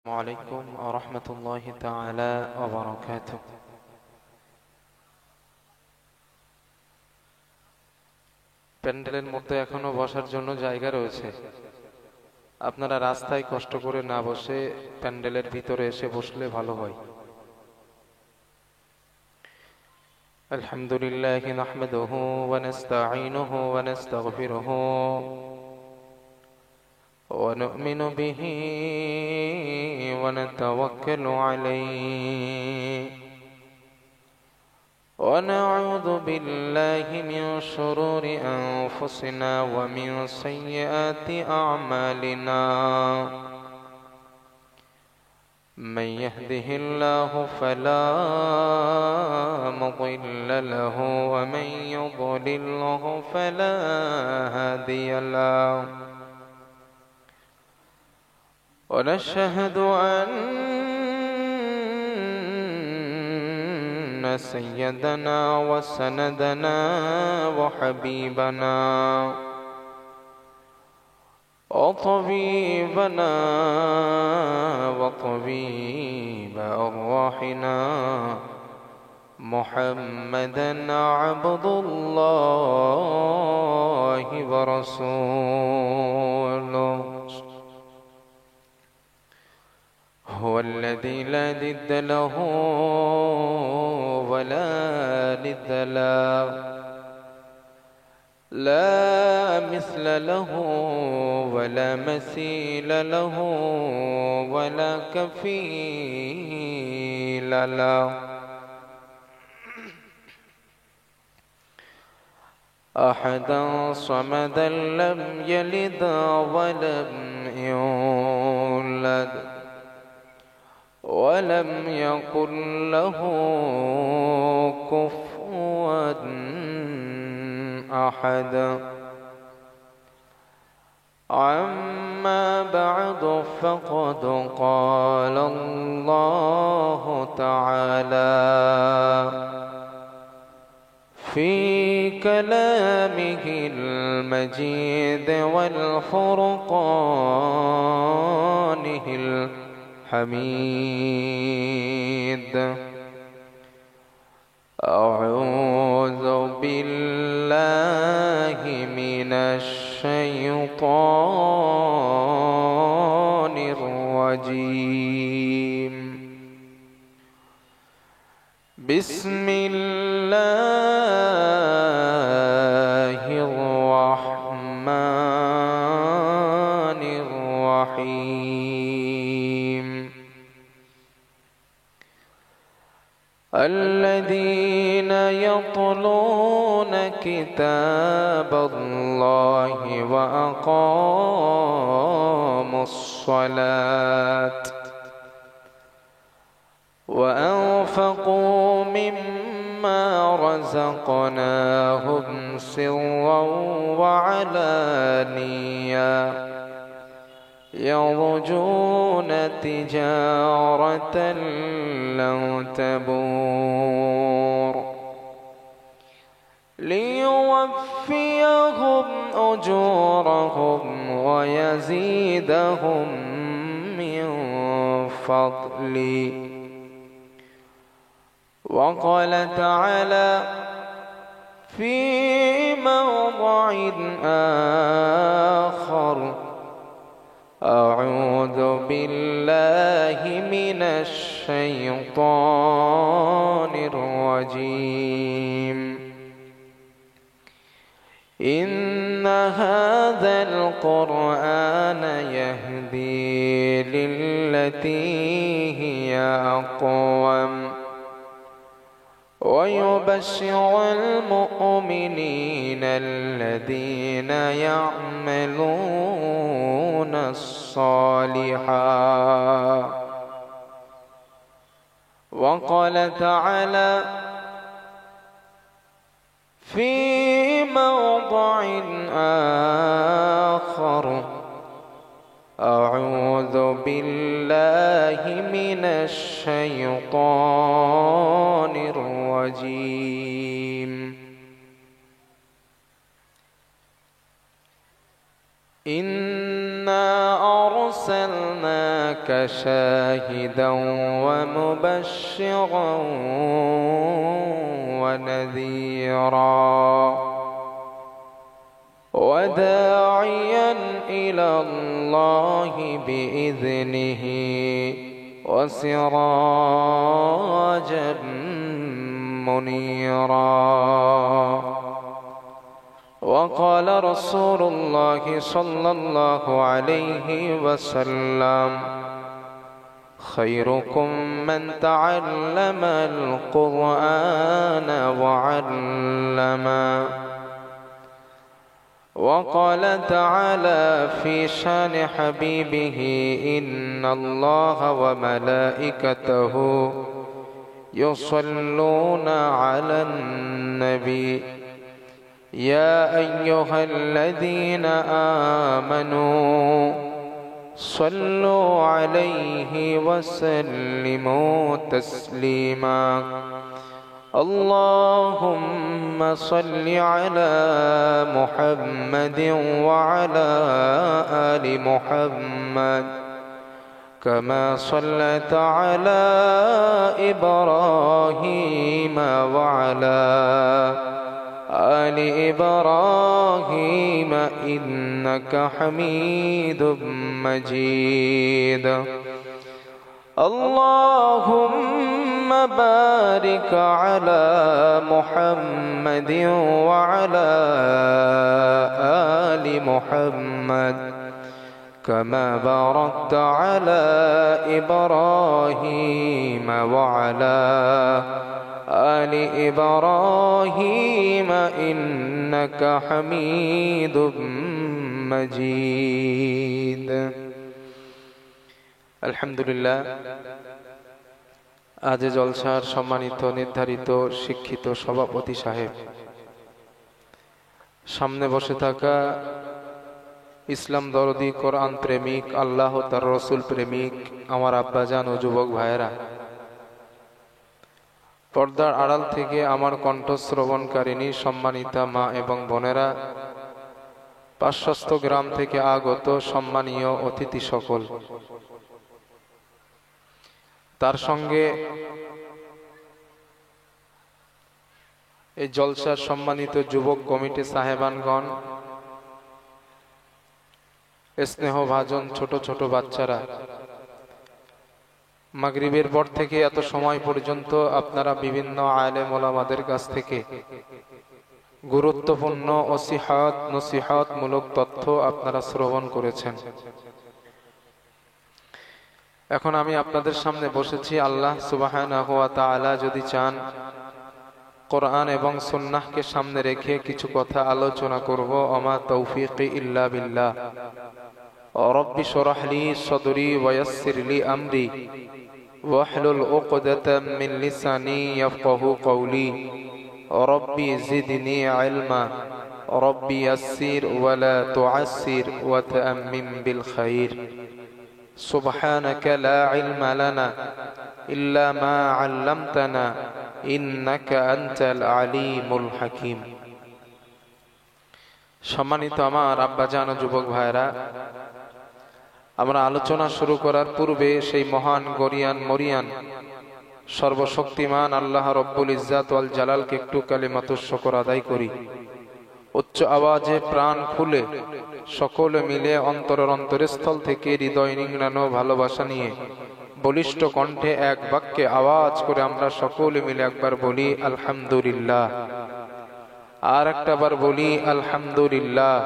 عليكم ورحمة الله تعالى وبركاته। প্যান্ডেলের মধ্যে এখনো বসার জন্য জায়গা রয়েছে। আপনারা রাস্তায় কষ্ট করে না বসে প্যান্ডেলের ভিতরে এসে বসলে ভালো হয়। আলহামদুলিল্লাহ নাহমাদুহু ওয়া নাস্তাঈনুহু ওয়া নাস্তাগফিরুহু ওয়া নু'মিনু বিহি ওয়া নাতাওয়াক্কালু আলাইহি ونعوذ بالله من شرور أنفسنا ومن سيئات أعمالنا من يهده الله فلا مضل له ومن يضلله فلا هادي له ونشهد أن سيدنا وسندنا وحبيبنا وطبيبنا وطبيب أرواحنا محمدا عبد الله ورسوله هو الذي لا ضد له ولا ند له لا مثل له ولا مثيل له ولا كفيل له أحدا صمدا لم يلد ولم يولد ولم يكن له كفوا أحد أما بعد فقد قال الله تعالى في كلامه المجيد والفرقانه حميد أعوذ بالله من الشيطان الرجيم بسم الله الرحمن الرحيم الذين يتلون كتاب الله وأقاموا الصلاة وأنفقوا مما رزقناهم سرا وعلانية يرجون تجارة لن تبور ليوفيهم أجورهم ويزيدهم من فضله وقال تعالى في موضع آخر أعوذ بالله من الشيطان الرجيم إن هذا القرآن يهدي للتي هي أقوم ويبشر المؤمنين الذين يعملون الصالحات وقال تعالى في موضع آخر أعوذ بالله من الشيطان الرجيم إنا أرسلناك أرسلناك شاهدا ومبشرا ونذيرا وداعيا إلى الله بإذنه وسراجا منيرا. وقال رسول الله صلى الله عليه وسلم خيركم من تعلم القرآن وعلمه. وقال تعالى في شان حبيبه إن الله وملائكته يصلون على النبي يا أيها الذين آمنوا صلوا عليه وسلموا تسليما. اللهم صل على محمد وعلى آل محمد كما صليت على إبراهيم وعلى آل إبراهيم إنك حميد مجيد. اللهم بارك على محمد وعلى آل محمد كما باركت على إبراهيم وعلى آل إبراهيم إنك حميد مجيد. আলহামদুলিল্লাহ, আজ জলসার সম্মানিত নির্ধারিত শিক্ষিত সভাপতি সাহেব, সামনে বসে থাকা ইসলাম দরদি, কোরআন প্রেমিক, আল্লাহ তার রসুল প্রেমিক আমার আব্বাজান ও যুবক ভাইয়েরা, পর্দার আড়াল থেকে আমার কণ্ঠ শ্রবণকারিণী সম্মানিতা মা এবং বোনেরা, পার্শ্বস্থ গ্রাম থেকে আগত সম্মানীয় অতিথি সকল, তার সঙ্গে এই জলসার সম্মানিত যুবক কমিটি সাহেবানগণ, স্নেহভাজন ছোট ছোট বাচ্চারা, মাগরিবের পর থেকে এত সময় পর্যন্ত আপনারা বিভিন্ন আলেম ওলামাদের কাছ থেকে গুরুত্বপূর্ণ ওসিহাত নসিহাত মূলক তথ্য আপনারা শ্রবণ করেছেন। এখন আমি আপনাদের সামনে বসেছি, আল্লাহ সুবহানাহু ওয়া তাআলা যদি চান কোরআন এবং সুন্নাহকে সামনে রেখে কিছু কথা আলোচনা করব। ওমা তৌফিকি ইল্লা বিল্লাহ। রব্বি শরহ লি সদরি ওয়া ইয়াসসির লি আমরি ওয়াহলুল উকদাতাম মিন লিসানি ইয়াফকাহু কওলি। রব্বি জিদনি ইলমা রব্বি ইয়াসসির ওয়া লা তুআসসির ওয়া তাআম্মিম বিল খাইর। সুবহানাকা লা ইলমা লানা ইল্লা মা আল্লামতানা ইন্নাকা আনতাল আলিমুল হাকিম। সম্মানিত আমার আব্বাজান ও যুবক ভাইরা, আমরা আলোচনা শুরু করার পূর্বে সেই মহান গরিয়ান মরিয়ান সর্বশক্তিমান আল্লাহ রব্বুল ইজ্জাত ওয়াল জালালকে একটু কালিমাতুশ শুকর আদায় করি। উচ্চ আওয়াজে প্রাণ খুলে সকলে মিলে অন্তরের অন্তরস্থল থেকে হৃদয় নিংড়ানো ভালোবাসা নিয়ে বলিষ্ঠ কণ্ঠে এক বাক্যে আওয়াজ করে আমরা সকলে মিলে একবার বলি আলহামদুলিল্লাহ, আর একটাবার বলি আলহামদুলিল্লাহ।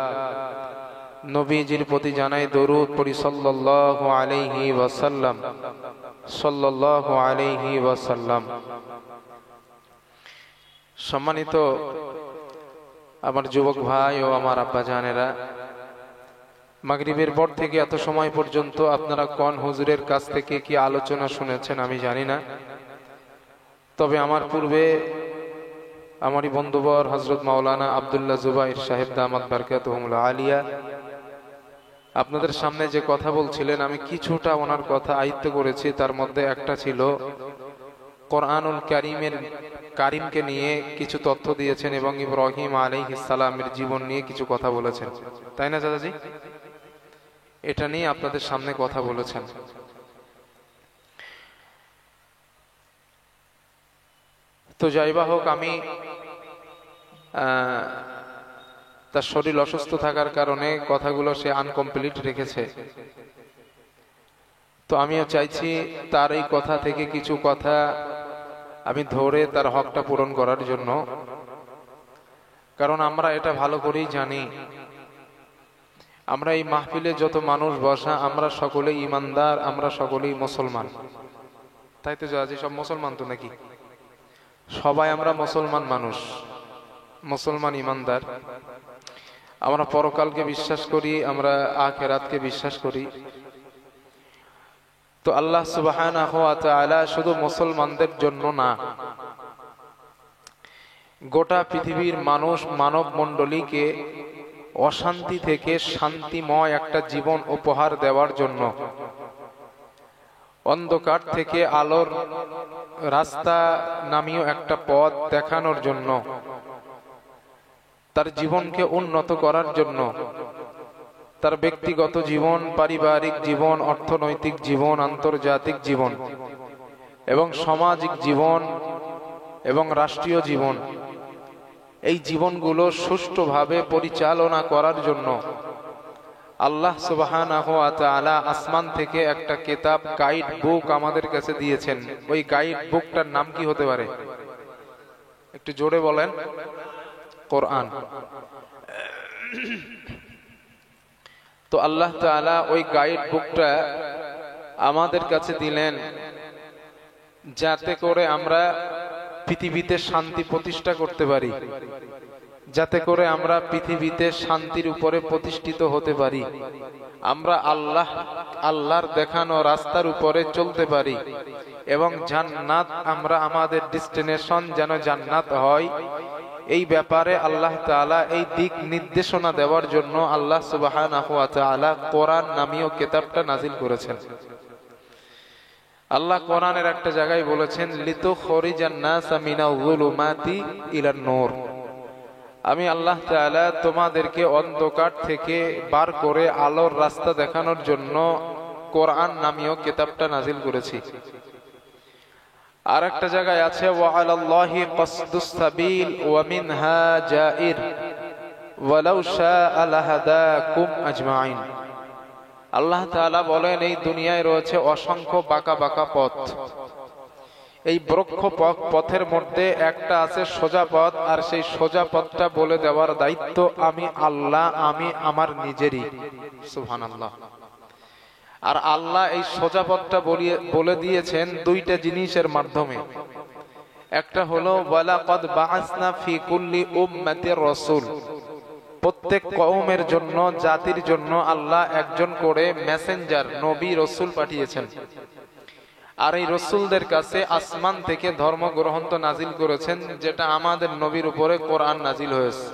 নবীজির প্রতি জানাই দরুদ পড়ি সাল্লাল্লাহু আলাইহি ওয়াসাল্লাম, সাল্লাল্লাহু আলাইহি ওয়াসাল্লাম। সম্মানিত আমার যুবক ভাই ও আমার আব্বাজানেরা, মাগরিবের পর থেকে এত সময় পর্যন্ত আপনারা কোন হুজুরের কাছ থেকে কি আলোচনা শুনেছেন আমি জানি না, তবে আমার পূর্বে আমারই বন্ধুবর হযরত মাওলানা আব্দুল্লাহ জুবাইর সাহেব দামাত বারকাতুহুল আলিয়া আপনাদের সামনে যে কথা বলছিলেন, আমি কিছুটা ওনার কথা আয়ত্ত করেছি। তার মধ্যে একটা ছিল কোরআনুল কারিমকে নিয়ে কিছু তথ্য দিয়েছেন এবং ইব্রাহিম আলাইহিস সালামের জীবন নিয়ে কিছু কথা বলেছেন, তাই না চাচাজি? এটা নিয়ে আপনাদের সামনে কথা বলেছেন। তো যাই বা হোক, আমি তার শরীর অসুস্থ থাকার কারণে কথাগুলো সে আনকমপ্লিট রেখেছে। তো আমিও চাইছি তার এই কথা থেকে কিছু কথা আমি ধরে তার হকটা পূরণ করার জন্য। কারণ আমরা এটা ভালো করেই জানি, আমরা এই মাহফিলে যত মানুষ বসা, আমরা সকলেই ইমানদার, আমরা সকলেই মুসলমান। তাই তো জাজি সব মুসলমান তো নাকি? সবাই আমরা মুসলমান মানুষ, মুসলমান ইমানদার। আমরা পরকালকে বিশ্বাস করি, আমরা আখিরাতকে বিশ্বাস করি। তো আল্লাহ সুবহানাহু ওয়া তাআলা শুধু মুসলমানদের জন্য না, গোটা পৃথিবীর মানুষ মানব মণ্ডলীকে অশান্তি থেকে শান্তিময় একটা জীবন উপহার দেওয়ার জন্য, অন্ধকার থেকে আলোর রাস্তা নামীয় একটা পথ দেখানোর জন্য, তার জীবনকে উন্নত করার জন্য, তার ব্যক্তিগত জীবন, পারিবারিক জীবন, অর্থনৈতিক জীবন, আন্তর্জাতিক জীবন এবং সামাজিক জীবন এবং রাষ্ট্রীয় জীবন, এই জীবনগুলো সুষ্ঠুভাবে পরিচালনা করার জন্য আল্লাহ সুবহানাহু ওয়া তাআলা আসমান থেকে একটা কিতাব, গাইড বুক আমাদের কাছে দিয়েছেন। ওই গাইড বুকটার নাম কি হতে পারে? একটু জোরে বলেন। কোরআন। তো আল্লাহ তাআলা ওই গাইড বুকটা আমাদের কাছে দিলেন যাতে করে আমরা পৃথিবীতে শান্তি প্রতিষ্ঠা করতে পারি, যাতে করে আমরা পৃথিবীতে শান্তির উপরে প্রতিষ্ঠিত হতে পারি, আমরা আল্লাহর দেখানো রাস্তার উপরে চলতে পারি এবং জান্নাত, আমরা আমাদের ডেস্টিনেশন যেন জান্নাত হয়, এই ব্যাপারে আল্লাহ তাআলা এই দিক নির্দেশনা দেওয়ার জন্য আল্লাহ সুবহানাহু ওয়া তাআলা কোরআন নামীয় কিতাবটা নাজিল করেছেন। আল্লাহ কোরআনের একটা জায়গায় বলেছেন, লিতুখরিজান নাসা মিনাল যুলুমাতি ইলান নূর। আমি আল্লাহ তাআলা তোমাদেরকে অন্ধকার থেকে বার করে আলোর রাস্তা দেখানোর জন্য কোরআন নামীয় কিতাবটা নাজিল করেছি। আর একটা জায়গায় আছে, ওয়া আলাল্লাহি কাসদুস সাবিল ওয়া মিনহা জাইর ওয়ালাউ শাআ লাহাদাকুম আজমাইন। আল্লাহ তাআলা বলেন, এই দুনিয়ায় রয়েছে অসংখ্য বাঁকা বাঁকা পথ, এই বৃক্ষ পথের মধ্যে একটা আছে সোজা পথ, আর সেই সোজা পথটা বলে দেওয়ার দায়িত্ব আমি আল্লাহ, আমি আমার নিজেরই। সুবহানাল্লাহ। আর আল্লাহ এই সোজা পথটা বলে দিয়েছেন দুইটা জিনিসের মাধ্যমে। একটা হলো ওয়ালাকাদ বাআসনা ফি কুল্লি উম্মাতির রাসূল, প্রত্যেক কওমের জন্য, জাতির জন্য আল্লাহ একজন করে মেসেঞ্জার, নবী, রাসূল পাঠিয়েছেন। আর এই রাসূলদের কাছে আসমান থেকে ধর্মগ্রন্থ নাজিল করেছেন, যেটা আমাদের নবীর উপরে কোরআন নাজিল হয়েছে।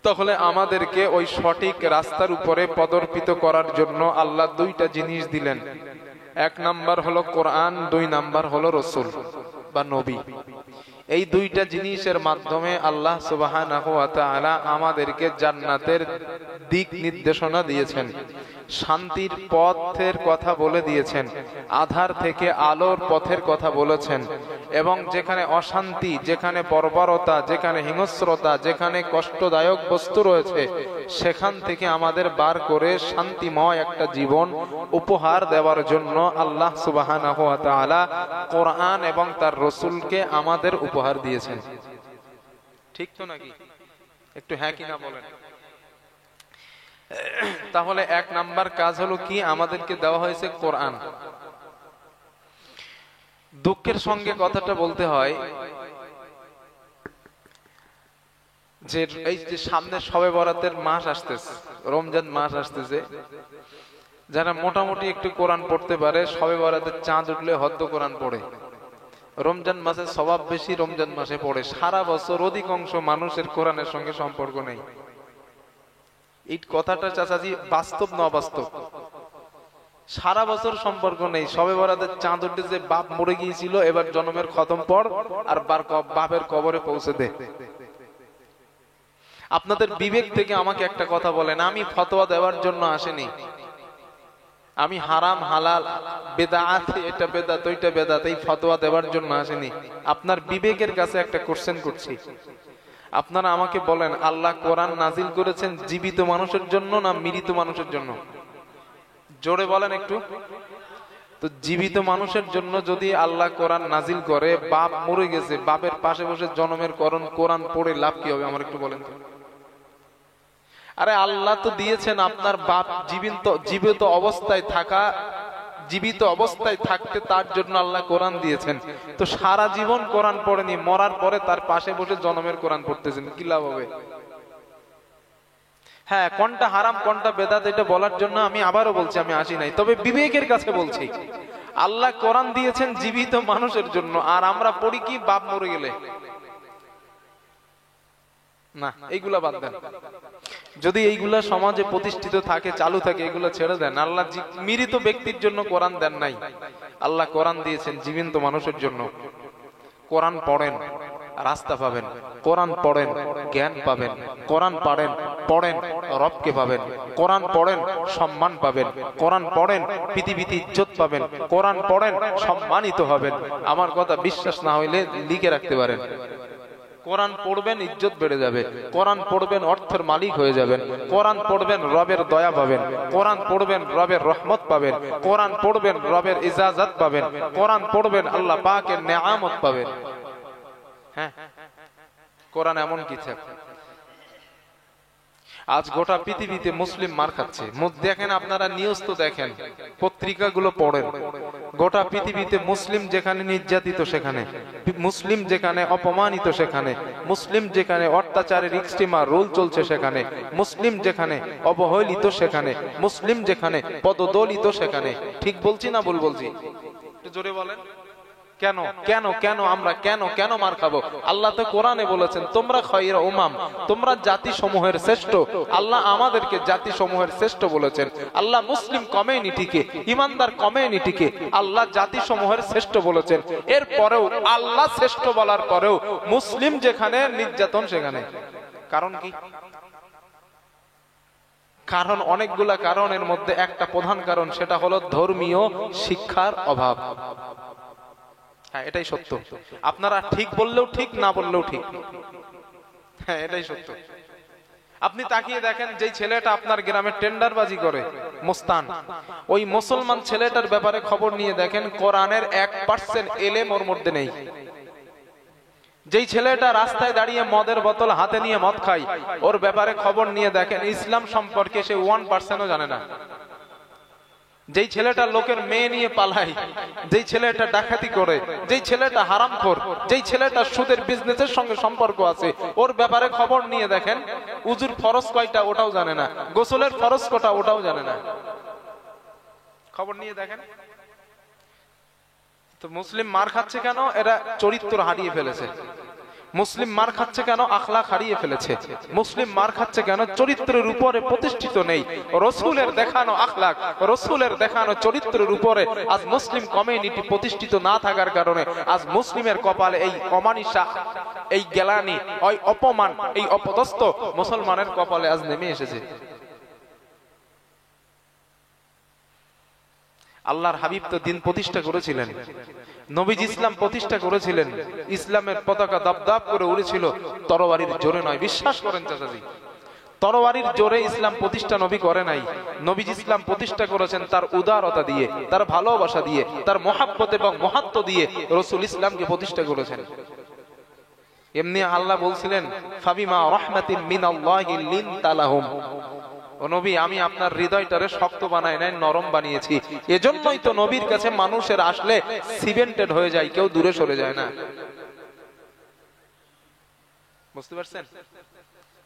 তাহলে আমাদেরকে ওই সঠিক রাস্তার উপরে পদর্পিত করার জন্য আল্লাহ দুইটা জিনিস দিলেন। এক নাম্বার হলো কোরআন, দুই নাম্বার হলো রাসূল বা নবী। এই দুইটা জিনিসের মাধ্যমে আল্লাহ সুবহানাহু ওয়া তাআলা আমাদেরকে জান্নাতের দিক নির্দেশনা দিয়েছেন, শান্তির পথের কথা বলে দিয়েছেন, আধার থেকে আলোর পথের কথা বলেছেন, এবং যেখানে অশান্তি, যেখানে বর্বরতা, যেখানে হিংস্রতা, যেখানে কষ্টদায়ক বস্তু রয়েছে, সেখান থেকে আমাদের বার করে শান্তিময় একটা জীবন উপহার দেওয়ার জন্য আল্লাহ সুবহানাহু ওয়া তাআলা কোরআন এবং তার রাসূলকে আমাদের উপহার দিয়েছেন। ঠিক তো নাকি? একটু হ্যাঁ কি না বলেন। তাহলে এক নাম্বার কাজ হলো কি? আমাদেরকে দেওয়া হয়েছে কোরআন। দুঃখের সঙ্গে কথাটা বলতে হয় যে এই যে সামনে শবে বরাতের মাস আসতেছে, রমজান মাস আসতেছে, যারা মোটামুটি একটু কোরআন পড়তে পারে, শবে বরাতের চাঁদ উঠলে হদ্দ কোরআন পড়ে। রমজান মাসে সওয়াব বেশি রমজান মাসে পড়ে। সারা বছর অধিকাংশ মানুষের কোরআনের সঙ্গে সম্পর্ক নেই। এই কথাটা চাচাজি বাস্তব না অবাস্তব? সারা বছর সম্পর্ক নেই। শবে বরাতের চাঁদ উঠে যে বাপ মরে গিয়েছিল, এবার জন্মের খতম পড় আর বাপের কবরে পৌঁছে দে। আপনাদের বিবেক থেকে আমাকে একটা কথা বলেন, আমি ফতোয়া দেওয়ার জন্য আসেনি, আমি হারাম হালাল বেদাত, এটা বেদাত ওইটা বেদাত এই ফতোয়া দেওয়ার জন্য আসেনি। আপনার বিবেকের কাছে একটা কোশ্চেন করছি, আপনারা আমাকে বলেন আল্লাহ কোরআন নাজিল করেছেন জীবিত মানুষের জন্য না মৃত মানুষের জন্য? জোরে বলেন একটু। তো জীবিত মানুষের জন্য যদি আল্লাহ কোরআন নাজিল করে, বাপ মরে গেছে, বাপের পাশে বসে জনমের কোরআন পড়ে লাভ কি হবে আমার একটু বলেন তো? আরে আল্লাহ তো দিয়েছেন আপনার বাপ জীবিত অবস্থায় থাকা, জীবিত অবস্থায় থাকতে তার জন্য আল্লাহ কোরআন দিয়েছেন। তো সারা জীবন কোরআন পড়েনি, মরার পরে তার পাশে বসে জনমের কোরআন পড়তেছেন, কি লাভ হবে? হ্যাঁ, কোনটা হারাম কোনটা বেদাত এটা বলার জন্য আমি আবারও বলছি আমি আসি নাই, তবে বিবেকের কাছে বলছি আল্লাহ কোরআন দিয়েছেন জীবিত মানুষের জন্য, আর আমরা পড়ি কি বাপ মরে গেলে। না, এইগুলা বাদ দেন। যদি এইগুলা সমাজে প্রতিষ্ঠিত থাকে, চালু থাকে, এগুলো ছেড়ে দেন। আল্লাহ মৃত ব্যক্তির জন্য কোরআন দেন নাই, আল্লাহ কোরআন দিয়েছেন জীবিত মানুষের জন্য। কোরআন পড়েন, রাস্তা পাবেন। কোরআন পড়েন, জ্ঞান পাবেন। কোরআন পড়েন, রবকে পাবেন। কোরআন পড়েন, সম্মান পাবেন। কোরআন পড়েন, পৃথিবীতে ইজ্জত পাবেন। কোরআন পড়েন, সম্মানিত হবেন। আমার কথা বিশ্বাস না হইলে লিখে রাখতে পারেন। কোরআন পড়বেন, ইজ্জত বেড়ে যাবে। কোরআন পড়বেন, অর্থের মালিক হয়ে যাবেন। কোরআন পড়বেন, রবের দয়া পাবেন। কোরআন পড়বেন, রবের রহমত পাবেন। কোরআন পড়বেন, রবের ইজাজত পাবেন। কোরআন পড়বেন, আল্লাহ পাকের নেয়ামত পাবেন। হ্যাঁ, কোরআন এমন কিছু। আজ গোটা পৃথিবীতে মুসলিম মার খাচ্ছে। দেখেন আপনারা নিউজ তো দেখেন, পত্রিকাগুলো পড়েন। গোটা পৃথিবীতে মুসলিম যেখানে নির্যাতিত সেখানে, মুসলিম যেখানে অপমানিত সেখানে, মুসলিম যেখানে অত্যাচারের এক্সট্রিমার রোল চলছে সেখানে, মুসলিম যেখানে অবহেলিত সেখানে, মুসলিম যেখানে পদদলিত সেখানে। ঠিক বলছি না ভুল বলছি? একটু জোরে বলেন। কেন কেন কেন আমরা কেন মার খাবো? আল্লাহ তো কোরআনে বলেছেন তোমরা খায়রা উমাম, তোমরা জাতি সমূহের শ্রেষ্ঠ। আল্লাহ আমাদেরকে জাতি সমূহের শ্রেষ্ঠ বলেছেন। আল্লাহ মুসলিম কমিউনিটিকে, ইমানদার কমিউনিটিকে আল্লাহ জাতি সমূহের শ্রেষ্ঠ বলেছেন। এর পরেও আল্লাহ শ্রেষ্ঠ বলার পরেও মুসলিম যেখানে নির্যাতন সেখানে। কারণ কি? কারণ অনেকগুলা কারণের মধ্যে একটা প্রধান কারণ, সেটা হলো ধর্মীয় শিক্ষার অভাব। হ্যাঁ, এটাই সত্য। আপনারা ঠিক বললেও ঠিক, না বললেও ঠিক। হ্যাঁ, এটাই সত্য। আপনি তাকিয়ে দেখেন, যেই ছেলেটা আপনার গ্রামে টেন্ডারবাজি করে, মোস্তান, ওই মুসলমান ছেলেটার ব্যাপারে খবর নিয়ে দেখেন, কোরআনের 1% এলেম ওর মধ্যে নেই। যেই ছেলেটা রাস্তায় দাঁড়িয়ে মদের বোতল হাতে নিয়ে মদ খায়, ওর ব্যাপারে খবর নিয়ে দেখেন, ইসলাম সম্পর্কে সে 1%ও জানে না। যেই ছেলেটা লোকের মেয়ে নিয়ে পালায়, যেই ছেলেটা ডাকাতি করে, যেই ছেলেটা হারামখোর, যেই ছেলেটা সুদের বিজনেসের সঙ্গে সম্পর্ক আছে, ওর ব্যাপারে খবর নিয়ে দেখেন, উজুর ফরজ কয়টা ওটাও জানে না, গোসলের ফরজ কয়টা ওটাও জানে না। খবর নিয়ে দেখেন। তো মুসলিম মার খাচ্ছে কেন? এরা চরিত্র হারিয়ে ফেলেছে। মুসলিম মার খাচ্ছে কেন? আখলাক হারিয়ে ফেলেছে। মুসলিম মার খাচ্ছে কেন? চরিত্রের উপরে প্রতিষ্ঠিত নেই। রসুলের দেখানো আখলাক, রসুলের দেখানো চরিত্রের উপরে আজ মুসলিম কমিউনিটি প্রতিষ্ঠিত না থাকার কারণে আজ মুসলিমের কপালে এই অমানিসা, এই গেলানি, ওই অপমান, এই অপদস্থ মুসলমানের কপালে আজ নেমে এসেছে। আল্লাহর হাবিব তো দিন প্রতিষ্ঠা করেছিলেন, নবীজি ইসলাম প্রতিষ্ঠা করেছিলেন। ইসলামের পতাকা দাবদাব করে উড়েছিল, তরবারির জোরে নয়। বিশ্বাস করেন চাচাজি, তরবারির জোরে ইসলাম প্রতিষ্ঠা নবী করে নাই। নবীজি ইসলাম প্রতিষ্ঠা করেছেন তার উদারতা দিয়ে, তার ভালোবাসা দিয়ে, তার মহাব্বত এবং মহাত্ম দিয়ে রসুল ইসলামকে প্রতিষ্ঠা করেছেন। এমনি আল্লাহ বলছিলেন, ফাবিমা রাহমাতিন মিনাল্লাহি লিনতা লাহুম, ও নবী আমি আপনার হৃদয়টারে শক্ত বানাই নাই, নরম বানিয়েছি। এজন্যই তো নবীর কাছে মানুষের আসলে সিমেন্টেড হয়ে যায়, কেউ দূরে সরে যায় না। বুঝতে পারছেন?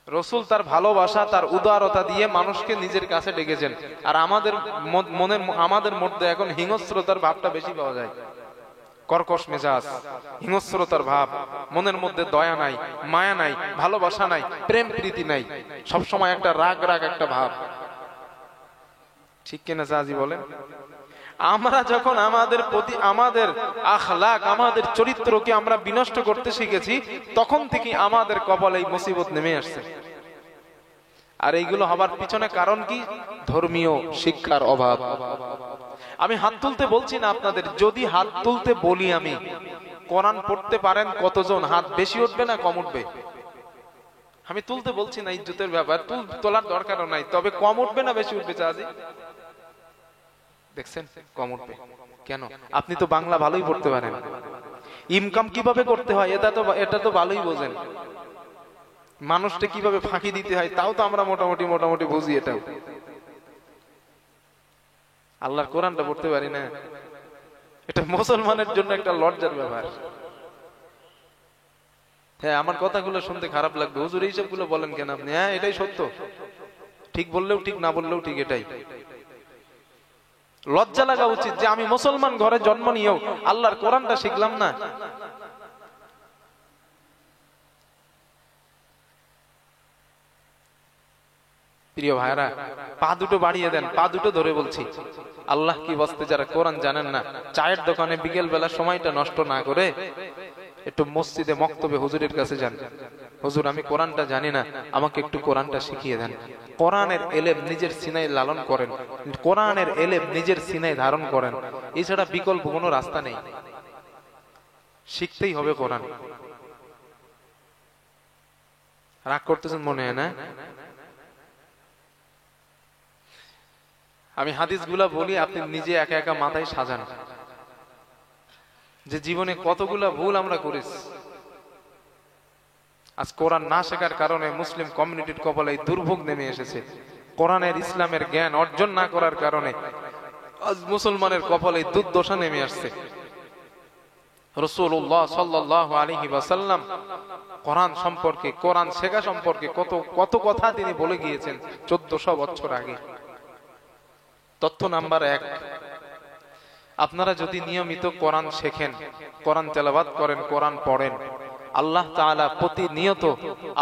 রসুল তার ভালোবাসা, তার উদারতা দিয়ে মানুষকে নিজের কাছে ডেকেছেন। আর আমাদের মধ্যে এখন হিংস্রতার ভাবটা বেশি পাওয়া যায়। কর্কশ মেজাজ, হিংস্রতার ভাব, মনের মধ্যে দয়া নাই, মায়া নাই, ভালোবাসা নাই, প্রেম প্রীতি নাই, সবসময় একটা রাগ একটা ভাব। ঠিক কিনা চাচি বলেন? আমরা যখন আমাদের প্রতি, আমাদের আখলাক, আমাদের চরিত্রকে আমরা বিনষ্ট করতে শিখেছি, তখন থেকে আমাদের কপালে এই মুসিবত নেমে আসছে। আর এইগুলো হবার পিছনে কারণ কি? ধর্মীয় শিক্ষার অভাব। আমি হাত তুলতে বলছি না আপনাদের, যদি হাত তুলতে বলি আমি, কোরআন পড়তে পারেন কতজন? হাত বেশি উঠবে না কম উঠবে? আমি তুলতে বলছি না, ইজ্জতের ব্যাপার, তোলার দরকারও নাই, তবে কম উঠবে না বেশি উঠবে? চাচি দেখছেন কম উঠবে কেন? আপনি তো বাংলা ভালোই পড়তে পারেন, ইনকাম কিভাবে করতে হয় এটা তো ভালোই বোঝেন, মানুষটা কিভাবে ফাঁকি দিতে হয় তাও তো আমরা মোটামুটি বুঝি। এটাও আল্লাহর কোরআনটা পড়তে পারি না, এটা মুসলমানের জন্য একটা লজ্জার ব্যাপার। হ্যাঁ, আমার কথাগুলো শুনতে খারাপ লাগবে, হুজুর এইসব গুলো বলেন কেন আপনি? হ্যাঁ, এটাই সত্য, ঠিক বললেও ঠিক, না বললেও ঠিক, এটাই। লজ্জা লাগা উচিত যে আমি মুসলমান ঘরে জন্ম নিয়েও আল্লাহর কোরআনটা শিখলাম না। প্রিয় ভাইরা, পা দুটো বাড়িয়ে দেন, পা দুটো ধরে বলছি, আল্লাহ কি বস্তে যারা কোরআন জানেন না, চায়ের দোকানে বিকেল বেলা সময়টা নষ্ট না করে একটু মসজিদে মক্তবে হুজুরের কাছে যান, হুজুর আমি কোরআনটা জানি না, আমাকে একটু কোরআনটা শিখিয়ে দেন। কোরআনের এলেম নিজের সিনায় লালন করেন, কোরআনের এলেম নিজের সিনায় ধারণ করেন, এছাড়া বিকল্প কোনো রাস্তা নেই। শিখতেই হবে কোরআন। রাগ করতেছেন মনে হয় না? আমি হাদিসগুলা বলি, আপনি নিজে একা একা মাথায় সাজান যে জীবনে কতগুলা ভুল আমরা করেছি। আজ কোরআন না শেখার কারণে মুসলিম কমিউনিটির কপালে দুর্ভোগ নেমে এসেছে। কোরআনের ইসলামের জ্ঞান অর্জন না করার কারণে আজ মুসলমানের কপালে দুর্দশা নেমে আসছে। রাসূলুল্লাহ সাল্লাল্লাহু আলাইহি ওয়াসাল্লাম কোরআন সম্পর্কে, কোরআন শেখা সম্পর্কে কত কথা তিনি বলে গিয়েছেন 1400 বছর আগে। তথ্য নাম্বার 1, আপনারা যদি নিয়মিত কোরআন শেখেন, কোরআন তেলাওয়াত করেন, কোরআন পড়েন, আল্লাহ তাআলা প্রতিনিয়ত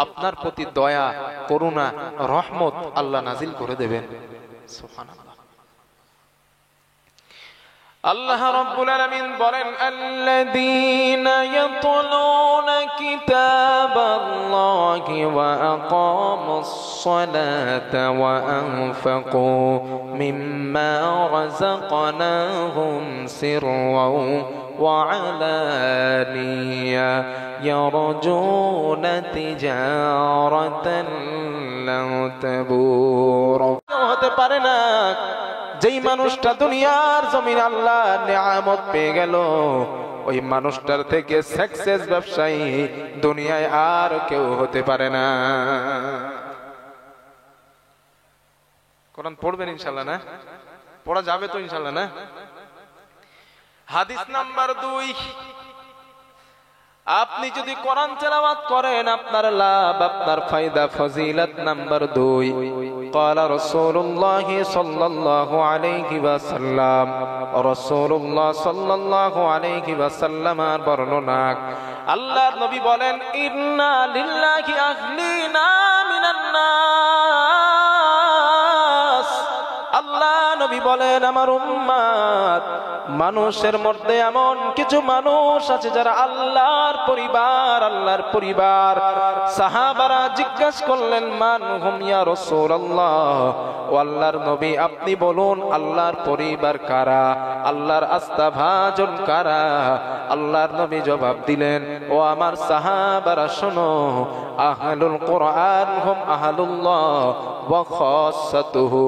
আপনার প্রতি দয়া, করুণা, রহমত আল্লাহ নাজিল করে দেবেন। সুবহানাল্লাহ। আল্লাহ রাব্বুল আলামিন বলেন, আল্লাযীনা ইয়াতলুনা কিতাবাল্লাহি ওয়া আকামুস সালাতা ওয়া আনফাকু মিম্মা রাযাকনাহুম সিররাও ওয়া আলানিয়া ইয়ারজুনা তিজারাতান লা তাবুর। হতে পারে না যেই মানুষটা দুনিয়ার জমিন আল্লাহ নিয়ামত পেয়ে গেল, ওই মানুষটার থেকে সাকসেস ব্যবসায়ী দুনিয়ায় আর কেউ হতে পারে না। কোরআন পড়বেন ইনশাআল্লাহ, না পড়া যাবে তো ইনশাআল্লাহ, না? হাদিস নাম্বার 2, আপনি যদি কোরআন তেলাওয়াত করেন আপনার লাভ, আপনার ফায়দা, ফজিলত। নাম্বার 2, ক্বালা রাসূলুল্লাহ সাল্লাল্লাহু আলাইহি ওয়াসাল্লাম, রাসূলুল্লাহ সাল্লাল্লাহু আলাইহি ওয়াসাল্লামের বর্ণনা, আল্লাহর নবী বলেন, ইন্না লিল্লাহি আহলিনা মিনান নাস। আল্লাহ নবী বলেন, আমার উম্মত, মানুষের মধ্যে এমন কিছু মানুষ আছে যারা আল্লাহর পরিবার। সাহাবারা জিজ্ঞাসা করলেন, মান হুম ইয়া রাসূলুল্লাহ, ও আল্লাহর নবী আপনি বলুন আল্লাহর পরিবার কারা, আল্লাহর আস্থাভাজন কারা? আল্লাহর নবী জবাব দিলেন, ও আমার সাহাবারা শোনো, আহলুল কোরআন হুম আহলুল্লাহ ওয়া খাসাতুহু।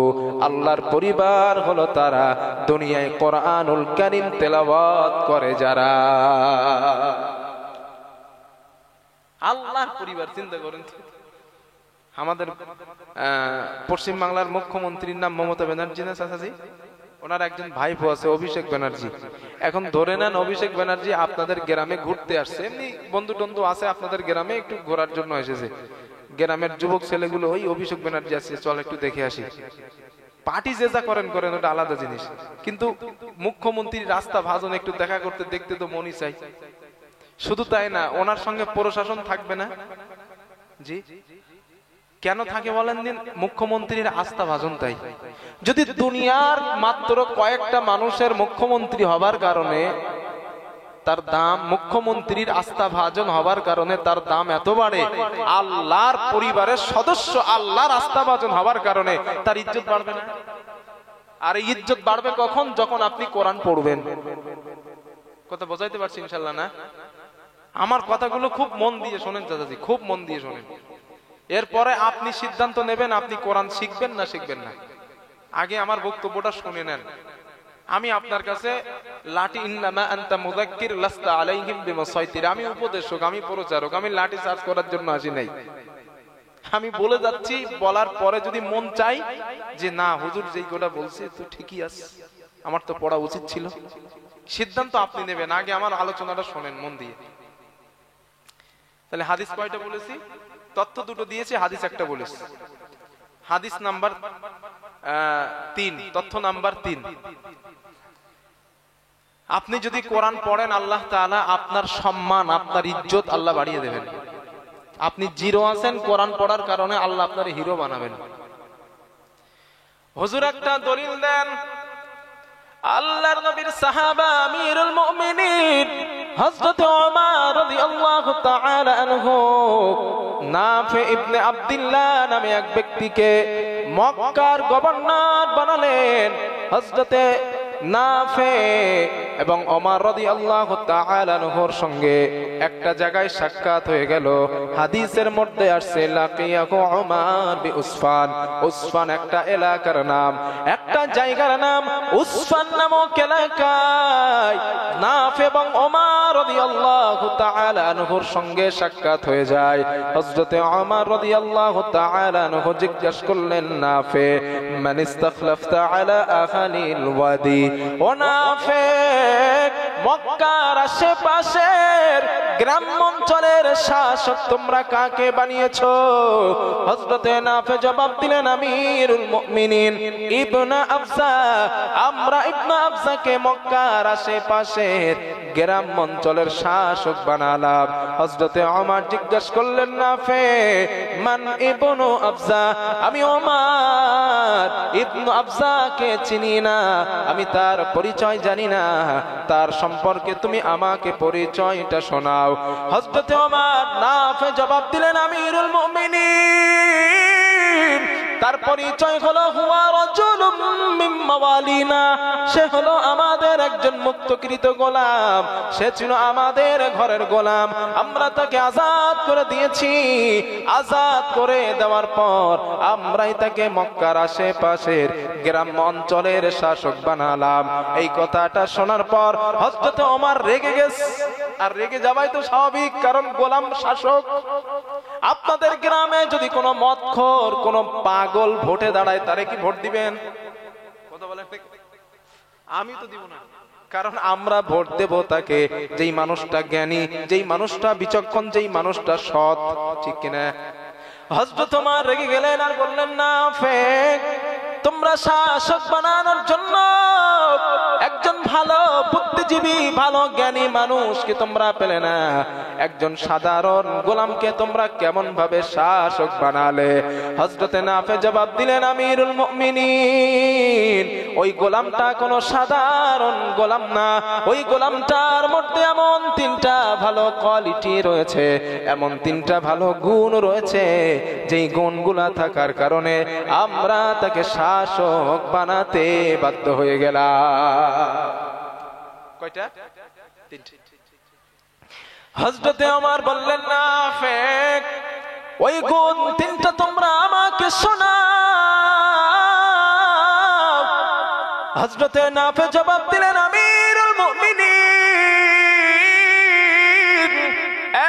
আল্লাহর পরিবার হলো তারা দুনিয়ায় কোরআনুল কারীম তেলাওয়াত করে যারা। আল্লাহর পরিবার, চিন্তা করেন। আমাদের পশ্চিম বাংলার মুখ্যমন্ত্রীর নাম মমতা ব্যানার্জি না চাচাজি? ওনার একজন ভাইপো আছে অভিষেক ব্যানার্জি। এখন ধরে নেন অভিষেক ব্যানার্জি আপনাদের গ্রামে ঘুরতে আসছে, এমনি বন্ধু টন্ধু আছে আপনাদের গ্রামে, একটু ঘোরার জন্য এসেছে। গ্রামের যুবক ছেলেগুলো, ওই অভিষেক ব্যানার্জি আছে, চল একটু দেখে আসি। পার্টি যে যা করেন ওটা আলাদা জিনিস, কিন্তু মুখ্যমন্ত্রীর রাস্তা ভাজন একটু দেখা করতে দেখতে তো মনই চাই। শুধু তাই না, ওনার সঙ্গে প্রশাসন থাকবে না? জি, কেন থাকে বলেন দিন? মুখ্যমন্ত্রীর আস্থা ভাজন তাই। যদি দুনিয়ার মাত্র কয়েকটা মানুষের মুখ্যমন্ত্রী হবার কারণে তার দাম মুখ্যমন্ত্রীর আস্থাভাজন হবার কারণে তার দাম এত বাড়ে, আল্লাহর পরিবারের সদস্য আল্লাহর আস্থাভাজন হবার কারণে তার ইজ্জত বাড়বে না। আর এই ইজ্জত বাড়বে কখন? যখন আপনি কোরআন পড়বেন। কথা বোঝাইতে পারছি ইনশাআল্লাহ না? আমার কথাগুলো খুব মন দিয়ে শোনেন চাচাজি, খুব মন দিয়ে শোনেন। এরপরে আপনি সিদ্ধান্ত নেবেন আপনি কোরআন শিখবেন না শিখবেন না। আগে আমার বক্তব্যটা শুনে নেন। আমি আপনার কাছে লাঠি, ইন্নামা আনতা মুযাক্কির লাস্তা আলাইহিম বিমুসাইতির, আমি উপদেশক, আমি প্রচারক, আমি লাঠি চার্জ করার জন্য আসি নাই। আমি বলে যাচ্ছি, বলার পরে যদি মন চাই যে না হুজুর যেই কথা বলছে তো ঠিকই আছে, আমার তো পড়া উচিত ছিল, সিদ্ধান্ত আপনি নেবেন। আগে আমার আলোচনাটা শোনেন মন দিয়ে। তাহলে হাদিস কয়টা বলেছি? তথ্য দুটো দিয়েছি, হাদিস একটা বলেছি। হাদিস নাম্বার 3, তথ্য নাম্বার 3। আপনি যদি কোরআন পড়েন আল্লাহ তাআলা আপনার সম্মান, আপনার ইজ্জত আল্লাহ বাড়িয়ে দেবেন। আপনি জিরো আছেন, কোরআন পড়ার কারণে আল্লাহ আপনার হিরো বানাবেন। হুজুর একটা দলিল দেন। আল্লাহর নবীর সাহাবা আমিরুল মুমিনিন হযরত ওমর রাদিয়াল্লাহু তাআলা আনহু নাফি ইবনে আব্দুল্লাহ নামে এক ব্যক্তিকে মক্কার গভর্নর বানালেন। হযরতে নাফি এবং ওমর রাদিয়াল্লাহু তাআলা আনহুর সঙ্গে একটা জায়গায় সাক্ষাৎ হয়ে গেল। হাদিসের মধ্যে আসছে লাকিয়াহু ওমর বিউসফান। উসফান একটা এলাকার নাম, একটা জায়গার নাম। উসফান নামক এলাকায় নাফি এবং ওমর রাদিয়াল্লাহু তাআলা আনহুর সঙ্গে সাক্ষাৎ হয়ে যায়। হযরতে ওমর রাদিয়াল্লাহু তাআলা আনহু জিজ্ঞেস করলেন নাফি, মান ইস্তাখলাফতা আলা আহলিল ওয়াদি। ও নাফি, মক্কার আশেপাশের গ্রাম অঞ্চলের শাসক তোমরা কাকে বানিয়েছো? হযরতে নাফি জবাব দিলেন, আমিরুল মুমিনিন ইবনে আফসা, আমরা ইবনে আফসাকে মক্কার আশেপাশের গ্রাম অঞ্চলের শাসক বানালাম। হযরতে ওমর জিজ্ঞেস করলেন, নাফি মান ইবনু আফসা? আমি ওমর ইবনে আফসাকে চিনি না, আমি তার পরিচয় জানি না, তার সম্পর্কে তুমি আমাকে পরিচয়টা শোনাও। হযরতে ওমর নাফি জবাব দিলেন, আমিরুল মুমিনিন তার পরিচয় হলো হুয়া রাজুলুম মিন মাওয়ালিনা, সে হলো আমাদের একজন মুক্তকৃত গোলাম, সে ছিল আমাদের ঘরের গোলাম, আমরা তাকে আজাদ করে দিয়েছি। আজাদ করে দেওয়ার পর আমরাই তাকে মক্কার আশেপাশের গ্রাম অঞ্চলের শাসক বানালাম। এই কথাটা শোনার পর হযরত ওমর রেগে গেছে। আর রেগে যাওয়াই তো স্বাভাবিক, কারণ গোলাম শাসক। আপনাদের গ্রামে যদি কোনো মদখোর, কোনো পাগল ভোটে দাঁড়ায়, তারে কি ভোট দিবেন? কথা বলেন। আমি তো দিব না, কারণ আমরা ভোট দেব তাকে যেই মানুষটা জ্ঞানী, যেই মানুষটা বিচক্ষণ, যেই মানুষটা সৎ, ঠিক কিনা? হযরত ওমর রেগে গেলেন আর বললেন, নাফি তোমরা শাসক বানানোর জন্য একজন ভালো বুদ্ধিজীবী, ভালো জ্ঞানী মানুষকে তোমরা পেলে না, একজন সাধারণ গোলামকে তোমরা কেমন ভাবে শাসক বানালে? হযরতে নাফি জবাব দিলেন, আমিরুল মুমিনিন ওই গোলামটা কোনো সাধারণ গোলাম না, ওই গোলামটার মধ্যে এমন 3টা ভালো কোয়ালিটি রয়েছে, এমন 3টা ভালো গুণ রয়েছে, যেই গুণগুলা থাকার কারণে আমরা তাকে শাসক বানাতে বাধ্য হয়ে গেলাম। কয়টা? 3টা। হযরতে ওমর বললেন, নাফি ওই গুণ 3টা তোমরা আমাকে শোনাও। হযরতে নাফি জবাব দিলেন, আমিরুল মুমিনিন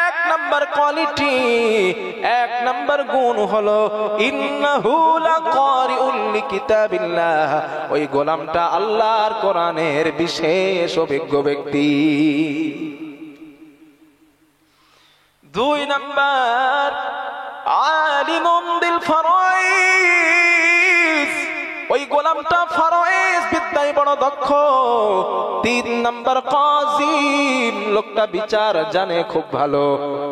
1 নাম্বার কোয়ালিটি, 1 নাম্বার গুণ হলো ইন্নাহু লাকারিউল লিকিতাবিল্লাহ, ওই গোলামটা আল্লাহর কোরআনের বিশেষ অভিজ্ঞ ব্যক্তি। 2 নাম্বার আলিমুন বিল ফারাইজ, ওই গোলামটা ফারাইজ বিদ্যা বিদ্যায় বড় দক্ষ। 3 নাম্বার কাযিম, লোকটা বিচার জানে খুব ভালো।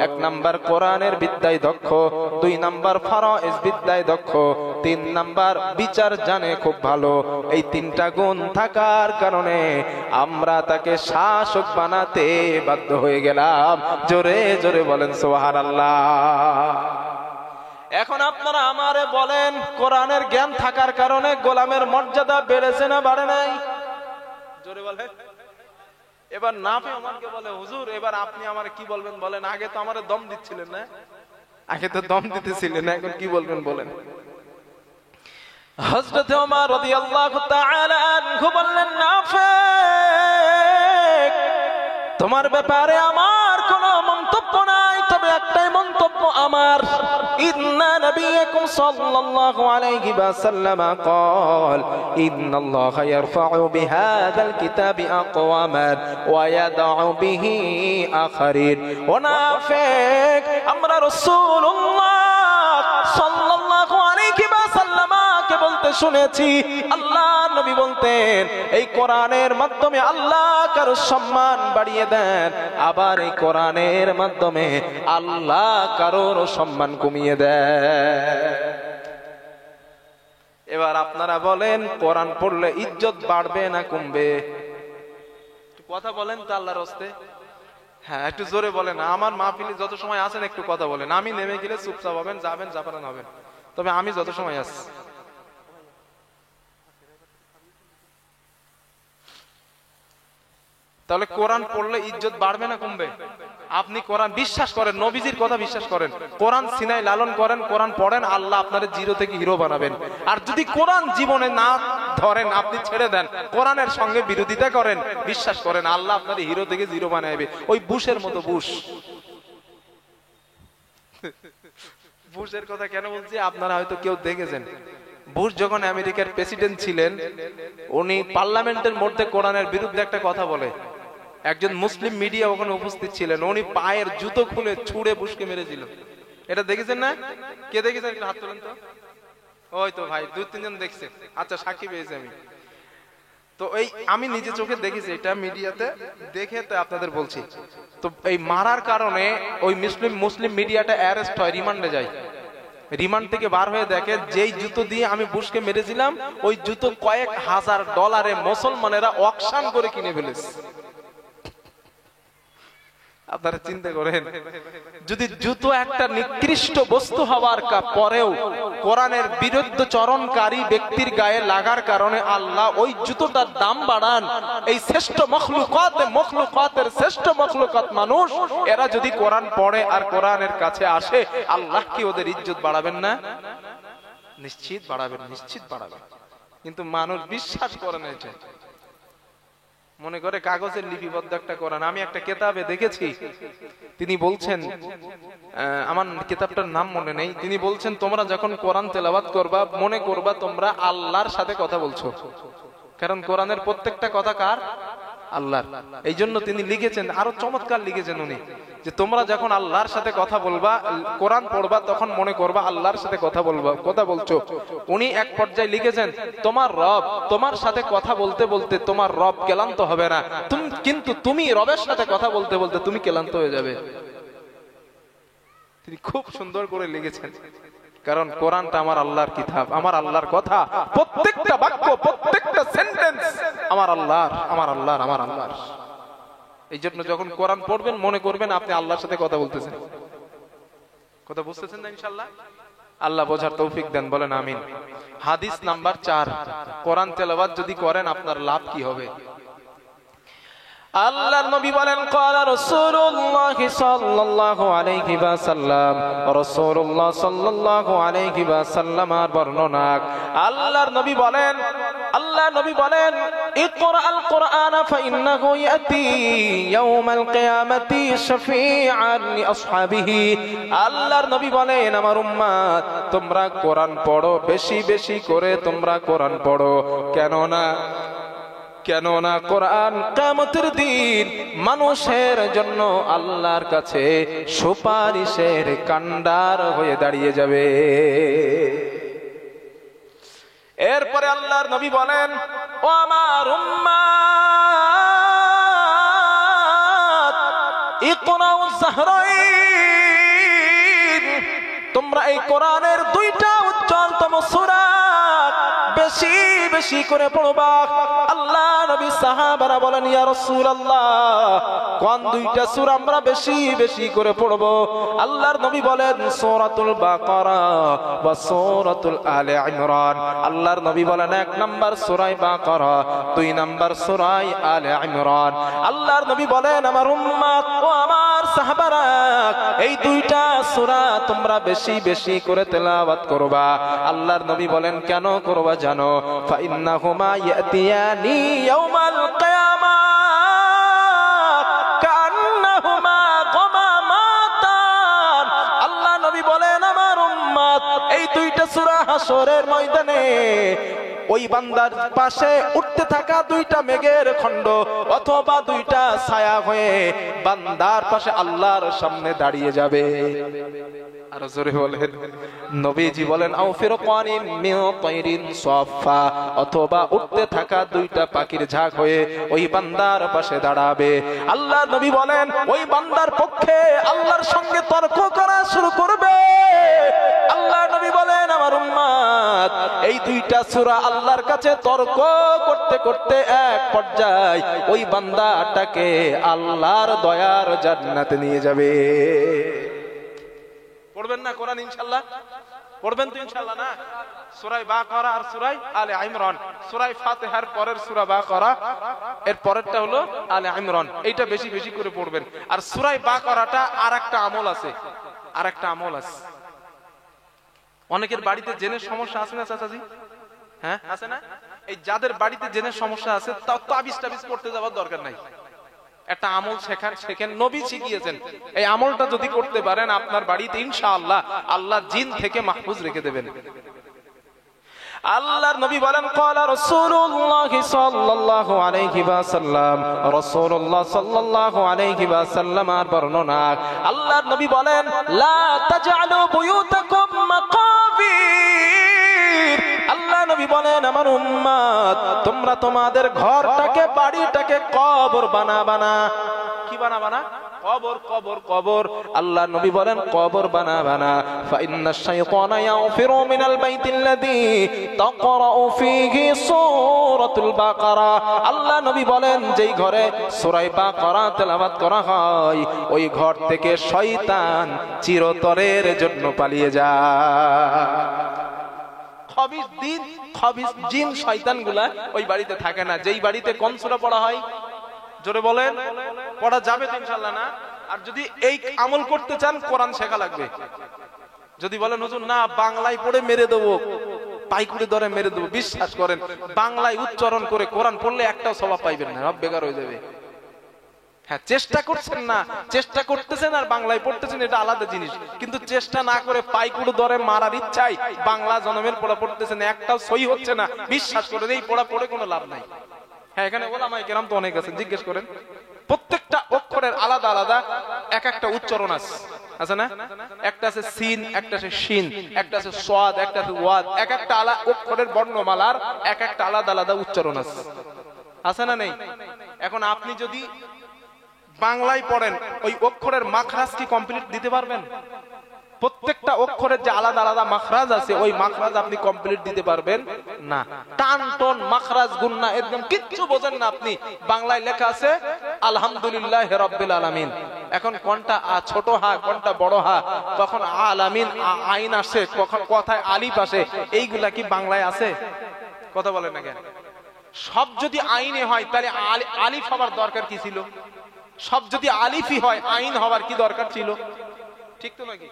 1 নাম্বার কোরআনের বিদ্যায় দক্ষ, 2 নাম্বার ফরয়েজ বিদ্যায় দক্ষ, 3 নাম্বার বিচার জানে খুব ভালো। এই 3টা গুণ থাকার কারণে আমরা তাকে শাসক বানাতে বাধ্য হয়ে গেলাম। জোরে জোরে বলেন সুবহানাল্লাহ। এখন আপনারা আমারে বলেন, কোরআনের জ্ঞান থাকার কারণে গোলামের মর্যাদা বেড়েছে না বাড়ে নাই? জোরে বলেন। এবার নাফে আমাকে বলে, হুজুর এবার আপনি আমারে কি বলবেন বলেন? আগে তো আমারে দম দিচ্ছিলেন না, আগে তো দম দিতেছিলেন না, এখন কি বলবেন বলেন? হযরত ওমর রাদিয়াল্লাহু তাআলা আনহু বললেন, নাফে তোমার ব্যাপারে আমার কোনো মন্তব্য নাই, তবে একটাই মন্তব্য আমার। ইন্না নবিয়াকুম সাল্লাল্লাহু আলাইহি ওয়াসাল্লাম قال ان الله يرفع بهذا الكتاب اقواما ويدع به اخرين। মুনাফিক, আমরা রাসূলুল্লাহ সাল্লাল্লাহু আলাইহি ওয়াসাল্লাম কে বলতে শুনেছি, আল্লাহ নবী বলতেন এই কোরআনের মাধ্যমে আল্লাহ কারো সম্মান বাড়িয়ে দেন, আবার এই কোরআনের মাধ্যমে আল্লাহ কারোর সম্মান কমিয়ে দেন। এবার আপনারা বলেন, কোরআন পড়লে ইজ্জত বাড়বে না কমবে? কথা বলেন তো আল্লাহর রাস্তে। হ্যাঁ, একটু জোরে বলেন। আমার মাহফিলে যত সময় আছেন একটু কথা বলেন। আমি নেমে গেলে চুপচাপ হবেন, যাবেন জাপান হবেন, তবে আমি যত সময় আছি। তাহলে কোরআন পড়লে ইজ্জত বাড়বে না কমবে? আপনি কোরআন বিশ্বাস করেন, নবীজির কথা বিশ্বাস করেন, কোরআন সিনায় লালন করেন, কোরআন পড়েন, আল্লাহ আপনার জিরো থেকে হিরো বানাবেন। আর যদি কোরআন জীবনে না ধরেন, আপনি ছেড়ে দেন, কোরআনের সঙ্গে বিরোধিতা করেন, বিশ্বাস করেন আল্লাহ আপনার হিরো থেকে জিরো বানাবে। ওই বুশের মতো। বুশের কথা কেন বলছি আপনারা হয়তো কেউ দেখেছেন। বুশ যখন আমেরিকার প্রেসিডেন্ট ছিলেন, উনি পার্লামেন্টের মধ্যে কোরআনের বিরুদ্ধে একটা কথা বলে। একজন মুসলিম মিডিয়া ওখানে উপস্থিত ছিলেন, উনি পায়ের জুতো খুলে ছুঁড়ে বুশকে মেরেছিল। এটা দেখেছেন না? কে দেখেছেন? হাত তোলেন তো। ওই তো ভাই 2-3 জন দেখছে। আচ্ছা, সাক্ষী পেয়েছি আমি তো। আমি নিজে চোখে দেখেছি এটা মিডিয়াতে, দেখে তো আপনাদের বলছি। তো এই মারার কারণে ওই মুসলিম মিডিয়াটা অ্যারেস্ট হয়, রিমান্ডে যায়। রিমান্ড থেকে বার হয়ে দেখে যেই জুতো দিয়ে আমি বুশকে মেরেছিলাম, ওই জুতো কয়েক হাজার ডলারে মুসলমানেরা অকশন করে কিনে ফেলেছে। আপনারা চিন্তা করেন, যদি জুতো একটা নিকৃষ্ট বস্তু হওয়ার পরেও কোরআনের বিরুদ্ধচরণকারী ব্যক্তির গায়ে লাগার কারণে আল্লাহ ওই জুতোটার দাম বাড়ান, এই শ্রেষ্ঠ মখলুকাতের শ্রেষ্ঠ মখলুকাত মানুষ, এরা যদি কোরআন পড়ে আর কোরআনের কাছে আসে, আল্লাহ কি ওদের ইজ্জত বাড়াবেন না? নিশ্চিত বাড়াবেন, নিশ্চিত বাড়াবেন। কিন্তু মানুষ বিশ্বাস করে না, এটা মনে করে কাগজের লিপিবদ্ধ একটা কোরআন। আমি একটা কিতাবে দেখেছি, তিনি বলছেন, আমার কিতাবটার নাম মনে নেই, তিনি বলছেন তোমরা যখন কোরআন তেলাওয়াত করবা মনে করবা তোমরা আল্লাহর সাথে কথা বলছো, কারণ কোরআনের প্রত্যেকটা কথা কার? আল্লাহর। এই জন্য তিনি লিখেছেন, আরো চমৎকার লিখেছেন উনি, যে তোমরা যখন আল্লাহর সাথে কথা বলবা, কোরআন পড়বা, তখন মনে করবা আল্লাহর সাথে কথা বলছো। উনি এক পর্যায়ে লিখেছেন, তোমার রব তোমার সাথে কথা বলতে বলতে তোমার রব ক্লান্ত হবে না, কিন্তু তুমি রবের সাথে কথা বলতে বলতে তুমি ক্লান্ত হয়ে যাবে। তিনি খুব সুন্দর করে লিখেছেন, কারণ কোরআনটা আমার আল্লাহর কিতাব, আমার আল্লাহর কথা, প্রত্যেকটা বাক্য, প্রত্যেকটা সেন্টেন্স আমার আল্লাহর, আমার আল্লাহর, আমার আল্লাহর। এই জন্য যখন কোরআন পড়বেন মনে করবেন আপনি আল্লাহর সাথে কথা বলতেছেন। কথা বুঝতেছেন না? ইনশাআল্লাহ আল্লাহ বোঝার তৌফিক দেন, বলেন আমিন। হাদিস নাম্বার 4, কোরআন তেলাওয়াত যদি করেন আপনার লাভ কি হবে? আল্লাহর নবী বলেন, ক্বালা রাসূলুল্লাহ সাল্লাল্লাহু আলাইহি ওয়াসাল্লাম, রাসূলুল্লাহ সাল্লাল্লাহু আলাইহি ওয়াসাল্লামের বর্ণনা। আল্লাহর নবী বলেন, ইকরাআল কুরআন ফাইন্নাহু ইয়াতি ইয়াউমাল কিয়ামাতি শাফিআন লিআসহাবিহি। আল্লাহর নবী বলেন, আমার উম্মত তোমরা কোরআন পড়ো, বেশি বেশি করে তোমরা কোরআন পড়ো। কেননা কোরআন কিয়ামতের দিন মানুষের জন্য আল্লাহর কাছে সুপারিশের কান্ডার হয়ে দাঁড়িয়ে যাবে। এরপরে আল্লাহর নবী বলেন, ও আমার উম্মাত, ইকরাউ যাহরাইন, তোমরা এই কোরআনের দুইটা উজ্জ্বলতম সূরা বেশি বেশি করে পড়বা। আল্লাহ নবী সাহাবারা বলেন, ইয়া রাসূলুল্লাহ, কোন দুইটা সূরা আমরা বেশি বেশি করে পড়ব? আল্লাহর নবী বলেন, সূরাতুল বাকারা বা সূরাতুল আলে ইমরান। আল্লাহর নবী বলেন, এক নাম্বার সূরা বাকারা, দুই নাম্বার সূরা আলে ইমরান। আল্লাহর নবী বলেন, আমার উম্মত ও আমার সাহাবারা, এই দুইটা সূরা তোমরা বেশি বেশি করে তেলাওয়াত করবা। আল্লাহর নবী বলেন, কেন করবা জানো? ফাইন্নাহুমা ইয়াতিয়ানি ইয়াউমাল কিয়ামাহ কান্নাহুমা গামামাতান। আল্লাহ নবী বলেন, আমার উম্মত, এই দুইটা সূরা হাসরের ময়দানে ওই বান্দার পাশে উঠতে থাকা দুইটা মেঘের খণ্ড অথবা দুইটা ছায়া হয়ে বান্দার পাশে আল্লাহর সামনে দাঁড়িয়ে যাবে। আর জোরে বলেন, নবীজি বলেন, আও ফিরকানিন মিন তাইরিন সাফা, অথবা উঠতে থাকা দুইটা পাখির ঝাঁক হয়ে ওই বান্দার পাশে দাঁড়াবে। আল্লাহ নবী বলেন, ওই বান্দার পক্ষে আল্লাহর সঙ্গে তর্ক করা শুরু করবে। আল্লাহ নবী বলেন, আমার উম্মত, এই দুইটা সূরা আল্লাহর কাছে তর্ক করতে করতে এক পর্যায়ে ওই বান্দাটাকে আল্লাহর দয়ার জান্নাতে নিয়ে যাবে। পড়বেন না কোরআন ইনশাআল্লাহ? পড়বেন তো ইনশাআল্লাহ না? সূরা বাকারা আর সূরা আলে ইমরান, সূরা ফাতিহার পরের সূরা বাকারা, এর পরেরটা হলো আলে ইমরান। এইটা বেশি বেশি করে পড়বেন। আর সূরা বাকারাটা আরেকটা আমল আছে, আরেকটা আমল আছে। অনেকের বাড়িতে জেনের সমস্যা আছে না চাচাজি? হ্যাঁ, আছে না? এই যাদের বাড়িতে জেনের সমস্যা আছে, তাও তাবিজ টাবিজ করতে যাওয়ার দরকার নাই। একটা আমল শেখেন, নবী শিখিয়েছেন। এই আমলটা যদি করতে পারেন, আপনার বাড়িতে ইনশাআল্লাহ আল্লাহ জিন থেকে মাহফুজ রেখে দেবেন। আল্লাহর নবী বলেন, ক্বালা রাসূলুল্লাহ সাল্লাল্লাহু আলাইহি ওয়াসাল্লাম, রাসূলুল্লাহ সাল্লাল্লাহু আলাইহি ওয়াসাল্লামের বর্ণনা। আল্লাহর নবী বলেন, লা তাজআলু বুয়ুতাকুম মাকাবির। আল্লাহ নবী বলেন, আমার উম্মত, তোমরা তোমাদের ঘরটাকে, বাড়িটাকে কবর বানাবা না। কি বানাবা না? কবর, কবর, কবর। আল্লাহ নবী বলেন, কবর বানাবা না। ফাইন্নাশ শাইতানা ইয়াফিরু মিনাল বাইতিল্লাযী তাকরাউ ফীহি সূরাতুল বাকারা। আল্লাহ নবী বলেন, যেই ঘরে সূরা বাকারা তেলাওয়াত করা হয়, ওই ঘর থেকে শয়তান চিরতরের জন্য পালিয়ে যায়। খবিস দিন, খবিস জিন, শয়তানগুলা ওই বাড়িতে থাকে না। যেই বাড়িতে কোন সূরা পড়া হয়, জোরে বলেন, পড়া যাবে তো ইনশাআল্লাহ না? আর যদি এই আমল করতে চান, কোরআন শেখা লাগবে। যদি বলেন, হুজুর না, বাংলায় পড়ে মেরে দেবো, পাইকুড়ি ধরে মেরে দেবো, বিশ্বাস করেন, বাংলায় উচ্চারণ করে কোরআন পড়লে একটাও স্বভাব পাইবেন না, সব বেকার হয়ে যাবে। হ্যাঁ, চেষ্টা করছেন না, চেষ্টা করতেছেন আর বাংলায় পড়তেছেন, এটা আলাদা জিনিস। কিন্তু চেষ্টা না করে পাইকুড়ি ধরে মারার ইচ্ছাই বাংলা জনমের পড়া পড়তেছেন, একটাও সহি হচ্ছে না। বিশ্বাস করেন, এই পড়া পড়ে কোনো লাভ নাই। হ্যাঁ, এখানে ওলামায়ে কেরাম তো অনেক আছেন, জিজ্ঞেস করেন। প্রত্যেকটা অক্ষরের আলাদা আলাদা এক একটা উচ্চারণ আছে না? একটা আছে সিন, একটা আছে শিন, একটা আছে সাদ, একটা আছে ওয়াদ। এক একটা আলাদা অক্ষরের বর্ণমালার এক একটা আলাদা আলাদা উচ্চারণ আছে না নেই? এখন আপনি যদি বাংলায় পড়েন, ওই অক্ষরের মাখরাজ কি কমপ্লিট দিতে পারবেন? প্রত্যেকটা অক্ষরের যে আলাদা আলাদা মাখরাজ আছে, ওই মাখরাজ আপনি কমপ্লিট দিতে পারবেন না। টান টন মাখরাজ গুন্না একদম কিচ্ছু বোঝেন না আপনি। বাংলায় লেখা আছে আলহামদুলিল্লাহ রাব্বিল আলামিন, এখন কোনটা ছোট হা, কোনটা বড় হা, কখন আলামিন আইন আসে, কখন কথায় আলিফ আসে, এইগুলা কি বাংলায় আছে? কথা বলেন না কেন? সব যদি আইনে হয়, তাহলে আলিফ হবার দরকার কি ছিল? সব যদি আলিফই হয়, আইন হবার কি দরকার ছিল? ঠিক তো নাকি?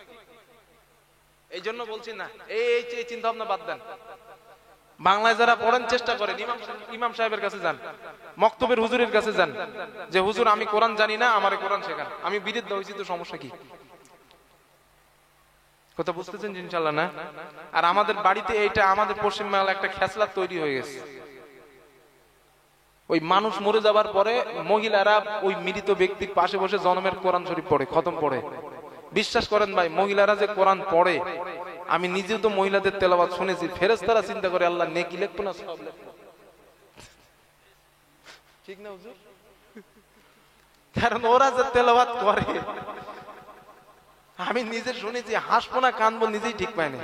এই জন্য বলছি না, এই চিন্তা ভাবনা বাদ দেন। বাংলায় যারা পড়েন, চেষ্টা করেন, ইমাম সাহেবের কাছে যান, মক্তবের হুজুরের কাছে যান, যে হুজুর আমি কোরআন জানি না, আমারে কোরআন শেখান। আমি বিরুদ্ধ হয়েছি, তো সমস্যা কি? কথা বুঝতেছেন ইনশাআল্লাহ না? আর আমাদের বাড়িতে এইটা, আমাদের পশ্চিম বাংলা একটা খেসলাত তৈরি হয়ে গেছে। ওই মানুষ মরে যাবার পরে মহিলারা ওই মৃত ব্যক্তির পাশে বসে জন্মের কোরআন শরীফ পড়ে, খতম পড়ে। বিশ্বাস করেন ভাই, মহিলারা যে কোরআন পড়ে, আমি নিজেও তো মহিলাদের তেলাওয়াত শুনেছি। ফেরেশতারা চিন্তা করে, আল্লাহ নেকি লিখবো না সওয়াব লিখবো? ঠিক না হুজুর? কারণ ওরা যে তেলাওয়াত করে আমি নিজে শুনেছি, হাসবো না কানবো নিজেই ঠিক পাই না।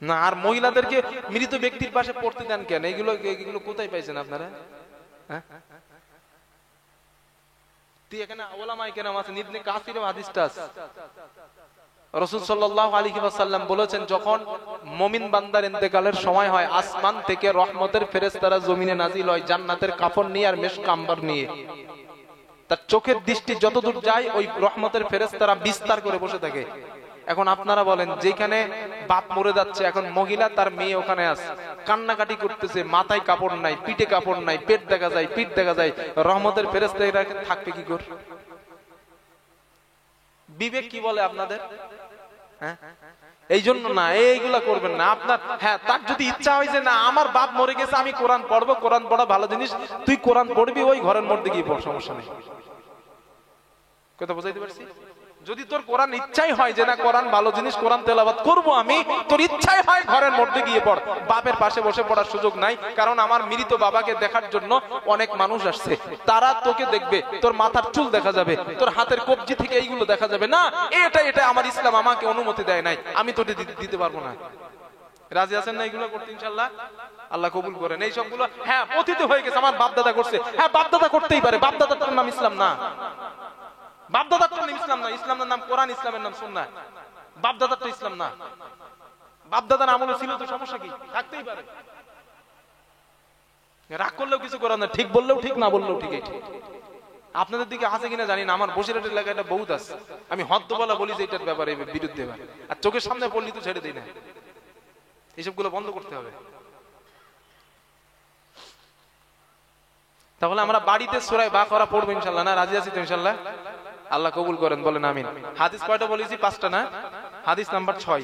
না আর মহিলাদেরকে মৃত ব্যক্তির পাশে পড়তে দেন কেন? এগুলো এগুলো কোথায় পাইছেন আপনারা? হ্যাঁ, এখানে ওলামায়ে কেরাম আছেন, ইবনে কাসিরের হাদিসটা আছে। রাসূল সাল্লাল্লাহু আলাইহি ওয়াসাল্লাম বলেছেন, যখন মুমিন বান্দার ইন্তেকালের সময় হয়, আসমান থেকে রহমতের ফেরেশতারা জমিনে নাজিল হয় জান্নাতের কাফন নিয়ে আর মেশক আম্বার নিয়ে। তার চোখের দৃষ্টি যতদূর যায় ওই রহমতের ফেরেশতারা বিস্তার করে বসে থাকে। এখন আপনারা বলেন, যেখানে বাপ মরে যাচ্ছে, এখন মহিলা তার মেয়ে ওখানে আছে, কান্নাকাটি করতেছে, মাথায় কাপড় নাই, পিঠে কাপড় নাই, পেট দেখা যায়, পিঠ দেখা যায়, রহমতের ফেরেশতারা থাকবে কি করে? বিবেক কি বলে আপনাদের? হ্যাঁ, এই জন্য না, এইগুলা করবেন না আপনার। হ্যাঁ, তার যদি ইচ্ছা হয় যে না আমার বাপ মরে গেছে, আমি কোরআন পড়বো, কোরআন পড়া ভালো জিনিস, তুই কোরআন পড়বি, ওই ঘরের মধ্যে গিয়ে পড়, সমস্যা নেই। কথা বুঝাইতে পারছি? যদি তোর কোরআন ইচ্ছাই হয় যে না কোরআন ভালো জিনিস, কোরআন তেলাওয়াত করব আমি, তোর ইচ্ছাই হয় ঘরের মধ্যে গিয়ে পড়, বাপের পাশে বসে পড়ার সুযোগ নাই। কারণ আমার মৃত বাবাকে দেখার জন্য অনেক মানুষ আসছে, তারা তোকে দেখবে, তোর মাথার চুল দেখা যাবে, তোর হাতের কবজি থেকে এইগুলো দেখা যাবে না। এটা আমার ইসলাম আমাকে অনুমতি দেয় নাই, আমি তোকে দিতে পারবো না। রাজি আছেন না এগুলো করতে? ইনশাআল্লাহ আল্লাহ কবুল করেন। এই সবগুলো হ্যাঁ অতীত হয়ে গেছে, আমার বাপ দাদা করছে, হ্যাঁ বাপ দাদা করতেই পারে, বাপ দাদার নাম ইসলাম না, বাপদাদার নাম ইসলাম না, ইসলামের নাম কোরআন, ইসলামের নাম সুন্নাহ। বাপদাদার তো ইসলাম না, বাপদাদার আমলে ছিল তো, সমস্যা কি? থাকতেই পারে, রাগ করলেও কিছু করার না, ঠিক বললেও ঠিক, না বললেও ঠিক। আপনাদের দিকে আছে কিনা জানি না, আমার বসিরহাটের এলাকায় এটা বহুত আছে। আমি হদ্দবলা বলি যে এটার ব্যাপারে বিরুদ্ধে, আর চোখের সামনে পড়লি তো ছেড়ে দিই না। এইসবগুলো বন্ধ করতে হবে। তাহলে আমরা বাড়িতে সূরা বাকারা পড়বো ইনশাআল্লাহ, না? রাজি আছি তো ইনশাআল্লাহ? আল্লাহ কবুল করেন, বলেন আমিন। হাদিস কয়টা বলেছি? 5টা না? হাদিস নাম্বার 6।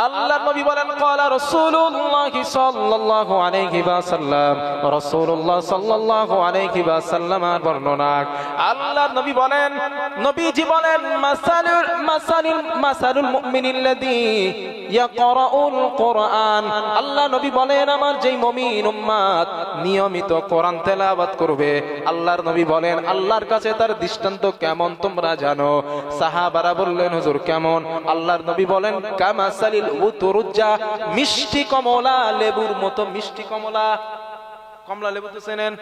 আল্লাহর নবী বলেন, ক্বালা রাসূলুল্লাহ সাল্লাল্লাহু আলাইহি ওয়াসাল্লাম, রাসূলুল্লাহ সাল্লাল্লাহু আলাইহি ওয়াসাল্লামের বর্ণনা। আল্লাহর নবী বলেন, নবীজি বলেন, মাসালুল মুমিনিল্লাযী ইয়াকরাউল কুরআন। আল্লাহ নবী বলেন, আমার যেই মুমিন উম্মত নিয়মিত কোরআন তেলাওয়াত করবে, আল্লাহর নবী বলেন আল্লাহর কাছে তার দৃষ্টান্ত কেমন তোমরা জানো? সাহাবারা বললেন, হুজুর কেমন? আল্লাহর নবী বলেন, কামাসালিল উতুরুজ্জা, মিষ্টি কমলা লেবুর মতো মিষ্টি কমলা। কমলা লেবু তো চেনেন?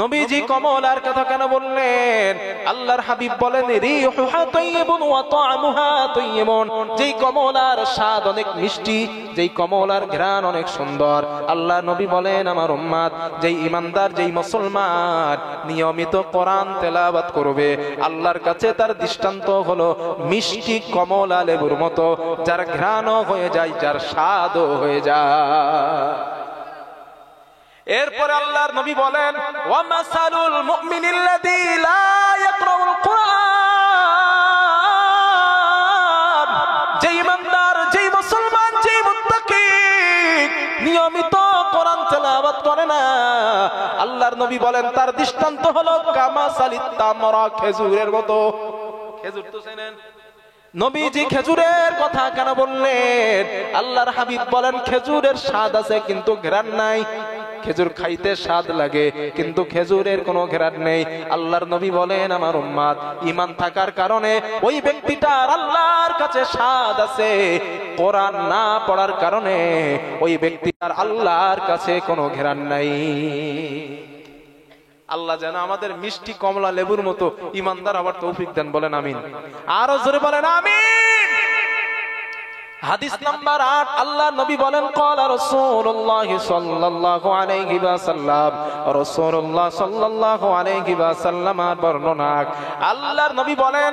নবীজি কমলার কথা কেন বললেন? আল্লাহর হাবিব বলেন, রিহুহা তাইয়িবুন ওয়া তা'মুহা তাইয়িবুন, যেই কমলার স্বাদ অনেক মিষ্টি, যেই কমলার ঘ্রাণ অনেক সুন্দর। আল্লাহ নবী বলেন, আমার উম্মত যেই ঈমানদার, যেই মুসলমান নিয়মিত কোরআন তেলাওয়াত করবে, আল্লাহর কাছে তার দৃষ্টান্ত হলো মিষ্টি কমলা লেবুর মতো, যার ঘ্রাণও হয়ে যায়, যার স্বাদও হয়ে যায়। এরপরে আল্লাহর নবী বলেন, ওয়া মাসালুল মুমিনিল্লাযী লা ইয়াকরাউল কুরআন, যেই ইমানদার, যেই মুসলমান, যেই মুত্তাকি নিয়মিত কোরআন তেলাওয়াত করে না, আল্লাহর নবী বলেন তার দৃষ্টান্ত হলো কামাসালিত তামরা, খেজুরের মতো। খেজুর তো চেনেন? নবীজি খেজুরের কথা কেন বললেন? আল্লাহর হাবিব বলেন, খেজুরের স্বাদ আছে কিন্তু ঘ্রাণ নাই। খেজুর খাইতে স্বাদ লাগে কিন্তু খেজুরের কোনো ঘ্রাণ নেই। আল্লাহর নবী বলেন, আমার উম্মত ঈমান থাকার কারণে ওই ব্যক্তিটার আল্লাহর কাছে স্বাদ আছে, কোরআন না পড়ার কারণে ওই ব্যক্তিটার আল্লাহর কাছে কোনো ঘ্রাণ নাই। আল্লাহ যেন আমাদের মিষ্টি কমলা লেবুর মতো ঈমানদার আবার তৌফিক দেন, বলেন আমিন। আরো জোরে বলেন আমিন। হাদিস নাম্বার 8, আল্লাহ নবী বলেন, ক্বালা রাসূলুল্লাহ সাল্লাল্লাহু আলাইহি ওয়াসাল্লাম, রাসূলুল্লাহ সাল্লাল্লাহু আলাইহি ওয়াসাল্লামের বর্ণনা। আল্লাহর নবী বলেন,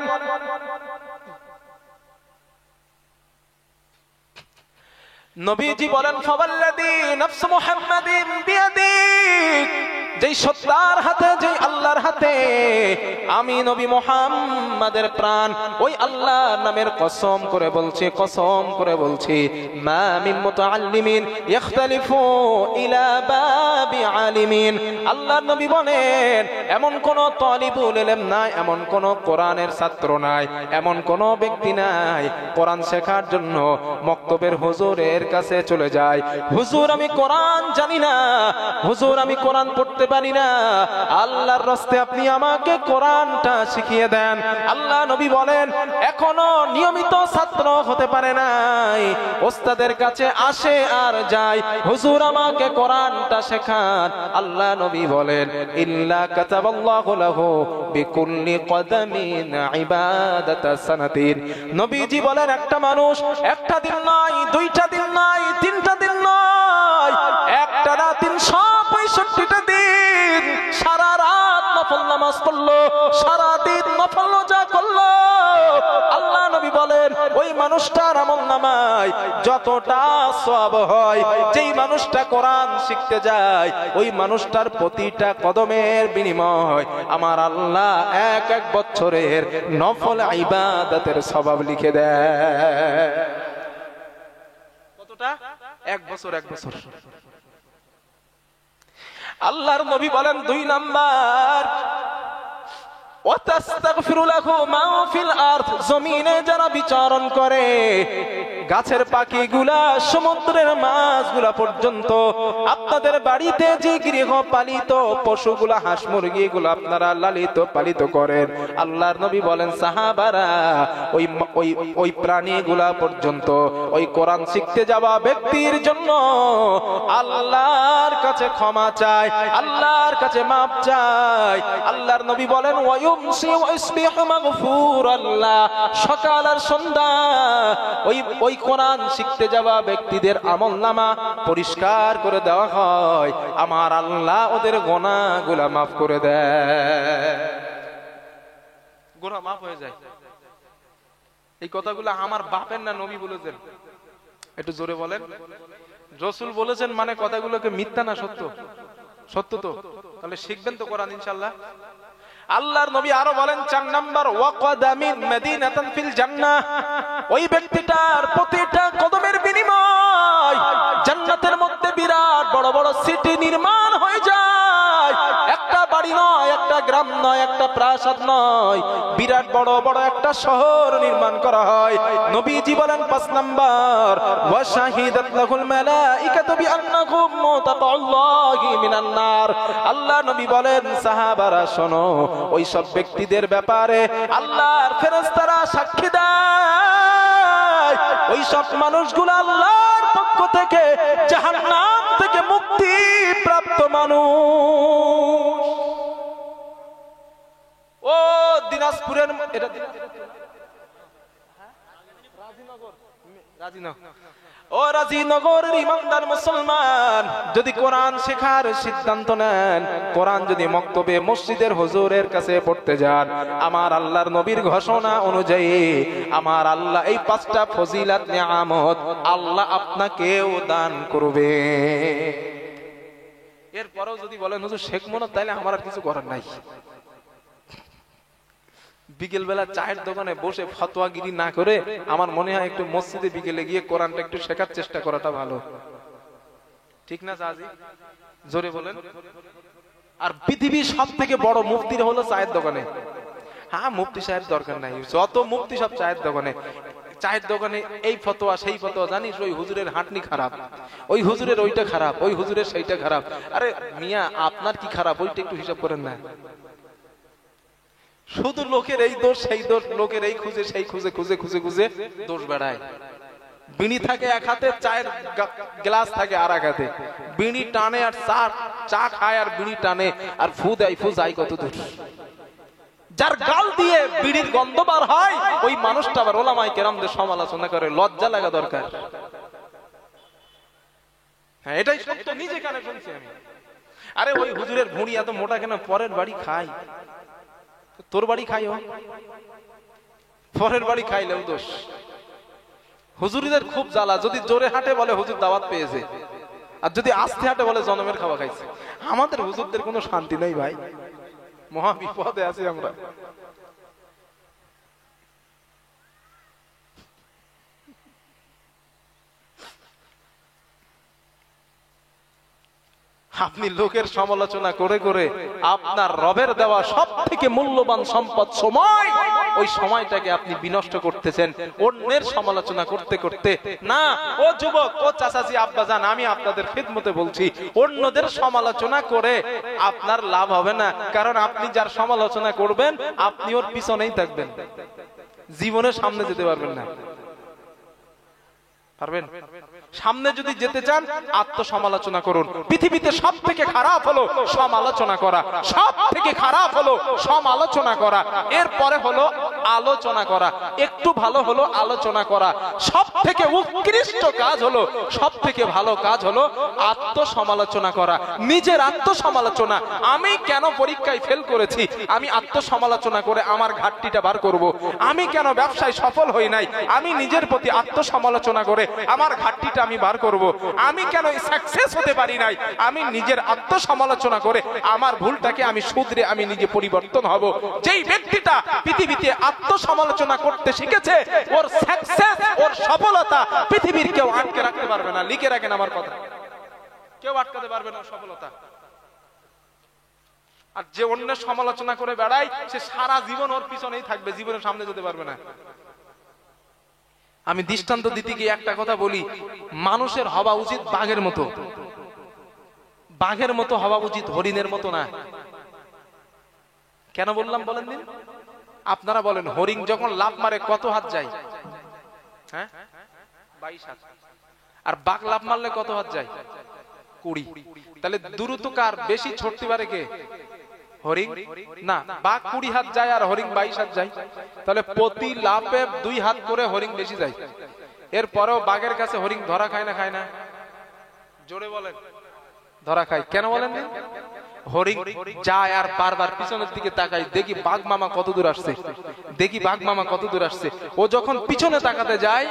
নবীজি বলেন, ফাওয়াল্লাযী নাফসু মুহাম্মাদিন বিয়াদিক, যেই সত্তার হাতে, যেই আল্লাহর হাতে আমি নবী মুহাম্মাদের প্রাণ, ওই আল্লাহর নামের কসম করে বলছি, কসম করে বলছি, মা মিন মুতাআল্লিমিন ইখতালিফু ইলা বাবি আলিমিন। আল্লাহর নবী বলেন এমন কোন তালিবুল ইলম নাই, এমন কোন কোরআনের ছাত্র নাই, এমন কোন ব্যক্তি নাই কোরআন শেখার জন্য মক্তবের হুজুরের কাছে চলে যায়, হুজুর আমি কোরআন জানি না, হুজুর আমি কোরআন পড়তে পারি না, আল্লাহর রাস্তে আপনি আমাকে কোরআনটা শিখিয়ে দেন। আল্লাহ নবী বলেন এখনো নিয়মিত ছাত্র হতে পারে নাই, ওস্তাদের কাছে আসে আর যায়, হুজুর আমাকে কোরআনটা শেখান। আল্লাহ নবী বলেন ইল্লা কাতাবাল্লাহু লাহু বিকুল্লি কদামিন ইবাদাতা সানাতিন। নবীজি বলেন একটা মানুষ একটা দিন নয়, দুইটা দিন নয়, তিনটা দিন নয়, একটা না 365টা দিন সারা রাত নফল নামাজ পড়লো, সারা দিন নফল রোজা করলো, আল্লাহ নবী বলেন ওই মানুষটার আমলনামায় যতটা সওয়াব হয়, যেই মানুষটা কোরআন শিখতে যায় ওই মানুষটার প্রতিটা কদমের বিনিময় আমার আল্লাহ এক এক বছরের নফল ইবাদতের সওয়াব লিখে দেয়। কতটা? এক বছর, এক বছর। আল্লাহর নবী বলেন 2 নাম্বার ওয়াতাস্তাগফিরু লাহু মা ফিল আরদ, জমিনে যারা বিচরণ করে, গাছের পাখিগুলা, সমুদ্রের মাছগুলা পর্যন্ত, আপনাদের বাড়িতে যে গৃহপালিত পশুগুলা, হাঁস মুরগিগুলো আপনারা লালিত পালিত করেন, আল্লাহর নবী বলেন সাহাবারা ওই ওই ওই প্রাণীগুলা পর্যন্ত ওই কোরআন শিখতে যাওয়া ব্যক্তির জন্য আল্লাহর কাছে ক্ষমা চায়, আল্লাহর কাছে মাপ চায়। আল্লাহর নবী বলেন ওয়ায়ুমসি ওয়াসবিহু মাগফুরাল্লাহ, সকাল আর সন্ধ্যা ওই কোরআন শিখতে যাওয়া ব্যক্তিদের আমলনামা পরিষ্কার করে দেওয়া হয়, আমার আল্লাহ ওদের গুনাহগুলো মাফ করে দেয়, গুনাহ মাফ হয়ে যায়। এই কথাগুলো আমার বাপের না নবী বলেছেন? একটু জোরে বলেন। রাসূল বলেছেন মানে কথাগুলোকে মিথ্যা না সত্য? সত্য তো, তাহলে শিখবেন তো কোরআন ইনশাআল্লাহ। আল্লাহর নবী আরো বলেন 4 নাম্বার ওয়াকাদামিন মাদিনাতান ফিল জান্নাহ, ওই ব্যক্তিটার প্রতিটা কদমের বিনিময় জান্নাতের মধ্যে বিরাট বড় বড় সিটি নির্মাণ হয়ে যায়। একটা বাড়ি নয়, একটা গ্রাম নয়, একটা প্রাসাদ নয়, বিরাট বড় বড় একটা শহর নির্মাণ করা হয়। নবীজি বলেন 5 নাম্বার ওয়া শাহিদাত লাহুল মালাইকাতু বিআন্নাহুম মুতাতাল্লাহি মিনান নার। আল্লাহ নবী বলেন সাহাবারা শোনো, ওই সব ব্যক্তিদের ব্যাপারে আল্লাহর ফেরেশতারা সাক্ষী দেয়, ওই সব মানুষগুলো আল্লাহর পক্ষ থেকে জাহান্নাম থেকে মুক্তি প্রাপ্ত মানুষ। ও দিনাজপুরের, এটা রাজিনগর, ও রাজিনগরের ইমানদার মুসলমান, যদি কোরআন শেখার সিদ্ধান্ত নেন, কোরআন যদি মক্তবে মসজিদের হুজুরের কাছে পড়তে যান, আমার আল্লাহর নবীর ঘোষণা অনুযায়ী আমার আল্লাহ এই 5টা ফজিলাত নিয়ামত আল্লাহ আপনাকেও দান করবে। এরপরেও যদি বলেন হুজুর শেখবো না, তাহলে আমার আর কিছু করার নাই। বিকেল বেলা চায়ের দোকানে বসে ফতোয়াগিরি না করে আমার মনে হয় একটু মসজিদে বিকেলে গিয়ে কোরআনটা একটু শেখার চেষ্টা করাটা ভালো, ঠিক না সাজি? জোরে বলেন। আর পৃথিবীর সব থেকে বড় মুফতির হলো চায়ের দোকানে। হ্যাঁ, মুফতি সাহেব দরকার নাই, যত মুফতি সব চায়ের দোকানে। চায়ের দোকানে এই ফতোয়া সেই ফতোয়া, জানিস ওই হুজুরের হাঁটনি খারাপ, ওই হুজুরের ওইটা খারাপ, ওই হুজুরের সেইটা খারাপ। আরে মিয়া, আপনার কি খারাপ ওইটা একটু হিসাব করেন না। শুধু লোকের এই দোষ সেই দোষ, লোকের এই খুঁজে সেই খুঁজে খুঁজে খুঁজে খুঁজে দোষ বেড়ায়। বিড়ি থাকে এক হাতে, চায়ের গ্লাস থাকে আর এক হাতে, বিড়ি টানে আর চা খায় আর বিড়ি টানে আর ফু দেয়, ফু যায় কত দূর। যার গাল দিয়ে বিড়ির গন্ধ বার হয় ওই মানুষটা আবার ওলামায়ে কেরামদের সমালোচনা করে, লজ্জা লাগা দরকার। হ্যাঁ, এটাই সত্য, নিজে কানে শুনছি আমি। আরে ওই হুজুরের ভুঁড়ি এত মোটা কেন? পরের বাড়ি খায়, তোর বাড়ি খাইও, পরের বাড়ি খাইলেও দোষ। হুজুরিদের খুব জ্বালা, যদি জোরে হাঁটে বলে হুজুর দাওয়াত পেয়েছে, আর যদি আস্তে হাঁটে বলে জনমের খাওয়া খাইছে। আমাদের হুজুরদের কোনো শান্তি নেই ভাই, মহা বিপদে আছি আমরা। আপনি লোকের সমালোচনা করে করে আপনার রবের দেওয়া সব থেকে মূল্যবান সম্পদ সময়, ওই সময়টাকে আপনি বিনষ্ট করতেছেন অন্যের সমালোচনা করতে করতে। না ও যুবক, ও চাচাজি, আব্বাজান, আমি আপনাদের খিদমতে বলছি, অন্যদের সমালোচনা করে আপনার লাভ হবে না। কারণ আপনি যার সমালোচনা করবেন আপনি ওর পিছনেই থাকবেন, জীবনে সামনে যেতে পারবেন না। পারবেন? সামনে যদি যেতে চান আত্মসমালোচনা করুন। পৃথিবীতে সব থেকে খারাপ হলো সমালোচনা করা, সব থেকে খারাপ হলো সমালোচনা করা, এরপরে হলো আলোচনা করা। একটু ভালো হলো আলোচনা করা। সব থেকে উৎকৃষ্ট কাজ হলো, সব থেকে ভালো কাজ হলো আত্মসমালোচনা করা, নিজের আত্মসমালোচনা। আমি কেন পরীক্ষায় ফেল করেছি, আমি আত্মসমালোচনা করে আমার ঘাটতিটা বার করব। আমি কেন ব্যবসায় সফল হই নাই, আমি নিজের প্রতি আত্মসমালোচনা করে আমার ঘাটতিটা আমি বার করব। আমি কেন সাকসেস হতে পারি নাই, আমি নিজের আত্মসমালোচনা করে আমার ভুলটাকে আমি শুধরে আমি নিজে পরিবর্তন হব। যেই ব্যক্তিটা পৃথিবীতে আত্মসমালোচনা করতে শিখেছে, ওর সাকসেস, ওর সফলতা পৃথিবীর কেউ আটকে রাখতে পারবে না। লিখে রাখেন আমার কথা, কেউ আটকাতে পারবে না সফলতা। আর যে অন্যের সমালোচনা করে বেড়ায়, সে সারা জীবন ওর পিছনেই থাকবে, জীবনের সামনে যেতে পারবে না। আমি দৃষ্টান্ত দিতে গিয়ে একটা কথা বলি, মানুষের হওয়া উচিত বাঘের মতো, বাঘের মতো হওয়া উচিত, হরিণের মতো না। কেন বললাম বলেন দিন? আপনারা বলেন, হরিণ যখন লাফ মারে কত হাত যায়? হ্যাঁ, 22 হাত। আর বাঘ লাফ মারলে কত হাত যায়? 20। তাহলে দ্রুত কার বেশি ছুটতে পারে? কে? হরিণ না, বাঘ 20 হাত যায় আর হরিণ 22 হাত যায়। তাহলে প্রতি লাফে 2 হাত করে হরিণ বেশি যায়। এরপরেও বাঘের কাছে হরিণ ধরা খায় না? খায় না? জোরে বলেন। ধরা খায়। কেন বলেন? হরিণ যায় আর বারবার পিছনের দিকে তাকায়, দেখি বাঘ মামা কত দূর আসছে, দেখি বাঘ মামা কত দূর আসছে। ও যখন পিছনে তাকাতে যায়,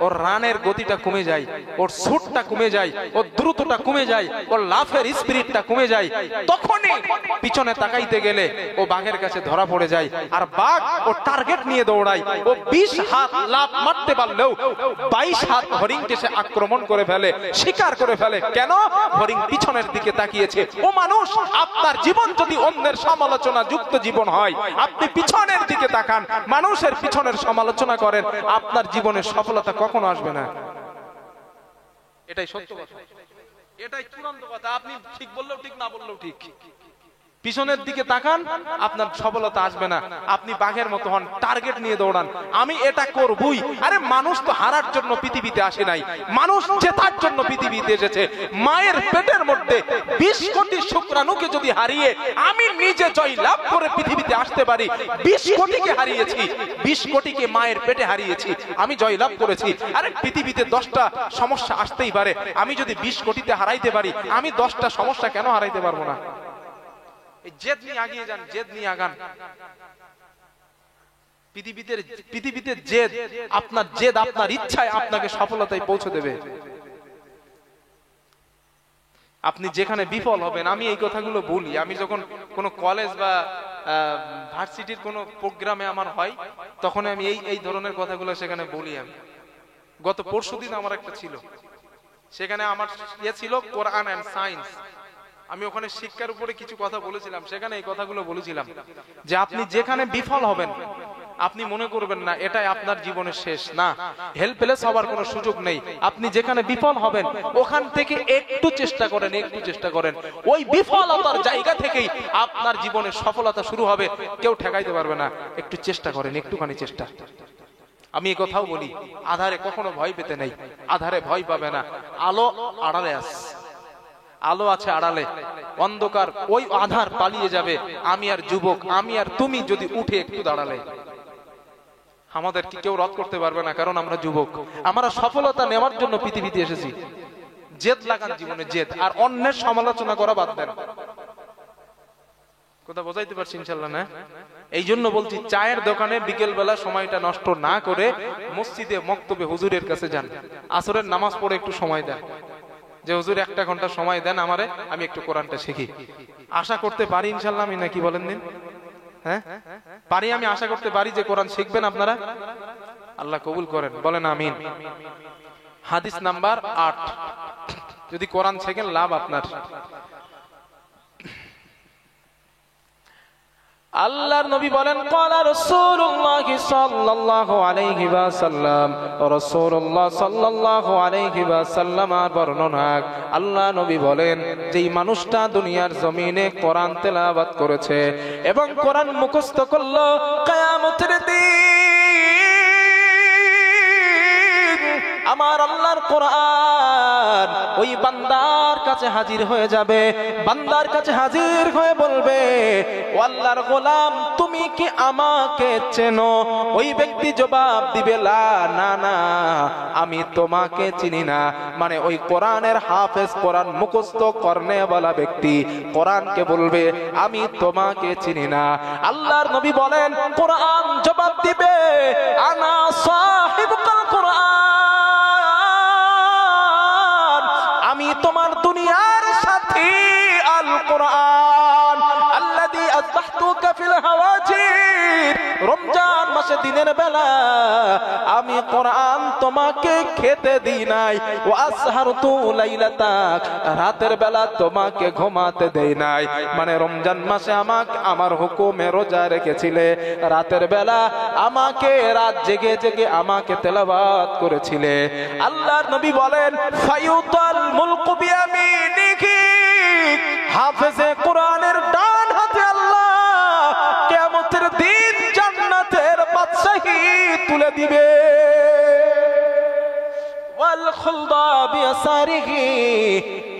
ওর রানের গতিটা কমে যায়, ওর ছুটটা কমে যায়, ওর দ্রুতটা কমে যায়, ওর লাফের স্পিরিটটা কমে যায়। তখনই পিছনে তাকাইতে গেলে ও বাঘের কাছে ধরা পড়ে যায়। আর বাঘ ও টার্গেট নিয়ে দৌড়ায়। ও 20 হাত লাফ মারতে পারলেও 22 হাত হরিণকে সে আক্রমণ করে ফেলে, শিকার করে ফেলে। কেন? হরিণ পিছনের দিকে তাকিয়েছে। ও মানুষ, আপনার জীবন যদি অন্যের সমালোচনা যুক্ত জীবন হয়, আপনি পিছনের দিকে তাকান, মানুষের পিছনের সমালোচনা করেন, আপনার জীবনের সফলতা কখনো আসবে না। এটাই সত্য কথা, এটাই চূড়ান্ত কথা। আপনি ঠিক বললেও ঠিক, না বললেও ঠিক। পিছনের দিকে তাকান, আপনার সফলতা আসবে না। আপনি বাঘের মতো হন, টার্গেট নিয়ে দৌড়ান, আমি এটা করবই। আরে মানুষ তো হারার জন্য পৃথিবীতে আসে নাই, মানুষ জেতার জন্য পৃথিবীতে এসেছে। মায়ের পেটের মধ্যে 20 কোটি শুক্রাণুকে যদি হারিয়ে আমি নিজে জয় লাভ করে পৃথিবীতে আসতে পারি, 20 কোটিকে হারিয়েছি, 20 কোটিকে মায়ের পেটে হারিয়েছি, আমি জয় লাভ করেছি। আরে পৃথিবীতে 10টা সমস্যা আসতেই পারে, আমি যদি 20 কোটিতে হারাইতে পারি, আমি 10টা সমস্যা কেন হারাইতে পারবো না? জেদ নিয়ে আগিয়ে যান, জেদ নিয়ে আগান। পৃথিবীতে জেদ, আপনার জেদ, আপনার ইচ্ছায় আপনাকে সফলতায় পৌঁছে দেবে। আপনি যেখানে বিফল হবেন, আমি এই কথাগুলো বলি, আমি যখন কোনো কলেজ বা ভার্সিটির কোনো প্রোগ্রামে আমার হয়, তখন আমি এই ধরনের কথাগুলো সেখানে বলি। আমি গত পরশুদিন আমার একটা ছিল, সেখানে আমার ছিল কোরআন এন্ড সায়েন্স। আমি ওখানে শিক্ষার উপরে কিছু কথা বলেছিলাম, সেখানে এই কথাগুলো বলেছিলাম যে আপনি যেখানে বিফল হবেন, আপনি মনে করবেন না এটাই আপনার জীবনের শেষ। না, হেল্পলেস হবার কোনো সুযোগ নেই। আপনি যেখানে বিফল হবেন, ওখান থেকে একটু চেষ্টা করেন, একটু চেষ্টা করেন, ওই বিফলতার জায়গা থেকেই আপনার জীবনের সফলতা শুরু হবে। কেউ ঠেকাইতে পারবে না। একটু চেষ্টা করেন, একটুখানি চেষ্টা। আমি এই কথাও বলি, আধারে কখনো ভয় পেতে নেই, আধারে ভয় পাবে না। আলো আড়ালে আছে, আলো আছে আড়ালে, অন্ধকার ওই আধার পালিয়ে যাবে। আমি আর যুবক, আমি আর তুমি যদি উঠে একটু দাঁড়ালে, আমাদের কি কেউ রদ করতে পারবে না, কারণ আমরা যুবক। আমরা সফলতা নেওয়ার জন্য পৃথিবীতে এসেছি। জেদ লাগান জীবনে, জেদ। আর অন্যের সমালোচনা করা বাদ দেন। কথা বোঝাইতে পারছি ইনশাল্লাহ? না, এই জন্য বলছি, চায়ের দোকানে বিকেল বেলা সময়টা নষ্ট না করে মসজিদে মক্তবে হুজুরের কাছে যান, আসরের নামাজ পড়ে একটু সময় দেন। যে হুজুর 1 ঘন্টা সময় দেন আমারে, আমি একটু কোরআনটা শিখি। আশা করতে পারি ইনশাআল্লাহ আমি, নাকি বলেন দিন? হ্যাঁ পারি, আমি আশা করতে পারি যে কোরআন শিখবেন আপনারা। আল্লাহ কবুল করেন, বলেন আমিন। হাদিস নাম্বার 8, যদি কোরআন শেখেন লাভ আপনার। আল্লাহর নবী বলেন, ক্বালা রাসূলুল্লাহ সাল্লাল্লাহু আলাইহি ওয়াসাল্লাম, রাসূলুল্লাহ সাল্লাল্লাহু আলাইহি ওয়াসাল্লামের বর্ণনা, আল্লাহ নবী বলেন, যেই মানুষটা দুনিয়ার জমিনে কোরআন তেলাওয়াত করেছে এবং কোরআন মুখস্থ করলো, কিয়ামতের দিন আমার আল্লাহর কোরআন ওই বান্দার কাছে হাজির হয়ে যাবে। বান্দার কাছে হাজির হয়ে বলবে, ও আল্লাহর গোলাম, তুমি কি আমাকে চেনো? ওই ব্যক্তি জবাব দিবে, লা, না না, আমি তোমাকে চিনি না। মানে ওই কোরআনের হাফেজ, কোরআন মুখস্থ করনে ওয়ালা ব্যক্তি কোরআনকে বলবে, আমি তোমাকে চিনি না। আল্লাহর নবী বলেন, কোরআন জবাব দিবে, আনা সাহিবুল কোরআন, আমি তোমার দুনিয়ার সাথী আল কোরআন আল্লাযী আসবাহতুকা ফিল হাওয়াজির। রমজান মাসে দিনের বেলা আমি কোরআন তোমাকে খেতে দিই নাই, ওয়া আসহারতু লাইলাতাক, রাতের বেলা তোমাকে ঘুমাতে দেই নাই। মানে রমজান মাসে আমাকে আমার হুকুমে রোজা রেখেছিলে, রাতের বেলা আমাকে রাত জেগে জেগে আমাকে তেলাওয়াত করেছিলে। আল্লাহর নবী বলেন, ফায়ুতাল মুলকু বিয়ামিনিহি, হাফেজে কোরআনের ডান হাতে আল্লাহ কিয়ামতের দিন জান্নাতের বাদশাহী তুলে দিবে। ওয়াল খুলদা বিয়াসারিহি,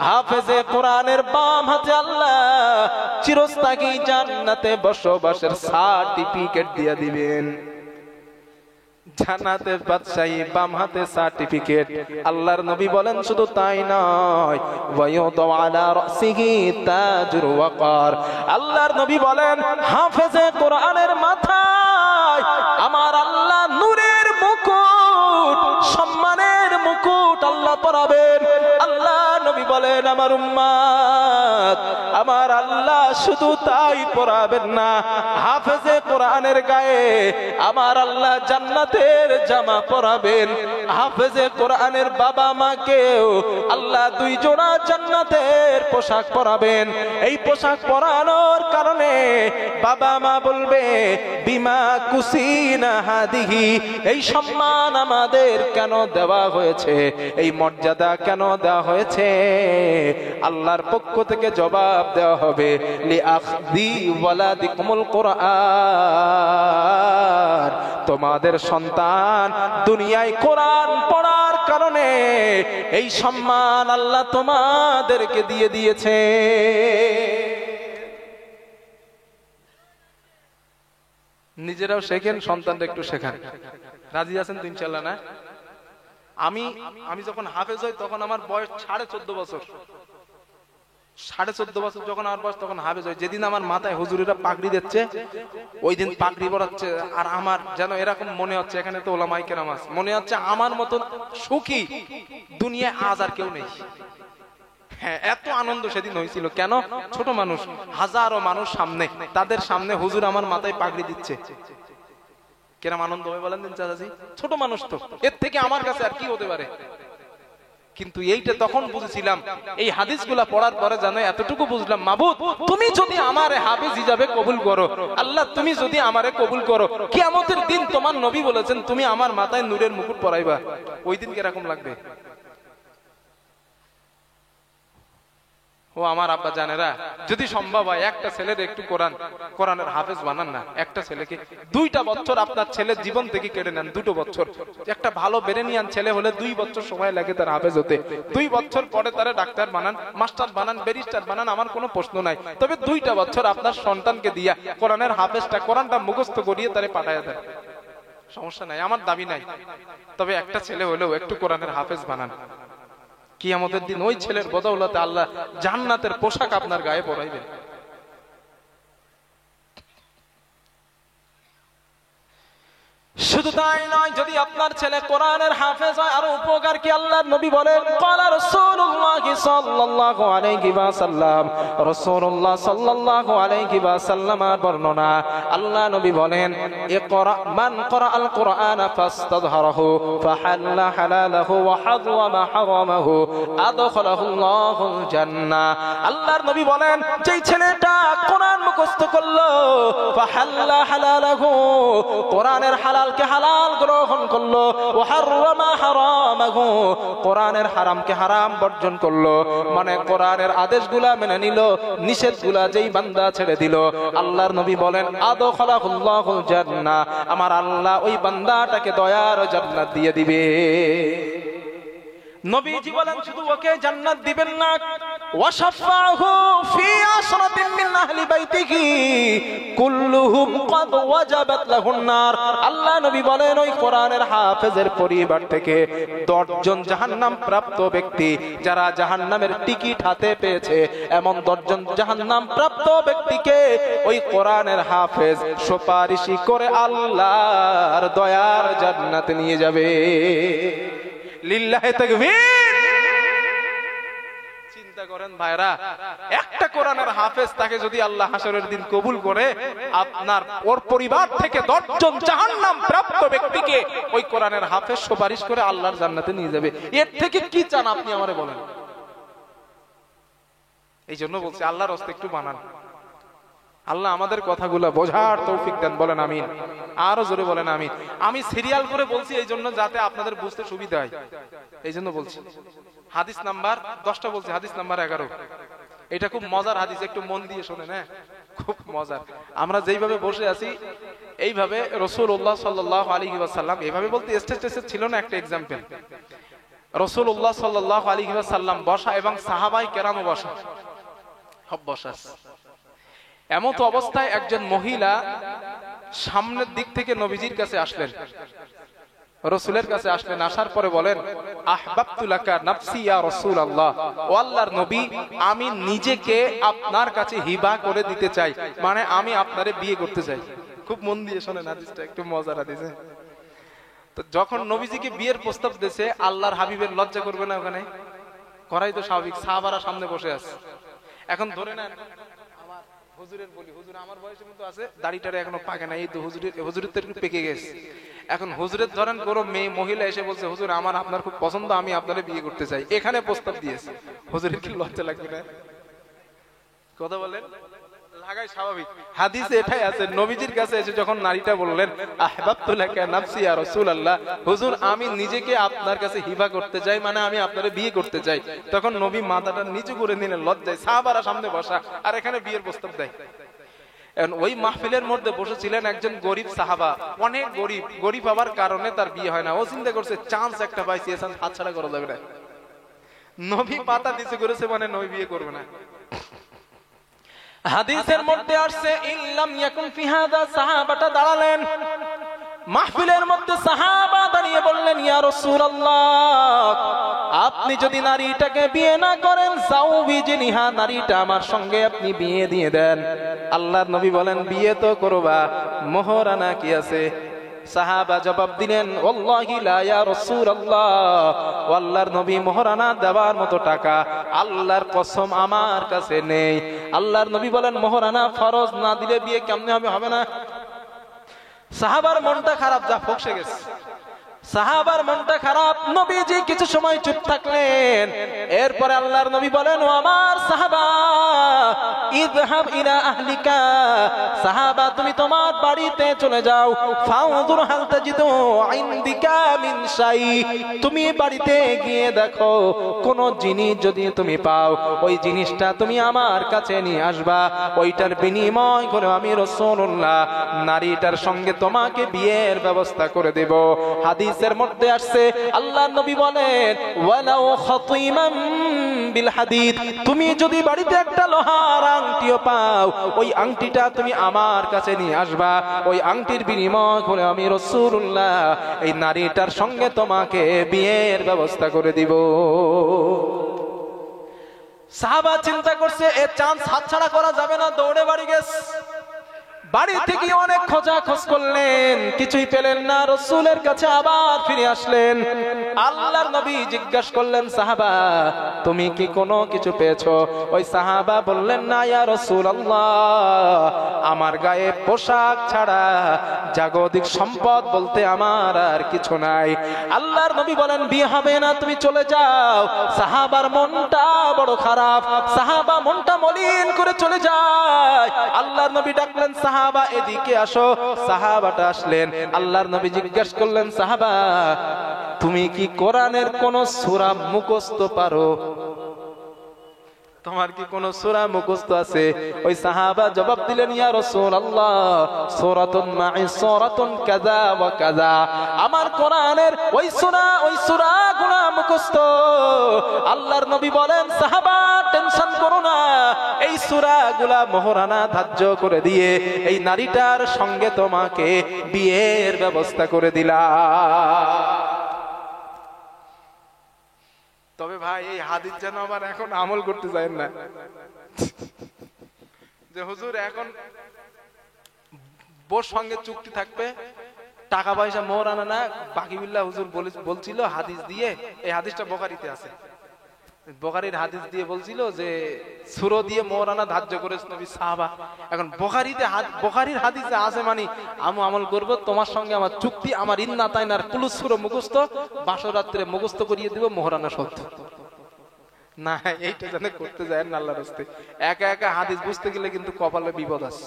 হাফেজে কোরআনের বাম হাতে আল্লাহ চিরস্থায়ী জান্নাতে বসবাসের সার্টিফিকেট দিয়ে দিবেন। জান্নাতের বাদশাহী, বাম হাতে সার্টিফিকেট। আল্লাহর নবী বলেন, শুধু তাই নয়, ওয়ায়ুদু আলা রাসিহি তাজুর ওয়াকার। আল্লাহর নবী বলেন, হাফেজে কোরআনের মাথায় আমার আল্লাহ নূরের মুকুট, সম্মানের মুকুট আল্লাহ পরাবেন। আল্লাহ নবী বলেন, আমার উম্মত, আমার আল্লাহ শুধু তাই পরাবেন না, হাফেজে কোরআনের গায়ে আমার আল্লাহ জান্নাতের জামা পরাবেন। হাফেজে কোরআনের বাবা মাকেও আল্লাহ 2 জোড়া জান্নাতের পোশাক পরাবেন। এই পোশাক পরানোর কারণে বাবা মা বলবে, বিমা কুসিনা হাদিহি, এই সম্মান আমাদের কেন দেওয়া হয়েছে, এই মর্যাদা কেন দেওয়া হয়েছে? আল্লাহর পক্ষ থেকে জবাব দেওয়া হবে, লিআখদি ওয়ালাদিকুমুল কোরআন, তোমাদের সন্তান দুনিয়ায় কোরআন পড়ার কারণে এই সম্মান আল্লাহ তোমাদেরকে দিয়ে দিয়েছে। নিজেরাও শেখেন, সন্তানরা একটু শেখান। রাজি আছেন তো ইনশাআল্লাহ? না, আমি যখন হাফেজ হই তখন আমার বয়স 14.5 বছর। 14.5 বছর যখন আমার বয়স, তখন হাফেজ হই। যেদিন আমার মাথায় হুজুরেরা পাগড়ি দিচ্ছে, ওই দিন পাগড়ি পরাচ্ছে, আর আমার যেন এরকম মনে হচ্ছে, এখানে তো ওলামায়ে কেরাম আছে, মনে হচ্ছে আমার মতন সুখী দুনিয়ায় আজ আর কেউ নেই। হ্যাঁ, এত আনন্দ সেদিন হয়েছিল। কেন? ছোট মানুষ, হাজারো মানুষ সামনে, তাদের সামনে হুজুর আমার মাথায় পাগড়ি দিচ্ছে, কেরাম আনন্দ হবে বলেন দিন চাচাজি? ছোট মানুষ তো, এর থেকে আমার কাছে আর কি হতে পারে? কিন্তু এইটা তখন বুঝেছিলাম, এই হাদিসগুলা পড়ার পরে জানো এতটুকু বুঝলাম, মাবুদ তুমি যদি আমারে হাফেজ হিসাবে কবুল করো, আল্লাহ তুমি যদি আমারে কবুল করো, কিয়ামতের দিন তোমার নবী বলেছেন তুমি আমার মাথায় নূরের মুকুট পরাইবা, ওই দিন কিরকম লাগবে? ও আমার আব্বা জানেরা, যদি সম্ভব হয় একটা ছেলের একটু কোরআনের হাফেজ বানান না। একটা ছেলেকে 2টা বছর আপনার ছেলের জীবন থেকে কেড়ে নেন, 2 বছর। একটা ভালো ব্রেনিয়ান ছেলে হলে 2 বছর সময় লাগে তার হাফেজ হতে। 2 বছর পরে তারা ডাক্তার বানান, মাস্টার বানান, ব্যারিস্টার বানান, আমার কোনো প্রশ্ন নাই। তবে 2টা বছর আপনার সন্তানকে দিয়া কোরআনের হাফেজটা, কোরআনটা মুখস্থ করিয়ে তারে পাঠায় দেন, সমস্যা নাই, আমার দাবি নাই। তবে একটা ছেলে হলেও একটু কোরআনের হাফেজ বানান। কিয়ামতের দিন ওই ছেলের বদৌলতে আল্লাহ জান্নাতের পোশাক আপনার গায়ে পরাইবেন। শুধু তাই নয়, যদি আপনার ছেলে কোরআনের হাফেজ হয় আরো উপকার কি। আল্লাহর নবী বলেন, ক্বালা রাসূলুল্লাহ সাল্লাল্লাহু আলাইহি ওয়াসাল্লাম, রাসূলুল্লাহ সাল্লাল্লাহু আলাইহি ওয়াসাল্লামের বর্ণনা, আল্লাহ নবী বলেন, ইকরা মান ক্বারাআল কুরআনা ফাস্তাযহারাহু ফাহাল্লা হালালাহু ওয়া হাররামা হারামাহু আদখালাহুল্লাহুল জান্নাহ। আল্লাহর নবী বলেন, যেই ছেলেটা কোরআন মুখস্থ করলো, ফাহাল্লা হালালাহু, কোরআনের হালালকে হালাল গ্রহণ করলো, ওয়া হাররামা হারামাহু, কোরআনের হারামকে হারাম বর্জন করলো, মানে কোরআনের আদেশগুলা মেনে নিল, নিষেধগুলা যেই বান্দা ছেড়ে দিল, আল্লাহর নবী বলেন, আদখালাহুল্লাহুল জান্নাহ, আমার আল্লাহ ওই বান্দাটাকে দয়ার জান্নাত দিয়ে দিবে। নবীজি বলেন, শুধু ওকে জান্নাত দিবেন না, ওয়াশাফাহু ফি আশরাতিন মিন আহলি বাইতিহি কুল্লুহুম ক্বাদ ওয়াজাবাত লাহুন নার। আল্লাহ নবী বলেন, ওই কোরআনের হাফেজের পরিবার থেকে 10 জন জাহান্নাম প্রাপ্ত ব্যক্তি, যারা জাহান্নামের টিকিট হাতে পেয়েছে, এমন 10 জন জাহান্নাম প্রাপ্ত ব্যক্তিকে ওই কোরআনের হাফেজ সুপারিশি করে আল্লাহর দয়ার জান্নাতে নিয়ে যাবে। লিল্লাহি তাকবীর। চিন্তা করেন ভাইরা, একটা কোরআনের হাফেজ তাকে যদি আল্লাহ হাসরের দিন কবুল করে, আপনার ওর পরিবার থেকে 10 জন জাহান্নাম প্রাপ্ত ব্যক্তিকে ওই কোরআনের হাফেজ সুপারিশ করে আল্লাহর জান্নাতে নিয়ে যাবে। এর থেকে কি চান আপনি আমারে বলেন? এই জন্য বলছি, আল্লাহর রাস্তা একটু বানান। আল্লাহ আমাদের কথাগুলো বোঝার তৌফিক দেন, বলেন আমিন। আরো জোরে বলেন আমিন। আমি সিরিয়াল করে বলছি এই জন্য, যাতে আপনাদের বুঝতে সুবিধা হয়, এই জন্য বলছি। হাদিস নাম্বার 10টা বলছি, হাদিস নাম্বার 11। এটা খুব মজার হাদিস, একটু মন দিয়ে শোনেন, হ্যাঁ, খুব মজার। আমরা যেইভাবে বসে আছি এইভাবে রাসূলুল্লাহ সাল্লাল্লাহু আলাইহি ওয়াসাল্লাম, এইভাবে বলতে স্টেজ ছিল না, একটা এক্সাম্পল। রাসূলুল্লাহ সাল্লাল্লাহু আলাইহি ওয়াসাল্লাম বসা এবং সাহাবায়ে কেরামও বসা, সব বসা। এমত অবস্থায় একজন মহিলা সামনের দিক থেকে নবীজির কাছে আসলেন, রাসূলের কাছে আসলেন। আসার পরে বলেন, আহবাবতু লাকা নাফসি ইয়া রাসূলুল্লাহ, ও আল্লাহর নবী, আমি নিজেকে আপনার কাছে হিবা করে দিতে চাই, মানে আমি আপনারে বিয়ে করতে চাই। খুব মন দিয়ে শোনেন, হাদিসটা একটু মজার হাদিস। তো যখন নবীজিকে বিয়ের প্রস্তাব দিয়েছে, আল্লাহর হাবিবের লজ্জা করবে না? ওখানে করাই তো স্বাভাবিক, সাহাবারা সামনে বসে আছে। এখন ধরে নেন হুজুরের বলি, হুজুর আমার বয়সের মতো আছে, দাড়িটারে এখনো পাকে না, এই তো হুজুরের তো একটু পেকে গেছে। এখন হুজুরের ধরেন কোনো মেয়ে মহিলা এসে বলছে, হুজুর আমার আপনার খুব পছন্দ, আমি আপনারে বিয়ে করতে চাই, এখানে প্রস্তাব দিয়েছে, হুজুরের কি লজ্জা লাগবে না? কথা বলেন, লাগাই স্বাভাবিক। হাদিসে এটাই আছে, নবীজির কাছে এসে যখন নারীটা বললেন, আহবাবতু লাকা নাফসি ইয়া রাসূলুল্লাহ, হুজুর আমি নিজেকে আপনার কাছে হিবা করতে চাই, মানে আমি আপনারে বিয়ে করতে চাই, তখন নবী মাথাটা নিচু করে নিলেন লজ্জায়, সাহাবারা সামনে বসা, আর এখানে বিয়ের প্রস্তাব দেয়। ওই মাহফিলের মধ্যে বসেছিলেন একজন গরিব সাহাবা, অনেক গরিব হওয়ার কারণে তার বিয়ে হয় না। ও চিন্তা করছে, চান্স একটা পাইছি, এই চান্স হাতছাড়া করা যাবে না। নবী পাতা নিচু করেছে, মানে নবী বিয়ে করবে না। হাদিসের মধ্যে আসছে, ইল্লাম ইয়াকুন ফি হাদা, সাহাবাটা দাঁড়ালেন মাহফিলের মধ্যে, সাহাবা দাঁড়িয়ে বললেন, ইয়া রাসূলুল্লাহ, আপনি যদি নারীটাকে বিয়ে না করেন, যাওবিজনিহা, নারীটা আমার সঙ্গে আপনি বিয়ে দিয়ে দেন। আল্লাহর নবী বলেন, বিয়ে তো করবা, মোহরানা কি আছে? সাহাবা জবাব দিলেন, ওয়াল্লাহি লা ইয়া রাসূলুল্লাহ, আল্লাহর নবী, মোহরানা দেওয়ার মতো টাকা আল্লাহর কসম আমার কাছে নেই। আল্লাহর নবী বলেন, মোহরানা ফরজ, না দিলে বিয়ে কেমনে হবে? হবে না। সাহাবার মনটা খারাপ, যা ফকসে গেছে, সাহাবার মনটা খারাপ। নবীজি কিছু সময় চুপ থাকলেন, এরপরে আল্লাহর নবী বলেন, ও আমার সাহাবা, ইযহাব ইলা আহলিকা, সাহাবা তুমি তোমার বাড়িতে চলে যাও, ফাউযুর হাল তাজিদু ইনদিকা মিন শাই, তুমি বাড়িতে গিয়ে দেখো কোন জিনিস যদি তুমি পাও, ওই জিনিসটা তুমি আমার কাছে নিয়ে আসবা, ওইটার বিনিময় করে আমি রাসূলুল্লাহ নারীটার সঙ্গে তোমাকে বিয়ের ব্যবস্থা করে দেব। হাদিসের মধ্যে আসছে, আল্লাহর নবী বলেন, ওয়ালাউ খাতিমান বিল হাদিদ, তুমি যদি বাড়িতে একটা লোহার আংটিও পাও, ওই আংটিটা তুমি আমার কাছে নিয়ে আসবা, ওই আংটির বিনিময় করে আমি রাসূলুল্লাহ এই নারীটার সঙ্গে তোমাকে বিয়ের ব্যবস্থা করে দিব। সাহাবা চিন্তা করছে, এ চান্স হাতছাড়া করা যাবে না, দৌড়ে বাড়ি গেছে। বাড়ি থেকে অনেক খোঁজ করলেন, কিছুই পেলেন না। রাসূলের কাছে আবার ফিরে আসলেন। আল্লাহর নবী জিজ্ঞাসা করলেন, সাহাবা তুমি কি কোনো কিছু পেয়েছো? ওই সাহাবা বললেন, না ইয়া রাসূলুল্লাহ, আমার গায়ে পোশাক ছাড়া জাগতিক সম্পদ বলতে আমার আর কিছু নাই। আল্লাহর নবী বলেন, বিয়ে হবে না, তুমি চলে যাও। সাহাবার মনটা বড় খারাপ, সাহাবা মনটা মলিন করে চলে যায়। আল্লাহর নবী ডাকলেন, সাহাবা এদিকে আসো। সাহাবাটা আসলেন। আল্লাহর নবী জিজ্ঞাসা করলেন, সাহাবা তুমি কি কোরআনের কোন সূরা মুখস্থ পারো? তোমার কি কোন সূরা মুখস্থ আছে? ওই সাহাবা জবাব দিলেন, ইয়া রাসূলুল্লাহ, সূরাতুন মা'i সূরাতুন কাযা ওয়া কাযা, আমার কোরআনের ওই সূরাগুলো মুখস্থ। আল্লাহর নবী বলেন, সাহাবা টেনশন করো না, এই সূরাগুলো মোহরানা ধার্য করে দিয়ে এই নারীটার সঙ্গে তোমাকে বিয়ের ব্যবস্থা করে দিলাম। তবে ভাই এই হাদিস যেন আবার এখন আমল করতে যায় না, যে হুজুর এখন বোর সঙ্গে চুক্তি থাকবে, টাকা পয়সা মোহরানা না, বাকি বিল্লাহ হুজুর বলছিল হাদিস দিয়ে, এই হাদিসটা বুখারীতে আছে, বুখারীর হাদিস দিয়ে বলছিল যে সূরা দিয়ে মোহরানা ধার্য করেছেন নবী সাহাবা। এখন বুখারীর হাদিসে আছে মানে আমি আমল করব, তোমার সঙ্গে আমার চুক্তি, আমার ইন্না তাইনার কুলুস সূরা মুখস্থ, বাসরাত্রে মুখস্থ করিয়ে দিব, মোহরানা সত্য না। এইটা জানে করতে যায় না আল্লাহর রাস্তায়। একা একা হাদিস বুঝতে গেলে কিন্তু কপালে বিপদ আছে।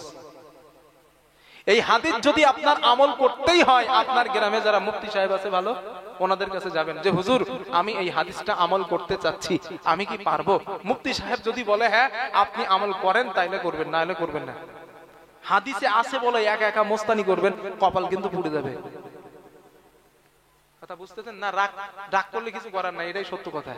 এই হাদিস যদি আপনার আমল করতেই হয়, আপনার গ্রামে যারা মুফতি সাহেব আছে ভালো, ওনাদের কাছে যাবেন যে হুজুর আমি এই হাদিসটা আমল করতে চাচ্ছি, আমি কি পারবো? মুফতি সাহেব যদি বলে হ্যাঁ আপনি আমল করেন, তাইলে করবেন, না হলে করবেন না। হাদিসে আছে বলে একা একা মোস্তানি করবেন, কপাল কিন্তু পুড়ে যাবে। কথা বুঝতেছেন না? রাগ করলে কিছু করার নাই, এটাই সত্য কথা।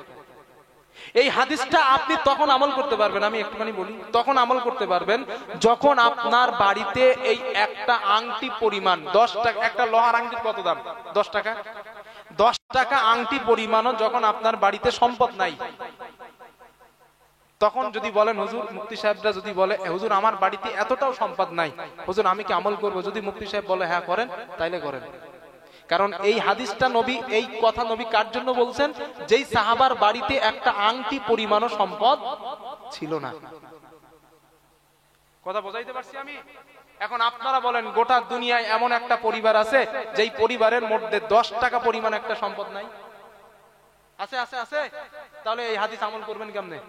এই হাদিসটা আপনি তখন আমল করতে পারবেন, আমি একটুখানি বলি, তখন আমল করতে পারবেন যখন আপনার বাড়িতে এই একটা আংটি পরিমাণ 10 টাকা, একটা লোহার আংটির কত দাম? 10 টাকা। 10 টাকা আংটি পরিমাণও যখন আপনার বাড়িতে সম্পদ নাই, তখন যদি বলেন হুজুর, মুফতি সাহেবরা যদি বলে হুজুর আমার বাড়িতে এতটাও সম্পদ নাই, হুজুর আমি কি আমল করব? যদি মুফতি সাহেব বলে হ্যাঁ করেন, তাইলে করেন। কারণ এই হাদিসটা নবী, এই কথা নবী কার জন্য বলছেন? যেই সাহাবার বাড়িতে একটা আংটি পরিমাণও সম্পদ ছিল না। কথা বোঝাইতে পারছি আমি? এখন আপনারা বলেন গোটা দুনিয়ায় এমন একটা পরিবার আছে যেই পরিবারের মধ্যে 10 টাকা পরিমাণ একটা সম্পদ নাই? আছে আছে আছে। তাহলে এই হাদিস আমল করবেন কেমনে?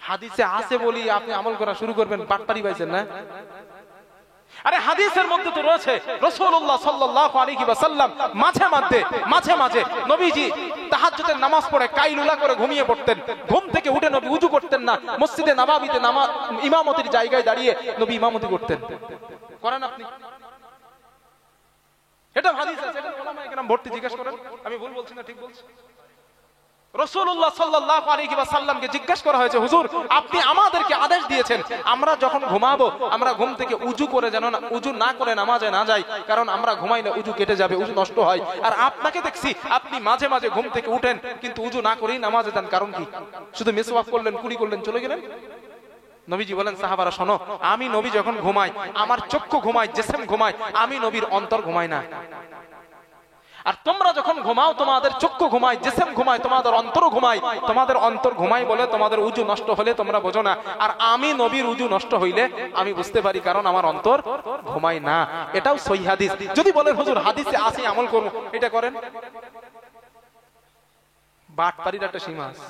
হাদিসে আছে বলি আপনি আমল করা শুরু করবেন, বাটপারি পাইছেন না? আরে হাদিসের মধ্যে তো রয়েছে রাসূলুল্লাহ সাল্লাল্লাহু আলাইহি ওয়াসাল্লাম মাঝে মাঝে নবীজি তাহাজ্জুদের নামাজ পড়ে কাইলুলা করে ঘুমিয়ে পড়তেন। ঘুম থেকে উঠে নবী ওযু করতেন না, মসজিদে নববীতে ইমামতির জায়গায় দাঁড়িয়ে নবী ইমামতি করতেন। করেন আপনি? এটা হাদিস আছে, এটা উলামায়ে কেরাম ভর্তি, জিজ্ঞেস করেন আমি ভুল বলছি না ঠিক বলছি? রাসূলুল্লাহ সাল্লাল্লাহু আলাইহি ওয়াসাল্লামকে জিজ্ঞাসা করা হয়েছে, হুজুর আপনি আমাদেরকে আদেশ দিয়েছেন আমরা যখন ঘুমাবো আমরা ঘুম থেকে উযু করে যেন না, উযু না করে নামাজে না যাই, কারণ আমরা ঘুমাইলে উযু কেটে যাবে, উযু নষ্ট হয়। আর আপনাকে দেখছি আপনি মাঝে মাঝে ঘুম থেকে উঠেন কিন্তু উযু না করেই নামাজে যান, কারণ কি? শুধু মিসওয়াক করলেন, কুলি করলেন, চলে গেলেন। নবীজি বলেন, সাহাবারা শোনো, আমি নবী যখন ঘুমাই আমার চক্ষু ঘুমায়, জিসম ঘুমায়, আমি নবীর অন্তর ঘুমায় না। আর তোমরা যখন ঘুমাও তোমাদের চক্ষু ঘুমায়, জিসম ঘুমায়, তোমাদের অন্তর ঘুমায়। তোমাদের অন্তর ঘুমায় বলে তোমাদের উযু নষ্ট হলে তোমরা বোঝো না, আর আমি নবীর উযু নষ্ট হইলে আমি বুঝতে পারি, কারণ আমার অন্তর ঘুমায় না। এটাও সহিহ হাদিস। যদি বলেন হুজুর হাদিসে আছে আমল করব, এটা করেন। বাটপারির একটা সীমা আছে।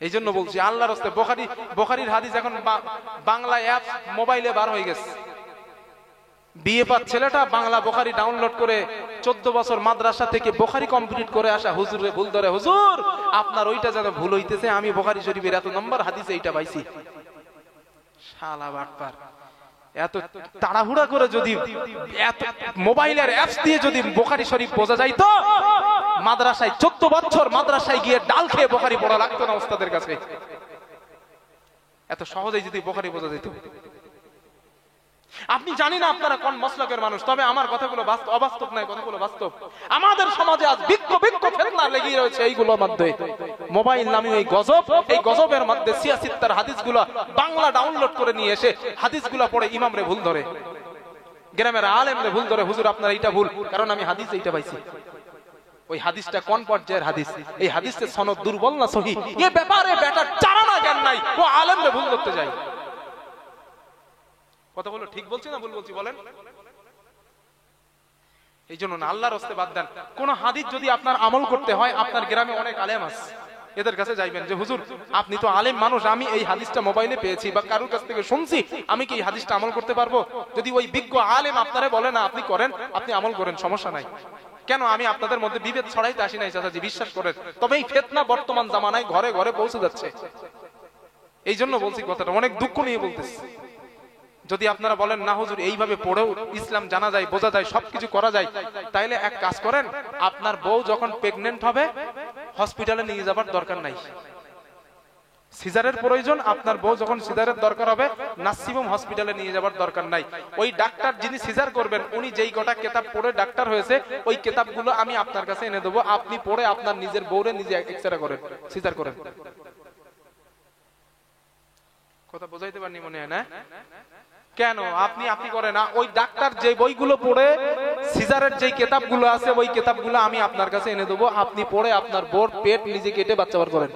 এই জন্য বলছি আল্লাহর রাস্তায় বুখারীর হাদিস এখন বাংলা অ্যাপ মোবাইলে বার হয়ে গেছে। বিয়ে পাত ছেলেটা বাংলা বুখারী ডাউনলোড করে 14 বছর মাদ্রাসা থেকে বুখারী কমপ্লিট করে আসা হুজুরে ভুল ধরে, হুজুর আপনার ওইটা যেন ভুল হইতেছে, আমি বুখারী শরীফের এত নম্বর হাদিসে এইটা পাইছি। শালা বাটপার, এত তাড়াহুড়া করে যদি এত মোবাইলের অ্যাপস দিয়ে যদি বুখারী শরীফ বোঝা যায়, তো মাদ্রাসায় 14 বছর মাদ্রাসায় গিয়ে ডাল খেয়ে বুখারী পড়া লাগতো না ওস্তাদের কাছে। এত সহজেই যদি বুখারী বোঝা যেত। আপনি জানি না আপনারা কোন মাসলাকের মানুষ, তবে আমার কথাগুলো অবাস্তব নয়, কথাগুলো বাস্তব। আমাদের সমাজে আজ বিক্ষ ফিতনা লেগে রয়েছে এইগুলোর মধ্যে। মোবাইল নামে ওই গজব, এই গজবের মধ্যে সিয়াসিত্তার হাদিসগুলো বাংলা ডাউনলোড করে নিয়ে এসে হাদিসগুলো পড়ে ইমামরে ভুল ধরে, গ্রামের আলেমরে ভুল ধরে, হুজুর আপনার এইটা ভুল, কারণ আমি হাদিস এইটা পাইছি। ওই হাদিসটা কোন পর্যায়ের হাদিস, এই হাদিসের সনদ দুর্বল না সহিহ, এই ব্যাপারে বেটার চারানা জ্ঞান নাই, ও আলেমরে ভুল ধরতে যায়। কথা বলো, ঠিক বলছি না ভুল বলছি বলেন? এই জন্য না, আল্লাহর রাস্তায় বাদ দেন। কোন হাদিস যদি আপনার আমল করতে হয়, আপনার গ্রামে অনেক আলেম আছে, এদের কাছে যাইবেন যে হুজুর আপনি তো আলেম মানুষ, আমি এই হাদিসটা মোবাইলে পেয়েছি বা কারোর কাছ থেকে শুনছি, আমি কি এই হাদিসটা আমল করতে পারবো? যদি ওই বিজ্ঞ আলেম আপনারে বলে না, আপনি করেন, আপনি আমল করেন, সমস্যা নাই। কেন আমি আপনাদের মধ্যে বিভেদ ছড়াইতে আসি নাই চাচাজি, বিশ্বাস করেন। তবে এই ফিতনা বর্তমান জামানায় ঘরে ঘরে পৌঁছে যাচ্ছে, এই জন্য বলছি কথাটা, অনেক দুঃখ নিয়ে বলতেছি। যদি আপনারা বলেন না হুজুর এইভাবে পড়েও ইসলাম জানা যায়, বোঝা যায়, সবকিছু করা যায়, তাইলে এক কাজ করেন, আপনার বউ যখন প্রেগনেন্ট হবে হসপিটালে নিয়ে যাবার দরকার নাই। সিজারের প্রয়োজন, আপনার বউ যখন সিজারের দরকার হবে নাসিবম হসপিটালে নিয়ে যাবার দরকার নাই। ওই ডাক্তার যিনি সিজার করবেন, উনি যেই গোটা কিতাব পড়ে ডাক্তার হয়েছে, ওই কিতাবগুলো আমি আপনার কাছে এনে দেবো, আপনি পড়ে আপনার নিজের বউরে নিজে এক্সরে করেন, সিজার করেন। কথা বোঝাইতে পারিনি মনে হয় না? কেন আপনি আপনি করেন না? ওই ডাক্তার যে বইগুলো পড়ে সিজারের যে কিতাবগুলো আছে, ওই কিতাবগুলো আমি আপনার কাছে এনে দেবো, আপনি পড়ে আপনার বোর পেট নিজে কেটে বাচ্চা বার করেন।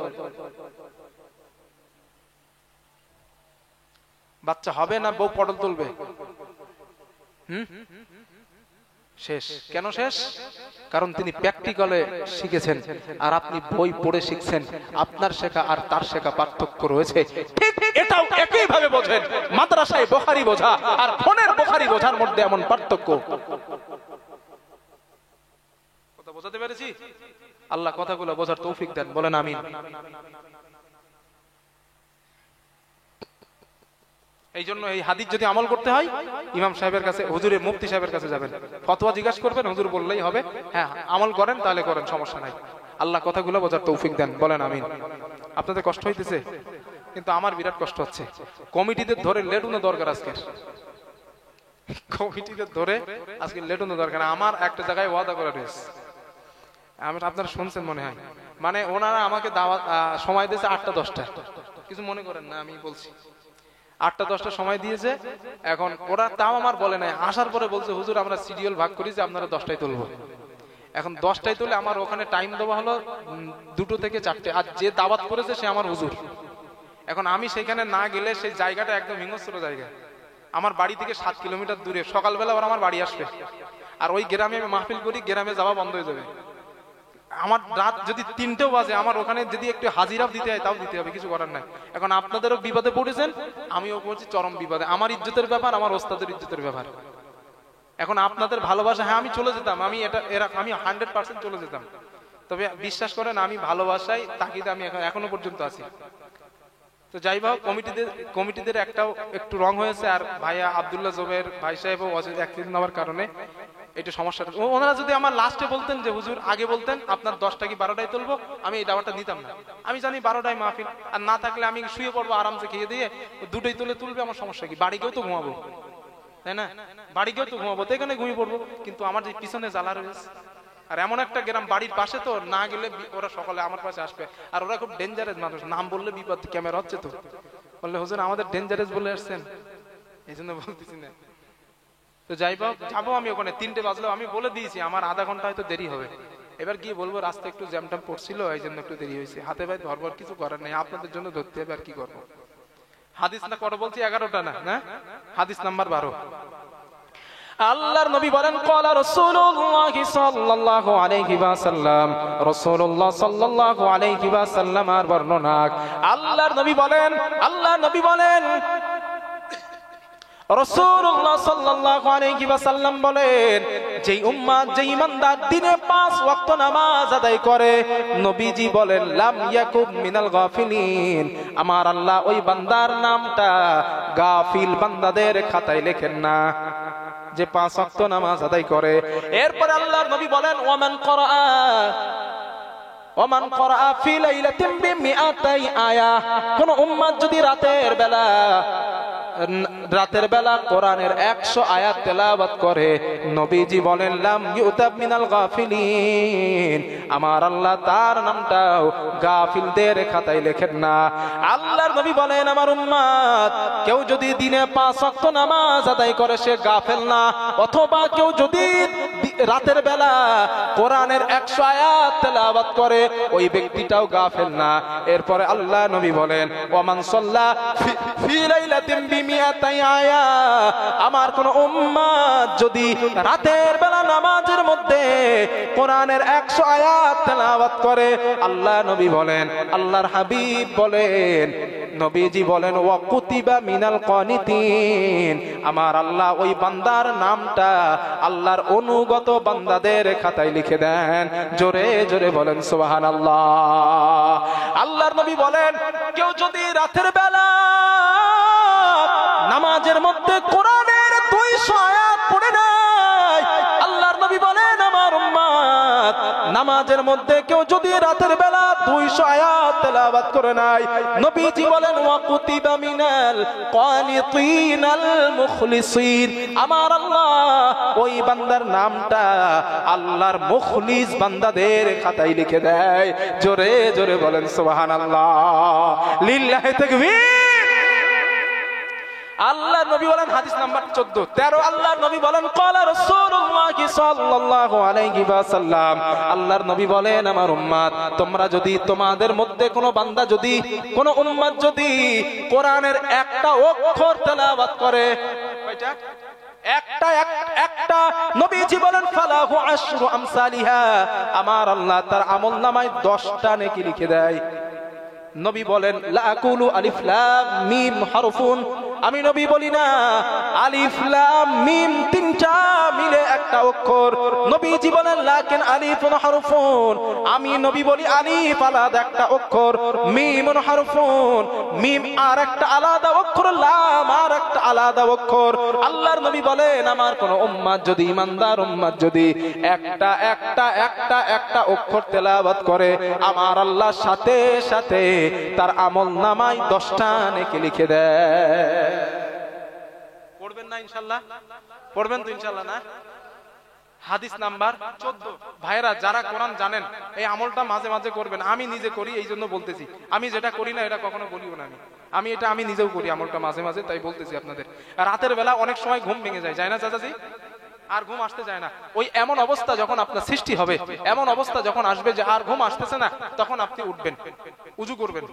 বাচ্চা হবে না বউ পটল তুলবে? শেষ। কেন শেষ? কারণ তিনি প্র্যাকটিক্যালে শিখেছেন, আর আপনি বই পড়ে শিখছেন। আপনার শেখা আর তার শেখা পার্থক্য রয়েছে, ঠিক এটাও একই ভাবে বোঝেন। মাদ্রাসায় বুখারী বোঝা আর ফোনের বুখারী বোঝার মধ্যে এমন পার্থক্য। কথা বোঝাতে পেরেছি? আল্লাহ কথাগুলো বোঝার তৌফিক দেন, বলেন আমিন। এই জন্য এই হাদিস যদি আমল করতে হয়, ইমাম সাহেবের কাছে, হুজুরের মুফতি সাহেবের কাছে যাবেন, ফতোয়া জিজ্ঞাসা করবেন, হুজুর বললেই হবে। হ্যাঁ আমল করেন তাহলে করেন, সমস্যা নাই। আল্লাহ কথাগুলো বোঝার তৌফিক দেন, বলেন আমিন। আপনাদের কষ্ট হইতেছে, কিন্তু আমার বিরাট কষ্ট হচ্ছে। কমিটিদের ধরে লেটুনো দরকার আজকে, কমিটিদের ধরে আজকে লেটুনো দরকার। আমার একটা জায়গায় ওয়াদা করা রয়েছে, আপনারা শুনছেন মনে হয়, মানে ওনারা আমাকে দাওয়াত সময় দিয়েছে 8টা 10টা, কিছু মনে করেন না আমি বলছি, 8টা 10টা সময় দিয়েছে। এখন ওরা তাও আমার বলে নাই, আসার পরে বলছে হুজুর আমরা সিরিয়াল ভাগ করি যে আপনারা 10টায় তুলবো। এখন 10টায় তুলে আমার ওখানে টাইম দেওয়া হলো 2টো থেকে 4টে, আর যে দাওয়াত করেছে সে আমার হুজুর। এখন আমি সেখানে না গেলে সেই জায়গাটা একদম হিংস্র জায়গা, আমার বাড়ি থেকে 7 কিলোমিটার দূরে। সকালবেলা ওরা আমার বাড়ি আসবে, আর ওই গ্রামে আমি মাহফিল করি, গ্রামে যাওয়া বন্ধ হয়ে যাবে। আমার রাত যদি 3টেও বাজে, আমার ওখানে যদি একটু হাজিরাও দিতে হয় তাও দিতে হবে, কিছু করার নাই। এখন আপনাদেরও বিপদে পড়েছেন, আমিও পড়ছি চরম বিপদে। আমার ইজ্জতের ব্যাপার, আমার ওস্তাদের ইজ্জতের ব্যাপার। এখন আপনাদের ভালোবাসা, হ্যাঁ আমি চলে যেতাম, আমি 100% চলে যেতাম, তবে বিশ্বাস করেন আমি ভালোবাসাই তাকিদে আমি এখনো পর্যন্ত আছি। তো যাই হোক, কমিটিদের একটাও একটু রং হয়েছে, আর ভাইয়া আব্দুল্লাহ জুবের ভাই সাহেব অ্যাক্সিডেন্ট হওয়ার কারণে এটা সমস্যা। ওনারা যদি আমার লাস্টে বলতেন যে হুজুর আগে বলতেন আপনার 10টা কি 12টায় তুলবো, আমি এই দাওয়াটা নিতাম না। আমি জানি 12টায় মাহফিল, আর না থাকলে আমি শুয়ে পড়বো আরামসে খেয়ে দিয়ে, 2টোই তুলবে, আমার সমস্যা কি? বাড়ি গিয়েও তো ঘুমাবো, তাই না? বাড়ি গিয়েও তো ঘুমাবো, তো এখানে ঘুমিয়ে পড়বো। কিন্তু আমার যে পিছনে জ্বালা রয়েছে, আর এমন একটা গ্রাম বাড়ির পাশে, তো না গেলে ওরা সকালে আমার পাশে আসবে। আর ওরা খুব ডেঞ্জারাস মানুষ, নাম বললে বিপদ, ক্যামেরা হচ্ছে তো, বললে হুজুর আমাদের ডেঞ্জারাস বলে আসছেন, এই জন্য বলতেছি না। তো যাই হোক, যাবো আমি ওখানে 3টে বাজলেও, আমি বলে দিয়েছি আমার আধা ঘন্টা হয়তো দেরি হবে। এবার গিয়ে বলবো রাস্তা একটু জ্যামটাম পড়ছিল, এই জন্য একটু দেরি হয়েছে। হাতে ভাই ধরবার কিছু করার নেই, আপনাদের জন্য ধরতে হবে, আর কি করবো। হাদিস না কত বলছি? 11টা না, হাদিস নাম্বার 12। আল্লাহর নবী বলেন, ক্বালা রাসূলুল্লাহ সাল্লাল্লাহু আলাইহি ওয়াসাল্লাম, রাসূলুল্লাহ সাল্লাল্লাহু আলাইহি ওয়াসাল্লাম আর বর্ণনা, আল্লাহর নবী বলেন রাসূলুল্লাহ সাল্লাল্লাহু আলাইহি ওয়াসাল্লাম বলেন, যেই উম্মত, যেই ইমানদার দিনে 5 ওয়াক্ত নামাজ আদায় করে, নবীজি বলেন লাম ইয়াকুম মিনাল গাফিলিন, আমার আল্লাহ ওই বান্দার নামটা গাফিল বান্দাদের খাতায় লেখেন না, যে 5 ওয়াক্ত নামাজ আদায় করে। এরপর আল্লাহর নবী বলেন ওমান করা ফি লাইলাতিন বিমিআতাই আয়া, কোন উম্মত যদি রাতের বেলা রাতের বেলা কোরআনের 100 আয়াত তেলাওয়াত করে, নবীজি বলেন লাম ইউতাব মিনাল গাফিলিন, আমার আল্লাহ তার নামটাও গাফিলদের খাতায় লেখেন না। আল্লাহর নবী বলেন আমার উম্মত কেউ যদি দিনে 5 ওয়াক্ত নামাজ আদায় করে সে গাফেল না, অথবা কেউ যদি রাতের বেলা কোরআনের 100 আয়াত তেলাওয়াত করে ওই ব্যক্তিটাও গাফেল না। এরপরে আল্লাহ নবী বলেন ওয়ামান সাল্লা ফি লাইলাতিন বিমিআতাই আয়া, আমার কোন উম্মত যদি রাতের বেলা নামাজের মধ্যে কোরআনের 100 আয়াত তেলাওয়াত করে, আল্লাহ নবী বলেন, আল্লাহর হাবিব বলেন, নবীজি বলেন ওয়া কুতিবা মিনাল কানিতিন, আমার আল্লাহ ওই বান্দার নামটা আল্লাহর অনুগত বান্দাদের খাতায় লিখে দেন। জোরে জোরে বলেন সুবহানাল্লাহ। আল্লাহর নবী বলেন কেউ যদি রাতের বেলা নামাজের মধ্যে কোরআনের 200 আয়াত পড়ে নেয়, আল্লাহর নবী বলেন আমার উম্মত নামাজের মধ্যে কেউ যদি রাতের বেলা 200 আয়াত তেলাওয়াত করে নাই, নবীজি বলেন ওয়া কুতিবা মিনাল কানিতিনাল মুখলিসিন, আমার আল্লাহ ওই বান্দার নামটা আল্লাহর মুখলিস বান্দাদের খাতায় লিখে দেয়। জোরে জোরে বলেন সুবহানাল্লাহ, লিল্লাহি তাকবীর। আল্লাহ নবী বলেন হাদিস নাম্বার 14 আল্লাহর নবী বলেন ক্বালা রাসূলুল্লাহ সাল্লাল্লাহু আলাইহি ওয়াসাল্লাম, আল্লাহর নবী বলেন আমার উম্মত তোমরা যদি তোমাদের মধ্যে কোনো বান্দা যদি কোনো উম্মত যদি কোরআনের একটা অক্ষর তেলাওয়াত করে, কয়টা? একটা নবীজি বলেন ফালাহু আশরু আমসালিহা, আমার আল্লাহ তার আমলনামায় 10টা নেকি লিখে দেয়। নবী বলেন লা আকুলু আলিফ লাম মিম হারফুন, আমি নবী বলি না আলিফ লাম মিম 3টা মিলে একটা অক্ষর। নবীজি বলেন লাকিন আলিফুন হারফুন, আমি নবী বলি আলিফ আলাদা একটা অক্ষর, মিমুন হারফুন মিম আর একটা আলাদা অক্ষর, লাম আর একটা আলাদা অক্ষর। আল্লাহর নবী বলেন আমার কোন উম্মত যদি ইমানদার উম্মত যদি একটা একটা একটা একটা অক্ষর তেলাওয়াত করে, আমার আল্লাহ সাথে সাথে তার আমলনামায় 10টা নেকি লিখে দেয়। পড়বেন না ইনশাআল্লাহ? পড়বেন তো ইনশাআল্লাহ না? হাদিস নাম্বার 14। ভাইরা যারা কোরআন জানেন এই আমলটা মাঝে মাঝে করবেন। আমি নিজে করি এই জন্য বলতেছি, আমি যেটা করি না এটা কখনো বলিও না। আমি এটা আমি নিজেও করি আমলটা মাঝে মাঝে, তাই বলতেছি আপনাদের। রাতের বেলা অনেক সময় ঘুম ভেঙে যায় না চাচাজি? আর ঘুম আসতে যায় না। ওই এমন অবস্থা যখন আপনার সৃষ্টি হবে, এমন অবস্থা যখন আসবে যে আর ঘুম আসতেছে না, তখন আপনি উঠবেন, উজু করবেন,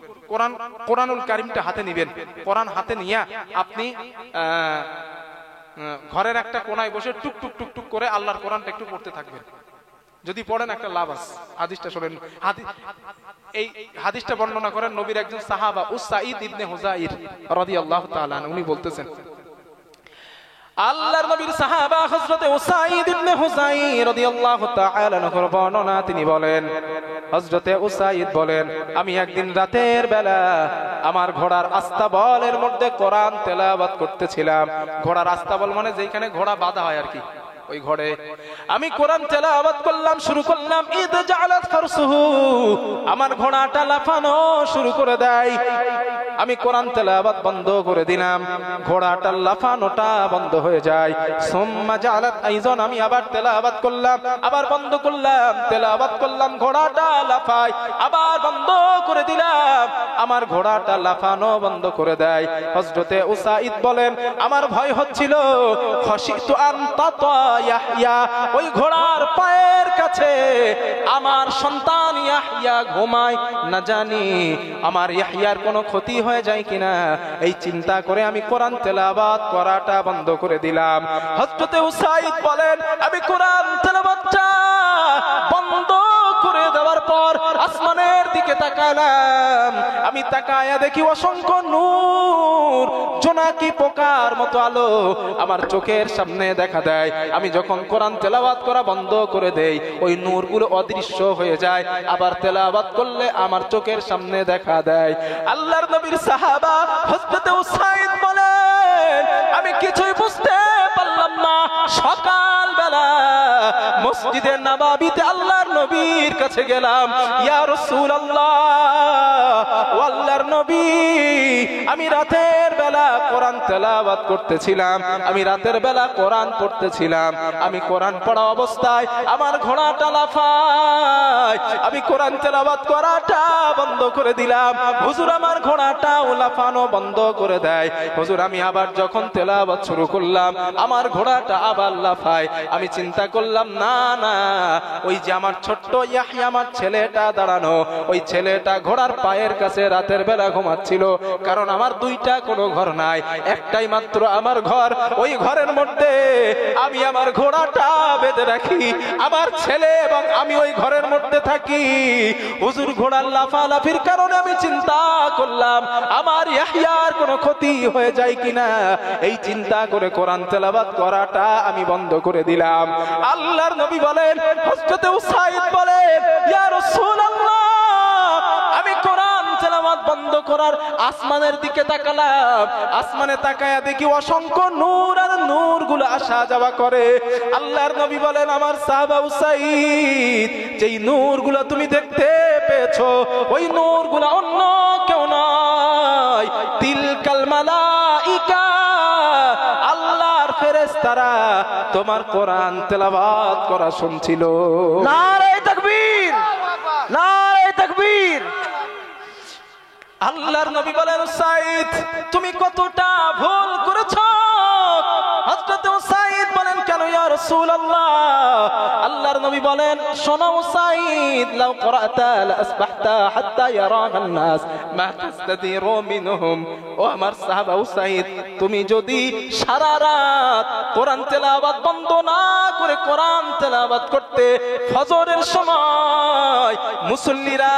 কোরআনুল কারীমটা হাতে নিবেন। কোরআন হাতে নিয়ে আপনি ঘরের একটা কোনায় বসে টুক টুক টুক টুক করে আল্লাহর কোরআনটা একটু পড়তে থাকবেন। যদি পড়েন একটা লাভ আছে। হাদিসটা শুনেন। এই হাদিসটা বর্ণনা করেন নবীর একজন সাহাবা উসাইদ ইবনে হুযাইর রাদিয়াল্লাহু তাআলা আনহু। উনি বলতেছেন আল্লাহর নবীর সাহাবা হযরতে উসাইদ ইবনে হুযাইর রাদিয়াল্লাহু তাআলা আনহুর বর্ণনা, তিনি বলেন হযরতে উসাইদ বলেন আমি একদিন রাতের বেলা আমার ঘোড়ার আস্তাবলের মধ্যে কোরআন তেলাওয়াত করতেছিলাম। ঘোড়ার আস্তাবল মানে যেখানে ঘোড়া বাঁধা হয় আর কি, ওই ঘরে আমি কোরআন তেলাওয়াত করলাম, শুরু করলাম। ইদ জালাত ফারসুহু, আমার ঘোড়াটা লাফানো শুরু করে দেয়। আমি কোরআন তেলাওয়াত বন্ধ করে দিলাম, ঘোড়াটা লাফানোটা বন্ধ হয়ে যায়। সুম্মা জালাত আইজন, আমি আবার তেলাওয়াত করলাম, আবার বন্ধ করলাম, তেলাওয়াত করলাম, ঘোড়াটা লাফায়, আবার বন্ধ করে দিলাম, আমার ঘোড়াটা লাফানো বন্ধ করে দেয়। হযরতে উসাইদ বলেন আমার ভয় হচ্ছিল, খশিতু আন তাতা ইয়াহইয়া, ওই ঘোড়ার পায়ের কাছে আমার সন্তান ইয়াহইয়া ঘুমায়, না জানি আমার ইয়াহইয়ার কোনো ক্ষতি হয়ে যায় কিনা, এই চিন্তা করে আমি কোরআন তেলাওয়াত করাটা বন্ধ করে দিলাম। হযরতে উসাইদ বলেন আমি কোরআন তেলাওয়াতটা বন্ধ করে দেওয়ার পর আসমানের দিকে তাকালাম। আমি তাকায়া দেখি অসংখ্য নূর, জোনাকি পোকার মতো আলো আমার চোখের সামনে দেখা দেয়। আমি যখন কোরআন তেলাওয়াত করা বন্ধ করে দেই, ওই নূরগুলো অদৃশ্য হয়ে যায়, আবার তেলাওয়াত করলে আমার চোখের সামনে দেখা দেয়। আল্লাহর নবীর সাহাবা হযরতে উসাইদ বলেন আমি কিছুই বুঝতে পারলাম না। সকাল বেলা মসজিদে নববীতে আল্লাহর নবীর কাছে গেলাম, ইয়া রাসূলুল্লাহ, ও আল্লাহর নবী, আমি রাতের বেলা বেলা কোরআন তেলাওয়াত করতেছিলাম, আমি রাতের বেলা কোরআন পড়তেছিলাম, আমি কোরআন পড়া অবস্থায় আমার ঘোড়াটা লাফায়, আমি কোরআন তেলাওয়াত করাটা বন্ধ করে দিলাম, হুজুর আমার ঘোড়াটাও লাফানো বন্ধ করে দেয়। হুজুর আমি আবার যখন তেলাওয়াত শুরু করলাম আমার ঘোড়াটা আবার লাফায়। আমি চিন্তা করলাম না না, ওই যে আমার ছোট্ট ইয়াহইয়া আমার ছেলেটা দাঁড়ানো, ওই ছেলেটা ঘোড়ার পায়ের কাছে রাতের বেলা ঘুমাচ্ছিল, কারণ আমার দুইটা কোনো ঘর নাই, একটাই মাত্র আমার ঘর। ওই ঘরের মধ্যে আমি আমার ঘোড়াটা বেঁধে রাখি, আমার ছেলে এবং আমি ওই ঘরের মধ্যে থাকি। হুজুর ঘোড়ার লাফালাফির কারণে আমি চিন্তা করলাম আমার ইয়াহইয়ার কোনো ক্ষতি হয়ে যায় কিনা, এই চিন্তা করে কোরআন তেলাওয়াত করাটা আমি বন্ধ করে দিলাম। আল্লাহর নবী বলেন, হযরত উসাইদ বলেন, ইয়া রাসূলুল্লাহ আমি কোরআন তেলাওয়াত বন্ধ করার আসমানের দিকে তাকালাম, আসমানে তাকায়া দেখি অসংখ্য নূর আর নূরগুলো আসা যাওয়া করে। আল্লাহর নবী বলেন, আমার সাহাবা উসাইদ যেই নূরগুলো তুমি দেখতে পেয়েছো ওই নূরগুলো অন্য কেউ নয়, তিলকাল মালাইকা, আল্লাহর ফেরেশতারা তোমার কোরআন তেলাওয়াত করা শুনছিল। নারে তাকবীর, নারে তাকবীর। আল্লাহর নবী বলেন, উসাইদ তুমি কতটা ভুল করেছো। হযরত উসাইদ বলেন, কেন ইয়া রাসূলুল্লাহ? আল্লাহর নবী বলেন, শোনো উসাইদ, লাউ ক্বরাতা লা আসবাহতা হাত্তা ইয়ারাকান নাস মা তাস্তাদিরু মিনহুম। ও আমার সাহাবা উসাইদ, তুমি যদি সারা রাত কোরআন তেলাওয়াত বন্ধ না করে কোরআন তেলাওয়াত করতে, ফজরের সময় মুসল্লিরা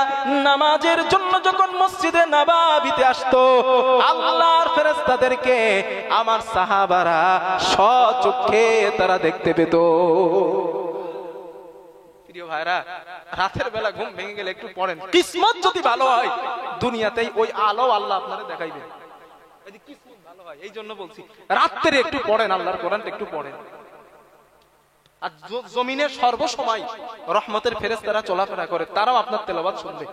নামাজের জন্য যখন মসজিদে নববীতে আসতো, আল্লাহর ফেরেশতাদেরকে আমার সাহাবারা স্বচক্ষে তারা দেখতে পেত। প্রিয় ভাইরা, রাতের বেলা ঘুম ভেঙে গেলে একটু পড়েন, কিসমত যদি ভালো হয় দুনিয়াতেই ওই আলো আল্লাহ আপনাদের দেখাইবে। যদি কিসমত ভালো হয়, এই জন্য বলছি রাত্রে একটু পড়েন, আল্লাহর কোরআনটা একটু পড়েন। আর জমিনে সর্বসময় রহমতের ফেরেশতারা চলাফেরা করে, তারাও আপনার তেলাওয়াত শুনবে।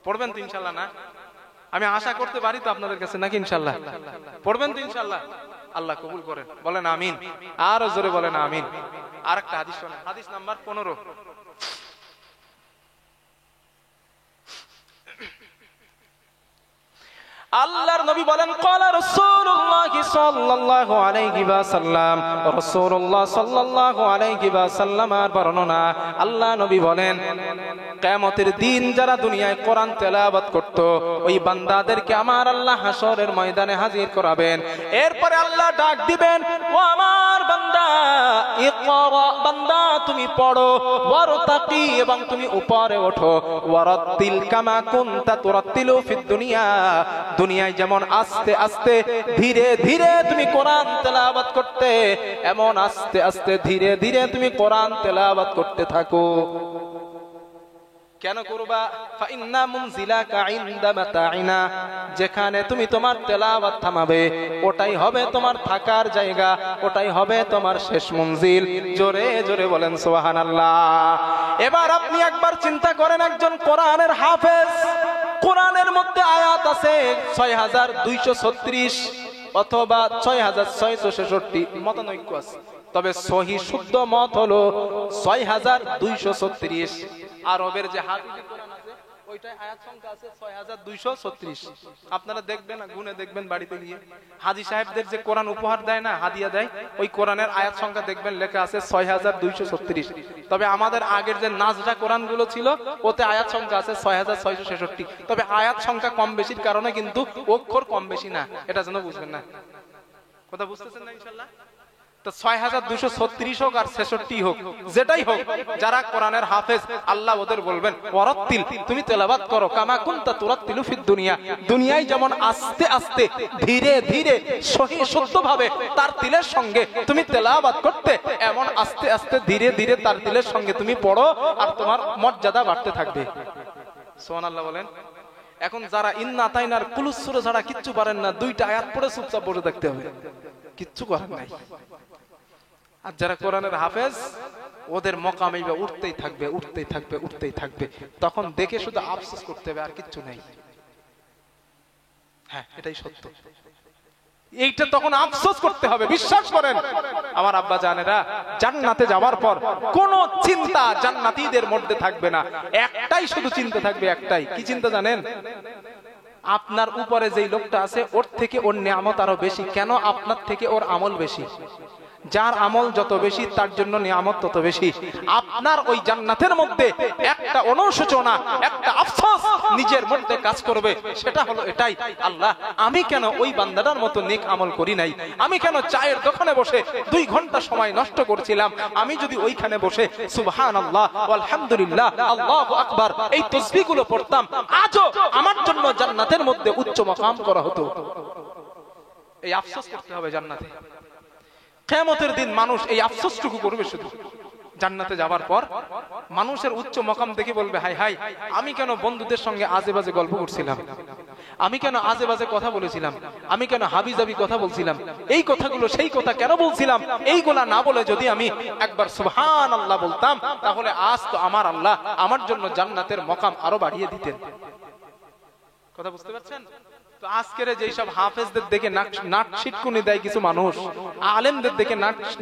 পড়বেন তো ইনশাআল্লাহ? না আমি আশা করতে পারি তো আপনাদের কাছে, নাকি ইনশাআল্লাহ পড়বেন তো ইনশাআল্লাহ? আল্লাহ কবুল করেন, বলেন আমিন। আর জোরে বলেন আমিন। আর একটা হাদিস শোনেন, হাদিস নাম্বার 15। আল্লাহর নবী বলেন, ক্বালা রাসূলুল্লাহ সাল্লাল্লাহু আলাইহি ওয়াসাল্লাম, রাসূলুল্লাহ সাল্লাল্লাহু আলাইহি ওয়াসাল্লামের বর্ণনা। আল্লাহ নবী বলেন, কিয়ামতের দিন যারা দুনিয়ায় কোরআন তেলাওয়াত করত, ওই বান্দাদেরকে আমার আল্লাহ হাসরের ময়দানে হাজির করাবেন। এরপরে আল্লাহ ডাক দিবেন, ও আমার বান্দা ইকরা, বান্দা তুমি পড়ো, ওয়ারতাকি, এবং তুমি উপরে ওঠো, ওয়ারাতিল কামা কুনতা তুরাতিলু ফিদ দুনিয়া, দুনিয়ায় যেমন আস্তে আস্তে ধীরে ধীরে তুমি কোরআন তেলাওয়াত করতে, এমন আস্তে আস্তে ধীরে ধীরে তুমি কোরআন তেলাওয়াত করতে থাকো। কেন করবা? ফাইন্না মুনজিলাকা ইনদা মাতাইনা, যেখানে তুমি তোমার তেলাওয়াত থামাবে ওটাই হবে তোমার থাকার জায়গা, ওটাই হবে তোমার শেষ মঞ্জিল। জোরে জোরে বলেন সুবহানাল্লাহ। এবার আপনি একবার চিন্তা করেন, একজন কোরআনের হাফেজ, কোরআনের মধ্যে আয়াত আছে ৬২৩৬ অথবা ৬৬৬৬ মতানৈক্য আছে, তবে সহি শুদ্ধ মত হলো ৬২৩৬। আরবের যে হাদিসে কোরআন আছে ওইটাই আয়াত সংখ্যা আছে ৬২৩৬। আপনারা দেখবেন না, গুনে দেখবেন বাড়িতে গিয়ে, হাজী সাহেবদের যে কোরআন উপহার দেয় না, হাদিয়া দেয়, ওই কোরআনের আয়াত সংখ্যা দেখবেন লেখা আছে ৬২৩৬। তবে আমাদের আগের যে নাজরা কোরআন গুলো ছিল ওতে আয়াত সংখ্যা আছে ৬৬৬৬। তবে আয়াত সংখ্যা কম বেশির কারণে কিন্তু অক্ষর কম বেশি না, এটা যেন বুঝবেন না। কথা বুঝতেছেন না ইনশাআল্লাহ? তো ৬২৩৬ হোক আর ৬৬ হোক, যেটাই হোক, যারা কোরআনের হাফেজ আল্লাহ ওদের বলবেন, ওয়ারাত্তিল, তুমি তেলাওয়াত করো কামা কুনতা তুরাত্তিলু ফিদ দুনিয়া, দুনিয়ায় যেমন আস্তে আস্তে ধীরে ধীরে সহি শুদ্ধভাবে তার তিলের সঙ্গে তুমি তেলাওয়াত করতে, এমন আস্তে আস্তে ধীরে ধীরে তার তিলের সঙ্গে তুমি পড়ো, আর তোমার মর্যাদা বাড়তে থাকবে। সুবহানাল্লাহ বলেন। এখন যারা ইন্না তাইনার কুলুস সূরা ছাড়া কিচ্ছু পারেন না, দুইটা আয়াত পড়ে চুপচাপ বসে থাকতে হবে, কিচ্ছু করার নাই। আর যারা কোরআনের হাফেজ, ওদের মকাম এইভাবে উঠতেই থাকবে, উঠতেই থাকবে, উঠতেই থাকবে, তখন দেখে শুধু আফসোস করতে হবে, আর কিচ্ছু নেই। হ্যাঁ, এটাই সত্য। এইটা তখন আফসোস করতে হবে। বিশ্বাস করেন আমার আব্বা জানেরা, জান্নাতে যাওয়ার পর কোন চিন্তা জান্নাতীদের মধ্যে থাকবে না। একটাই শুধু চিন্তা থাকবে, একটাই। কি চিন্তা জানেন? আপনার উপরে যেই লোকটা আছে ওর থেকে ওর নিয়ামত আরো বেশি। কেন? আপনার থেকে ওর আমল বেশি। যার আমল যত বেশি তার জন্য নিয়ামত তত বেশি। আপনার ওই জান্নাতের মধ্যে একটা অনুশোচনা, একটা আফসোস নিজের মধ্যে কাজ করবে। সেটা হলো এটাই, আল্লাহ আমি কেন ওই বান্দাটার মতো নেক আমল করি নাই? আমি কেন চায়ের দোকানে বসে 2 ঘন্টা সময় নষ্ট করছিলাম? আমি যদি ওইখানে বসে সুবহানাল্লাহ, আলহামদুলিল্লাহ, আল্লাহু আকবার এই তাসবিহগুলো পড়তাম, আজও আমার জন্য জান্নাতের মধ্যে উচ্চ মাকাম করা হতো। এই আফসোস করতে হবে জান্নাতে। কিয়ামতের দিন মানুষ এই আফসোসটুকু করবে শুধু। জান্নাতে যাওয়ার পর মানুষের উচ্চ মাকাম দেখে বলবে, হাই হাই আমি কেন বন্ধুদের সঙ্গে আজে বাজে গল্প করছিলাম, আমি কেন আজে বাজে কথা বলেছিলাম, আমি কেন হাবিজাবি কথা বলছিলাম, এই কথাগুলো সেই কথা কেন বলছিলাম? এইগুলা না বলে যদি আমি একবার সুবহানাল্লাহ বলতাম, তাহলে আজ তো আমার আল্লাহ আমার জন্য জান্নাতের মাকাম আরো বাড়িয়ে দিতেন। কথা বুঝতে পারছেন? তো আজকের যেই সব হাফেজদের দেখে নাক ছিটকুনি দেয় কিছু মানুষ, আলেমদের দেখে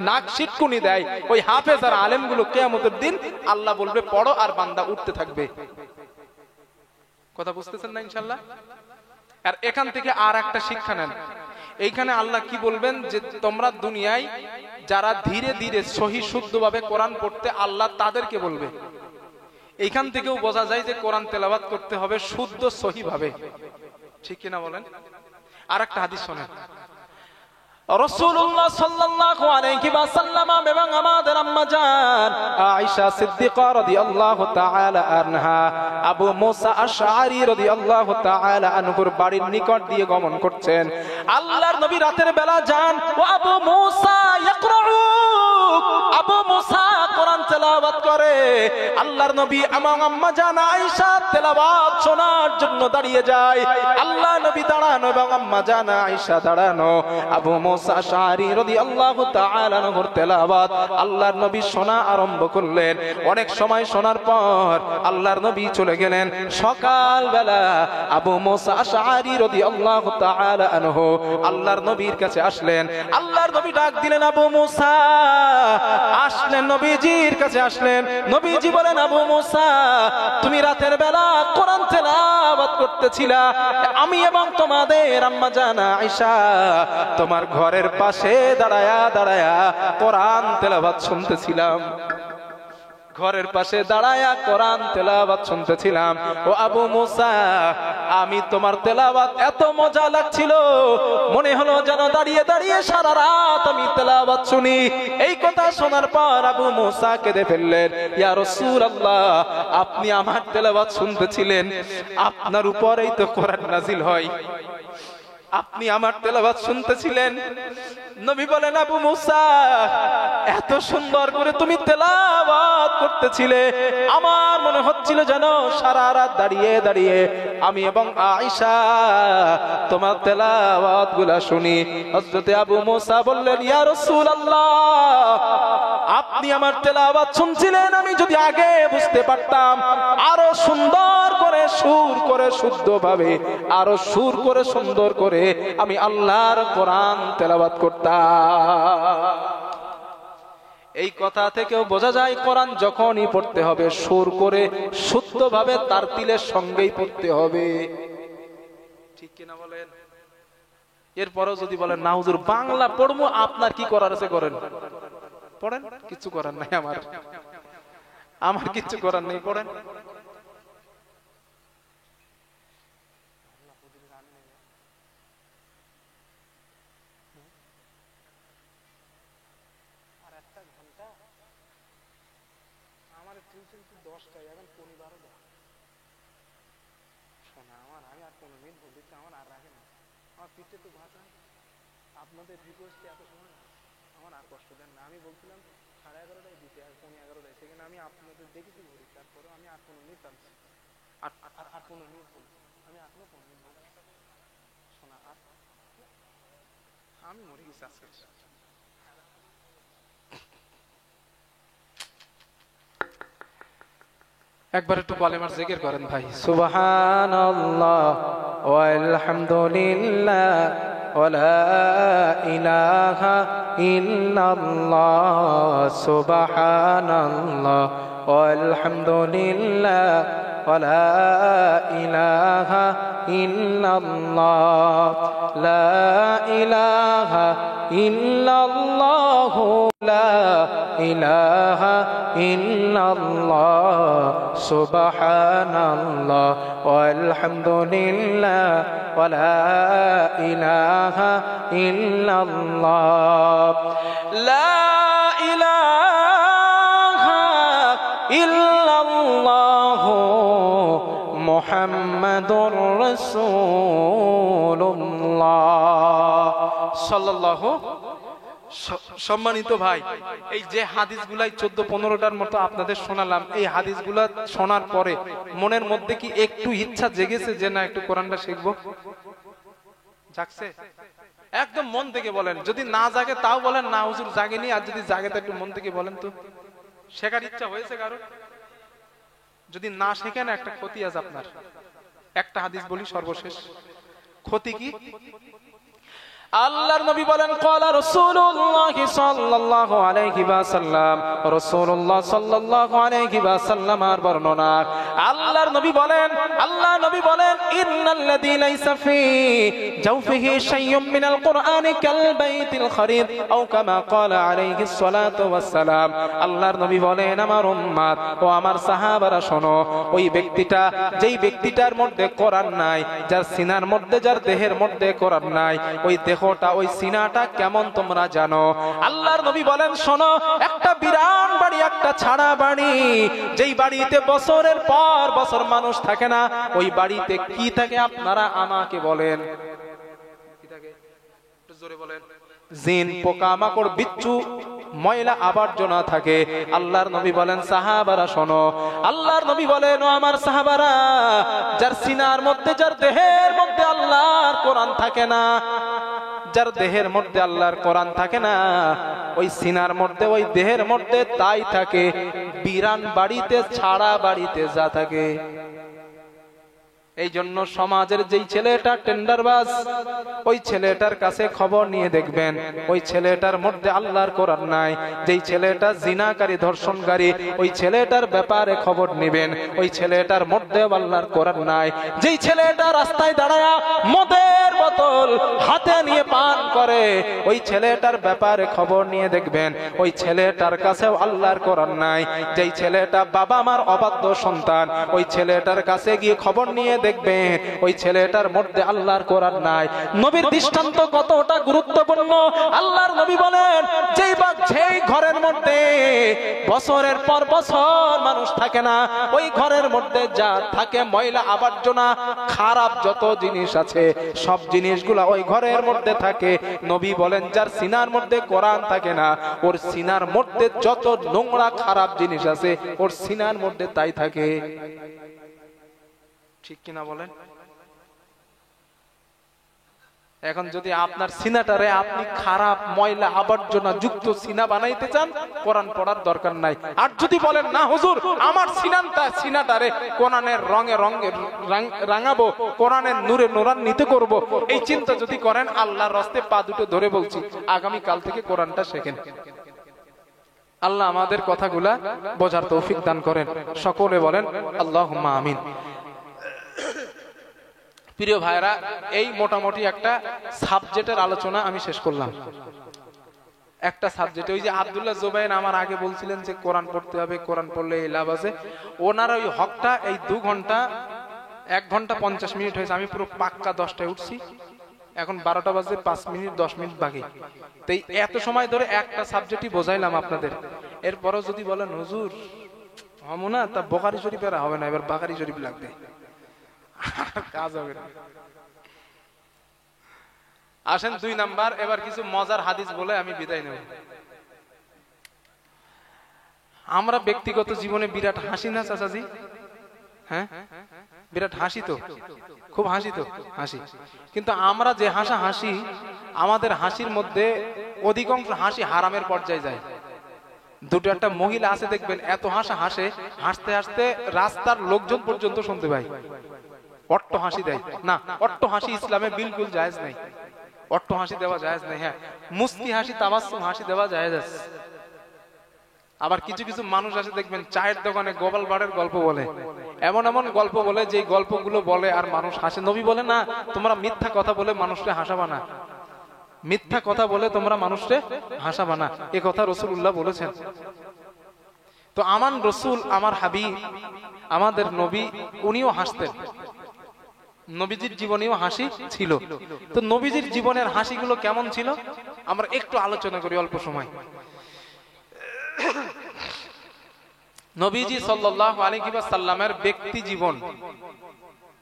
নাক ছিটকুনি দেয়, ওই হাফেজ আর আলেম গুলো কিয়ামতের দিন আল্লাহ বলবে পড়ো, আর বান্দা উঠতে থাকবে। কথা বুঝতেছেন না ইনশাআল্লাহ? আর এখান থেকে আর একটা শিক্ষা নেন। এইখানে আল্লাহ কি বলবেন, যে তোমরা দুনিয়ায় যারা ধীরে ধীরে সহি শুদ্ধভাবে কোরআন পড়তে, আল্লাহ তাদেরকে বলবে। এইখান থেকেও বোঝা যায় যে কোরআন তেলাওয়াত করতে হবে শুদ্ধ সহি ভাবে। ঠিক কিনা বলেন? আর একটা হাদিস শোনেন। রাসূলুল্লাহ সাল্লাল্লাহু আলাইহি ওয়াসাল্লাম এবং আমাদের আম্মা জান আয়েশা সিদ্দিকা রাদিয়াল্লাহু তাআলা আনহা আবু মুসা আশআরী রাদিয়াল্লাহু তাআলা আনহুর বাড়ির নিকট দিয়ে গমন করছেন। আল্লাহর নবী রাতের বেলা যান, ও আবু মুসা ইয়াকরাউ, আবু মুসা কোরআন তেলাওয়াত করে। আল্লাহর নবী এবং আম্মা জান আয়েশা তেলাওয়াত শোনার জন্য দাঁড়িয়ে যায়। আল্লাহ নবী দাঁড়ানো এবং আম্মা জান আয়েশা দাঁড়ানো। আবু মুসা আশআরী রাদিয়াল্লাহু তাআলা আনহুর তেলাওয়াত আল্লাহর নবী শোনা আরম্ভ করলেন। অনেক সময় শোনার পর আল্লাহর নবী চলে গেলেন। সকাল বেলা আবু মুসা আশআরী রাদিয়াল্লাহু তাআলা আনহু আল্লাহর নবীর কাছে আসলেন। আল্লাহর নবী ডাক দিলেন, আবু মুসা। আসলেন, নবীজির কাছে আসলেন। নবীজি বলেন, আবু মুসা তুমি রাতের বেলা কোরআন তেলাওয়াত করতেছিলা, আমি এবং তোমাদের আম্মা জান আয়েশা তোমার ঘরের পাশে দাঁড়ায়া দাঁড়ায়া কোরআন তেলাওয়াত শুনতেছিলাম। ঘরের পাশে দাঁড়ায়া কোরআন তেলাওয়াত শুনতেছিলাম। ও আবু মুসা, আমি তোমার তেলাওয়াত এত মজা লাগছিল, মনে হলো যেন দাঁড়িয়ে দাঁড়িয়ে সারা রাত আমি তেলাওয়াত শুনি। এই কথা শোনার পর আবু মুসা কেঁদে ফেললেন, ইয়া রাসূলুল্লাহ আপনি আমার তেলাওয়াত শুনতেছিলেন, আপনার উপরেই তো কোরআন নাজিল হয়, আপনি আমার তেলাওয়াত শুনতেছিলেন। নবী বলেন, আবু মুসা এত সুন্দর করে তুমি তেলাওয়াত করতেছিলে, আমার মনে হচ্ছিল যেন সারা রাত দাঁড়িয়ে দাঁড়িয়ে আমি এবং আয়েশা তোমার তেলাওয়াত গুলা শুনি। হযরতে আবু মুসা বললেন, ইয়া রাসূলুল্লাহ আপনি আমার তেলাওয়াত শুনছিলেন, আমি যদি আগে বুঝতে পারতাম আরো সুন্দর করে সুর করে শুদ্ধভাবে, আরো সুর করে সুন্দর করে আমি আল্লাহর কোরআন তেলাওয়াত করতাম। এই কথা থেকেও বোঝা যায় কোরআন যখনই পড়তে হবে সুর করে শুদ্ধভাবে তার তিলের সঙ্গেই পড়তে হবে। ঠিক কিনা বলেন? এরপরেও যদি বলেন না হুজুর বাংলা পড়বো, আপনার কি করার আছে করেন, পড়েন, কিছু করার নাই, আমার কিছু করার নেই, পড়েন। আপনাদের রিকোয়েস্টে এত সময় আমার আর কষ্ট দেন না। আমি বলছিলাম 11:30টায় দিতে, আর 11:15 সেখানে আমি আপনাদের দেখেছি বলি, তারপরেও আমি আর 15 মিনিট টানছি, আর 15 মিনিট বলি, আমি এখনো 15 মিনিট বলি শোনা, আর আমি মরে গেছি আজকে। একবার একটু কলেমার জিকির করেন ভাই। সুবহানাল্লাহ ওয়া আলহামদুলিল্লাহ ولا إله إلا الله سبحان الله والحمد لله ولا إله إلا الله لا إله إلا الله لا إله إلا الله سبحان الله والحمد لله ولا إله إلا الله لا إله إلا الله محمد رسول الله صلى الله। সম্মানিত ভাই, এই যে হাদিসগুলাই 14-15টার মতো আপনাদের শোনালাম, এই হাদিসগুলা শোনার পরে মনের মধ্যে কি একটু ইচ্ছা জেগেছে যে না একটু কোরআনটা শিখবো? জাগছে? একদম মন থেকে বলেন। যদি না জাগে তাও বলেন না হুজুর জাগেনি, আর যদি জাগে তো একটু মন থেকে বলেন তো শেখার ইচ্ছা হয়েছে কারো? যদি না শেখেন একটা ক্ষতি আছে আপনার। একটা হাদিস বলি সর্বশেষ, ক্ষতি কি? আল্লাহর নবী বলেন ক্বালা রাসূলুল্লাহ সাল্লাল্লাহু আলাইহি ওয়াসাল্লাম, রাসূলুল্লাহ সাল্লাল্লাহু আলাইহি ওয়াসাল্লামের বর্ণনা। আল্লাহর নবী বলেন ইন্নাল্লাযী লাইসা ফি জাওফিহি শাইয়ুম মিনাল কুরআনি কাল বাইতিল খরিদ আও কামা ক্বালা আলাইহিস সালাতু ওয়াস সালাম। আল্লাহর নবী বলেন আমার উম্মত ও আমার সাহাবারা শোনো, ওই ব্যক্তিটা যেই ব্যক্তিটার মধ্যে কোরআন নাই, যার সিনার মধ্যে যার দেহের মধ্যে কোরআন নাই, ওই ওই সিনাটা কেমন তোমরা জানো? আল্লাহর নবী বলেন শোনো, একটা বিরান বাড়ি, একটা ছাড়া বাড়ি, যেই বাড়িতে বছরের পর বছর মানুষ থাকে না, ওই বাড়িতে কি থাকে আপনারা আমাকে বলেন? কি থাকে? একটু জোরে বলেন। জিন, পোকামাকড়, বিচ্ছু, ময়লা আবর্জনা থাকে। আল্লাহর নবী বলেন সাহাবারা শোনো, আল্লাহর নবী বলেন ও আমার সাহাবারা, যার সিনার মধ্যে যার দেহের মধ্যে আল্লাহর কোরআন থাকে না, যার দেহের মধ্যে আল্লাহর কোরআন থাকে না, ওই সিনার মধ্যে ওই দেহের মধ্যে তাই থাকে বিরান বাড়িতে, ছাড়া বাড়িতে যা থাকে। এই জন্য সমাজের যেই ছেলেটা টেন্ডারবাজ, ওই ছেলেটার কাছে খবর নিয়ে দেখবেন ওই ছেলেটার মধ্যে আল্লাহর কোরআন নাই। যেই ছেলেটা জিনাকারী, ধর্ষণকারী, ওই ছেলেটার ব্যাপারে খবর নেবেন, ওই ছেলেটার মধ্যে আল্লাহর কোরআন নাই। যেই ছেলেটা রাস্তায় দাঁড়ায়া মদের বোতল হাতে নিয়ে পান করে, ওই ছেলেটার ব্যাপারে খবর নিয়ে দেখবেন ওই ছেলেটার কাছেও আল্লাহর কোরআন নাই। যেই ছেলেটা বাবা মার অবাধ্য সন্তান, ওই ছেলেটার কাছে গিয়ে খবর নিয়ে দেখবেন ওই ছেলেটার মধ্যে আল্লাহর কোরআন নাই। নবীর দৃষ্টান্ত কতটা গুরুত্বপূর্ণ। আল্লাহর নবী বলেন যেই ঘরের মধ্যে বছরের পর বছর মানুষ থাকে না, ওই ঘরের মধ্যে যা থাকে ময়লা আবর্জনা, খারাপ যত জিনিস আছে সব জিনিসগুলা ওই ঘরের মধ্যে থাকে। নবী বলেন যার সিনার মধ্যে কোরআন থাকে না, ওর সিনার মধ্যে যত নোংরা খারাপ জিনিস আছে ওর সিনার মধ্যে তাই থাকে। ঠিক কিনা বলেন? এখন যদি আপনার সিনাটারে আপনি খারাপ ময়লা আবর্জনা যুক্ত সিনা বানাইতে চান, কোরআন পড়ার দরকার নাই। আর যদি বলেন না হুজুর আমার সিনাটারে কোরআনের রঙে রাঙাবো, কোরআনের নূরে নূরান্বিত করব, এই চিন্তা যদি করেন, আল্লাহর রাস্তায় পা দুটো ধরে বলছি আগামী কাল থেকে কোরআনটা শেখেন। আল্লাহ আমাদের কথাগুলা বোঝার তৌফিক দান করেন। সকলে বলেন আল্লাহুম্মা আমিন। প্রিয় ভাইরা, এই মোটামুটি একটা সাবজেক্টের আলোচনা আমি শেষ করলাম। একটা সাবজেক্ট, ওই যে আব্দুল্লাহ জুবাইর আমার আগে বলছিলেন যে কোরআন পড়তে হবে, কোরআন পড়লে এই লাভ আছে, ওনার ওই হকটা এই 2 ঘন্টা 1 ঘন্টা 50 মিনিট হয়েছে। আমি পুরো পাক্কা 10টায় উঠছি, এখন 12টা বাজে 5 মিনিট 10 মিনিট বাকি। তাই এত সময় ধরে একটা সাবজেক্টই বোঝাইলাম আপনাদের। এরপরও যদি বলেন হুজুর হমনা, তা বুখারী শরীফের হবে না, এবার বুখারী শরীফ লাগবে, কাজ হবে না। আসেন 2 নাম্বার, এবার কিছু মজার হাদিস বলে আমি বিদায় নেব। আমরা ব্যক্তিগত জীবনে বিরাট হাসি না চাচাজি? হ্যাঁ, বিরাট হাসি তো, খুব হাসি তো, হাসি। কিন্তু আমরা যে হাসি, আমাদের হাসির মধ্যে অধিকাংশ হাসি হারামের পর্যায়ে যায়। দুটো একটা মহিলা আছে দেখবেন এত হাসে, হাসতে হাসতে রাস্তার লোকজন পর্যন্ত শুনতে পায়, অট্ট হাসি দেয় না। অট্ট হাসি ইসলামে বিলকুল জায়েজ নাই। অট্ট হাসি দেওয়া জায়েজ নেই। হ্যাঁ, মুস্কি হাসি, তাবাসসুম হাসি দেওয়া জায়েজ আছে। আবার কিছু কিছু মানুষ আছে দেখবেন চায়ের দোকানে গোপাল ভাঁড়ের গল্প বলে, এমন এমন গল্প বলে যে গল্পগুলো বলে আর মানুষ হাসে। নবী বলে না, তোমরা মিথ্যা কথা বলে মানুষকে হাসাবা না, মিথ্যা কথা বলে তোমরা মানুষকে হাসাবা না, এ কথা রাসূলুল্লাহ বলেছেন। তো আমার রসুল, আমার হাবিব, আমাদের নবী, উনিও হাসতেন। নবীজির জীবনেও হাসি ছিল। তো নবীজির জীবনের হাসিগুলো কেমন ছিল আমরা একটু আলোচনা করি অল্প সময়। নবীজি সাল্লাল্লাহু আলাইহি ওয়াসাল্লামের ব্যক্তি জীবন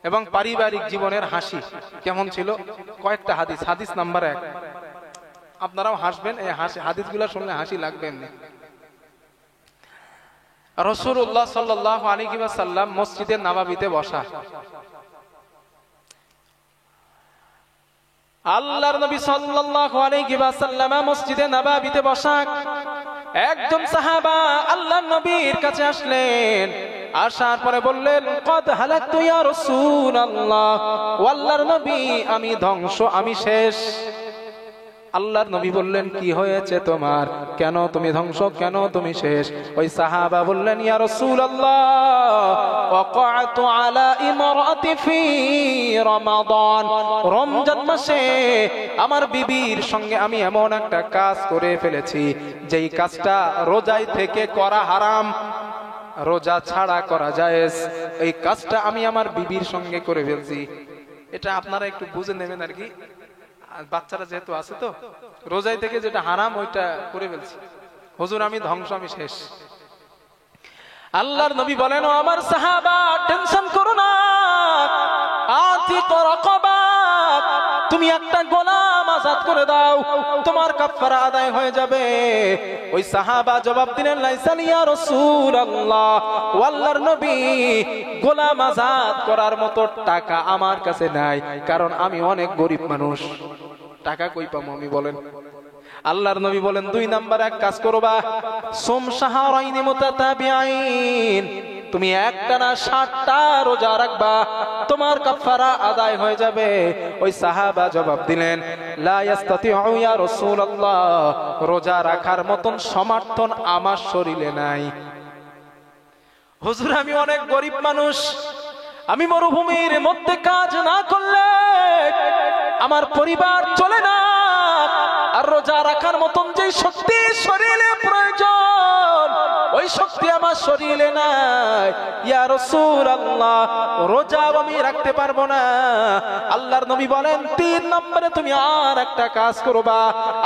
এবং পারিবারিক জীবনের হাসি কেমন ছিল, কয়েকটা হাদিস। হাদিস নাম্বার 1, আপনারাও হাসবেন, এই হাদিসগুলো শুনলে হাসি লাগবে এমনি। রাসূলুল্লাহ সাল্লাল্লাহু আলাইহি ওয়াসাল্লাম মসজিদে নববীতে বসা। আল্লাহর নবী সাল্লাল্লাহু আলাইহি ওয়াসাল্লাম মসজিদে নববীতে বসা। একজন সাহাবা আল্লাহর নবীর কাছে আসলেন, আসার পরে বললেন, কদ হালাকতু ইয়া রাসূলুল্লাহ, ও আল্লাহর নবী আমি ধ্বংস, আমি শেষ। আল্লাহর নবী বললেন, কি হয়েছে তোমার, কেন তুমি ধ্বংস, কেন তুমি শেষ? ওই সাহাবা বললেন, ইয়া রাসূলুল্লাহ ওয়াকাতু আলা ইমরাতি ফি রমাদান, রমজান মাসে আমার বিবির সঙ্গে আমি এমন একটা কাজ করে ফেলেছি যেই কাজটা রোজায় থেকে করা হারাম, রোজা ছাড়া করা জায়েজ। এই কাজটা আমি আমার বিবির সঙ্গে করে ফেলছি। এটা আপনারা একটু বুঝে নেবেন আর কি, বাচ্চারা যেহেতু আছে তো, রোজায় থেকে যেটা হারাম ওইটা করে ফেলছি। হুজুর আমি ধ্বংস, আমি শেষ। আল্লাহর নবী বলেন, ও আমার সাহাবা টেনশন করো না, আতিক রাকাবা, তুমি একটা গোলাম আযাদ করে দাও, তোমার কাফারা আদায় হয়ে যাবে। ওই সাহাবা জবাব দিলেন, লাইসান ইয়া রাসূলুল্লাহ, ও আল্লাহর নবী গোলাম আযাদ করার মতো টাকা আমার কাছে নাই, কারণ আমি অনেক গরিব মানুষ, টাকা কই পাবো আমি বলেন? আল্লাহর নবী বলেন, 2 নাম্বার এক কাজ করবা, সুম শাহরাইনি মুতাতাবিআইন, তুমি একটানা 60টা রোজা রাখবা, তোমার কাফারা আদায় হয়ে যাবে। ওই সাহাবা জবাব দিলেন, লা ইস্তাতিউ ইয়া রাসূলুল্লাহ, রোজা রাখার মতন সমর্থন আমার শরীরে নাই। হুজুর আমি অনেক গরিব মানুষ, আমি মরুভূমির মধ্যে কাজ না করলে আমার পরিবার চলে না, আর রোজা রাখার মতন যে শক্তি শরীরে প্রয়োজন ওই শক্তি আমার শরীরে নাই। ইয়া রাসূলুল্লাহ রোজা আমি রাখতে পারবো না। আল্লাহর নবী বলেন, 3 নম্বরে তুমি আর একটা কাজ করবা।